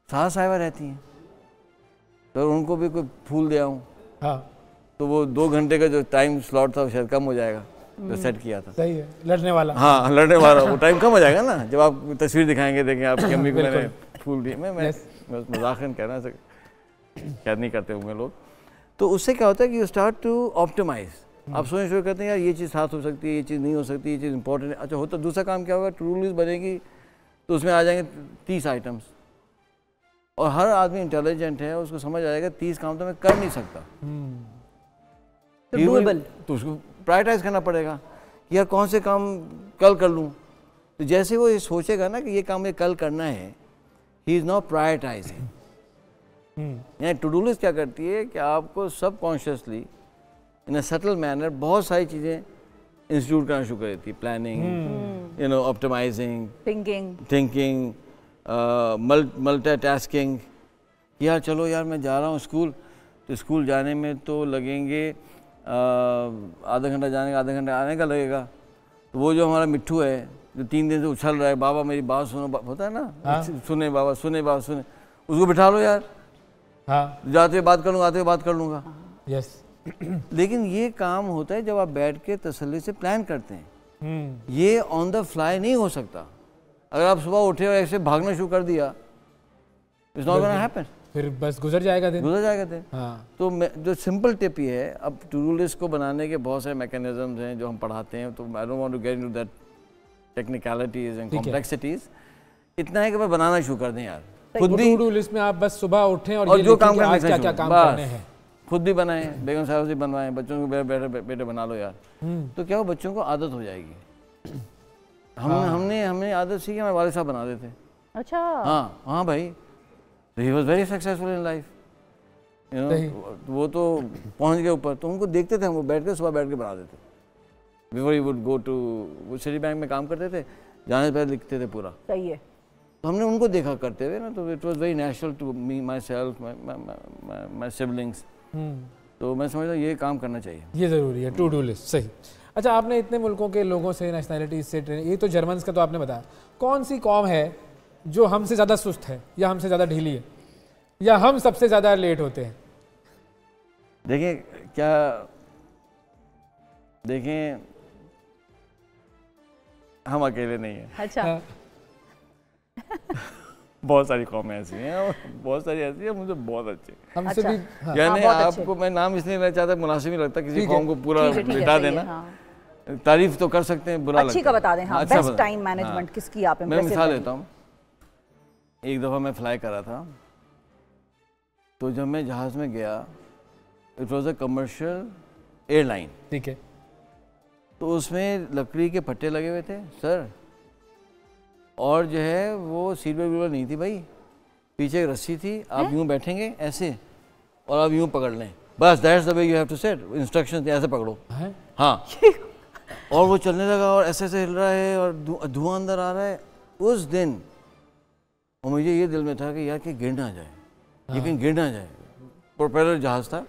साहिबा रहती हैं, तो उनको भी कोई फूल दे आऊँ। हाँ, तो वो 2 घंटे का जो टाइम स्लॉट था वो शायद कम हो जाएगा जो सेट किया था। सही है, लड़ने वाला। हाँ, लड़ने वाला वो टाइम कम हो जाएगा ना, जब आप तस्वीर दिखाएंगे, देखें आपकी अम्मी को मैंने फूल दिए। मैं मजाकन कहना सक याद नहीं करते होंगे लोग। तो उससे क्या होता है कि यू स्टार्ट टू ऑप्टिमाइज। आप सोचना शुरू करते हैं यार ये चीज़ साथ हो सकती है, ये चीज़ नहीं हो सकती, ये चीज़ इंपॉर्टेंट है। अच्छा होता दूसरा काम क्या होगा, टू डू लिस्ट बनेगी तो उसमें आ जाएंगे 30 आइटम्स, और हर आदमी इंटेलिजेंट है, उसको समझ आएगा 30 काम तो मैं कर नहीं सकता, तो उसको प्रायोरिटाइज करना पड़ेगा यार कौन से काम कल कर लूँ। तो जैसे वो ये सोचेगा ना कि ये काम मुझे कल करना है, ही इज़ नॉट प्रायोरिटाइजिंग। यानी टू डू लिस्ट क्या करती है कि आपको सब consciously in a subtle manner बहुत सारी चीज़ें इंस्टीट्यूट करना शुरू कर देती है। Planning, you know, optimizing, thinking, multitasking. यार चलो यार मैं जा रहा हूँ स्कूल, तो स्कूल जाने में तो लगेंगे आधा घंटा जाने का, आधा घंटा आने का लगेगा। तो वो जो हमारा मिट्ठू है जो 3 दिन से उछल रहा है, बाबा मेरी बात सुनो, होता है ना, हाँ? सुने बाबा, सुने बाबा, सुने, उसको बिठा लो यार। हाँ, जाते हुए बात कर लूँगा, आते हुए बात कर लूँगा। यस। लेकिन ये काम होता है जब आप बैठ के तसल्ली से प्लान करते हैं। ये ऑन द फ्लाई नहीं हो सकता। अगर आप सुबह उठे और ऐसे भागना शुरू कर दिया, इट्स नॉट गोना हैपन, फिर बस गुजर जाएगा दिन। हाँ। तो जो सिंपल टिप ये है, अब टू डू लिस्ट को बनाने के बहुत सारे मैकेनिज्म्स हैं जो हम पढ़ाते हैं, तो I don't want to get into that technicalities and complexities. इतना है कि मैं बनाना शुरू कर दें यार, खुद भी टू डू लिस्ट में आप बस सुबह उठें और जो काम करने क्या क्या काम करने हैं खुद भी बनाएं, बेगम साहब से बनवाएं, बच्चों को बेटे बना लो यार। तो क्या हो, बच्चों को आदत हो जाएगी। हमने आदत सीखी, हमारे वाले साहब बना देते। अच्छा। हाँ भाई, he was very successful in life, you know. वो तो पहुंच गए ऊपर, तो उनको देखते थे हम, वो बैठ के सुबह बैठ के बना देते। Before he would go to, वो सिटी बैंक में काम करते थे, जाने से पहले लिखते थे पूरा। सही है। तो हमने उनको देखा करते हुए ना, तो it was very natural to me, myself, my siblings. तो मैं समझता हूँ ये काम करना चाहिए, ये ज़रूरी है, टू डू लिस्ट। सही। अच्छा, आपने इतने मुल्कों के लोगों से, नेशनैलिटीज से ट्रेन, ये तो जर्मन्स का तो आपने बताया, कौन सी कौम है जो हमसे ज़्यादा सुस्त है या हमसे ज़्यादा ढीली है या हम सबसे ज़्यादा लेट होते हैं? देखें हम अकेले नहीं हैं। अच्छा। बहुत सारी कौमें ऐसी हैं और बहुत सारी ऐसी हैं मुझे बहुत अच्छे। हमसे भी यानी आपको मैं नाम इसलिए नहीं चाहता, मुनासिब नहीं लगता किसी कौम को पूरा मिटा देना। तारीफ तो कर सकते हैं, बुरा अच्छी का बता दें। हाँ, बेस्ट टाइम मैनेजमेंट किसकी आप मैं मिसाल देता हूँ। एक दफ़ा मैं फ्लाई कर रहा था, तो जब मैं जहाज़ में गया, it was a commercial airline, ठीक है, तो उसमें लकड़ी के फट्टे लगे हुए थे सर, और जो है वो सीट बेल्ट नहीं थी भाई, पीछे एक रस्सी थी, आप यूँ बैठेंगे ऐसे और आप यूँ पकड़ लें, बस that's the way you have to set, instruction ऐसे पकड़ो। हाँ, और वो चलने लगा और ऐसे ऐसे हिल रहा है और धुआं अंदर आ रहा है उस दिन। और मुझे ये दिल में था कि यार कि गिर ना जाए, ये कहीं गिर ना जाए। प्रोपेलर जहाज़ था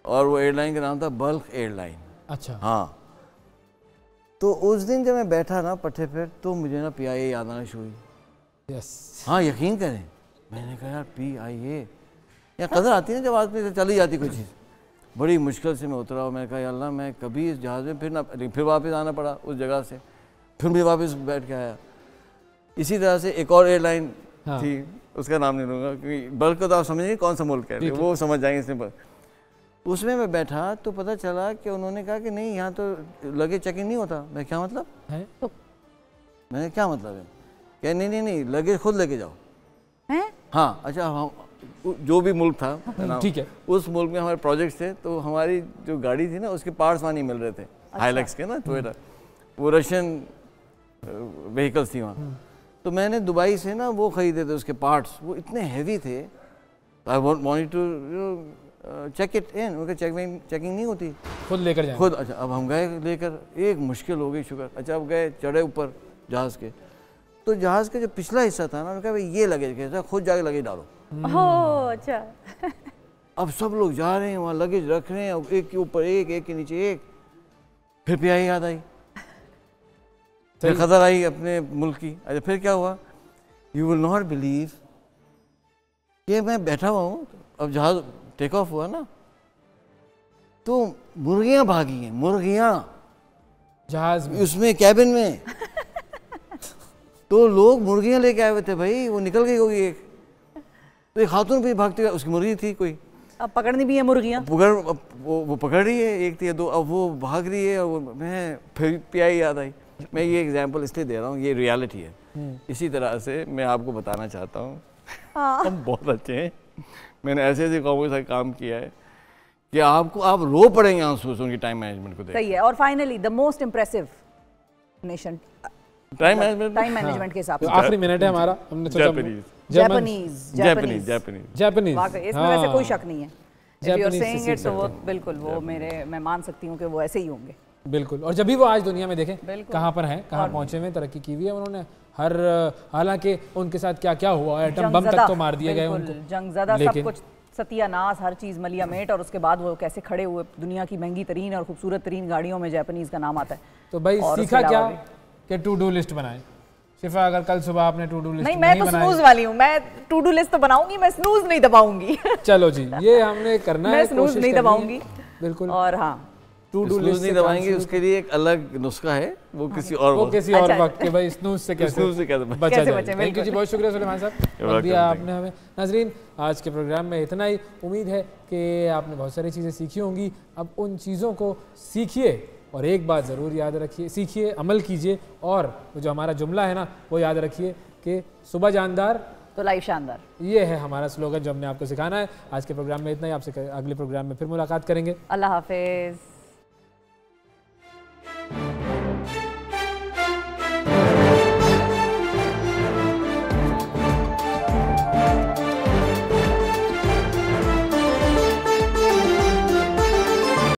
और वो एयरलाइन का नाम था बल्क एयरलाइन। अच्छा। हाँ, तो उस दिन जब मैं बैठा ना पट्टे पर, तो मुझे ना PIA याद आना शुरू हुई। हाँ यकीन करें, मैंने कहा यार PIA, या कदर आती है ना जब आदमी से चली जाती कोई चीज़। बड़ी मुश्किल से मैं उतरा और मैंने कहा या अल्लाह मैं कभी इस जहाज़ में फिर वापस आना पड़ा उस जगह से, फिर भी वापस बैठ के आया। इसी तरह से एक और एयरलाइन थी, उसका नाम नहीं लूँगा क्योंकि बल्कि तो आप समझेंगे कौन सा मुल्क है, वो समझ जाएंगे इसमें। उसमें मैं बैठा तो पता चला कि उन्होंने कहा कि नहीं यहाँ तो लगेज चेकिंग नहीं होता। मैं क्या मतलब है? तो मैंने क्या मतलब है? क्या नहीं लगेज खुद लेके जाओ है? हाँ अच्छा, हम जो भी मुल्क था ठीक है, उस मुल्क में हमारे प्रोजेक्ट्स थे, तो हमारी जो गाड़ी थी ना उसके पार्ट्स वहाँ नहीं मिल रहे थे। हाइलक्स के ना टोयोटा, वो रशियन व्हीकल्स थी वहाँ। तो मैंने दुबई से ना वो ख़रीदे थे उसके पार्ट्स, वो इतने हैवी थे। I wanted to check it in, उनका चेकिंग नहीं होती, खुद लेकर जाए खुद। अच्छा अब हम गए लेकर, एक मुश्किल हो गई शुक्र। अच्छा अब गए, चढ़े ऊपर जहाज़ के, तो जहाज़ का जो पिछला हिस्सा था ना, उन्होंने कहा भाई ये लगेज कैसा, खुद जाके लगेज डालो। अच्छा अब सब लोग जा रहे हैं वहाँ, लगेज रख रहे हैं, एक के ऊपर एक के नीचे एक। फिर PIA याद आई, फिर खतर आई अपने मुल्क की। अच्छा फिर क्या हुआ, यू विल नॉट बिलीव कि मैं बैठा हुआ हूँ, अब जहाज टेक ऑफ हुआ ना, तो मुर्गियां भागी हैं, मुर्गियां जहाज में, उसमें कैबिन में। तो लोग मुर्गियां लेके आए हुए थे भाई, वो निकल गई होगी एक, तो एक खातून भी भागती हुई, उसकी मुर्गी थी कोई, अब पकड़नी भी है मुर्गियां, वो पकड़ रही है, एक थी या दो, अब वो भाग रही है। और मैं फिर PIA याद आई। मैं ये एग्जांपल इसलिए दे रहा हूँ, ये रियलिटी है। इसी तरह से मैं आपको बताना चाहता हूँ, हम बहुत अच्छे हैं, मैंने ऐसे ऐसे कौमों के साथ काम किया है कि आप रो पड़ेंगे आंसू से उनकी टाइम मैनेजमेंट को देख। सही है। और finally the most impressive nation time management के हिसाब से। आखिरी मिनट है हमारा, हमने जापानीज इसमें वैसे कोई शक नहीं है। If you are saying it, तो वो बिल्कुल वो मैं मान सकती हूँ कि वो ऐसे ही होंगे। बिल्कुल। और जब भी वो आज दुनिया में देखें कहाँ पर हैं, कहाँ पहुँचे हुए, तरक्की की हुई है उन्होंने, हर हालांकि उनके साथ क्या क्या हुआ, एटम बम तक तो मार दिए गए उनको, जंगज़दा सब कुछ सत्यानाश, हर चीज़ मलिया मेट, और उसके बाद वो कैसे खड़े हुए दुनिया की महंगी तरीन और खूबसूरत तरीन गाड़ियों में जापानीज का नाम आता है। तो भाई सीखा क्या कि टू डू लिस्ट बनाए। शिफा अगर कल सुबह आपने टू डू लिस्ट नहीं, मैं तो स्नूज वाली हूँ, मैं टू डू लिस्ट तो बनाऊंगी, मैं स्नूज नहीं दबाऊंगी। चलो जी, ये हमने करना है, मैं स्नूज नहीं दबाऊंगी बिल्कुल। और हाँ टू डू लिस्ट नहीं दबाएंगे, उसके लिए एक अलग नुस्खा है, वो किसी और वक्त के भाई स्नूज से कैसे बचा जाए। थैंक यू जी, बहुत शुक्रिया सुलेमान साहब, दिया आपने हमें। नाजरीन आज के प्रोग्राम में इतना ही, उम्मीद है कि आपने बहुत सारी चीज़ें सीखी होंगी। अब उन चीज़ों को सीखिए और एक बात ज़रूर याद रखिए, सीखिए, अमल कीजिए, और वो जो हमारा जुमला है ना वो याद रखिए कि सुबह जानदार तो लाइफ शानदार। ये है हमारा स्लोगन जो हमने आपको सिखाना है। आज के प्रोग्राम में इतना ही, आपसे अगले प्रोग्राम में फिर मुलाकात करेंगे। अल्लाह हाफिज़।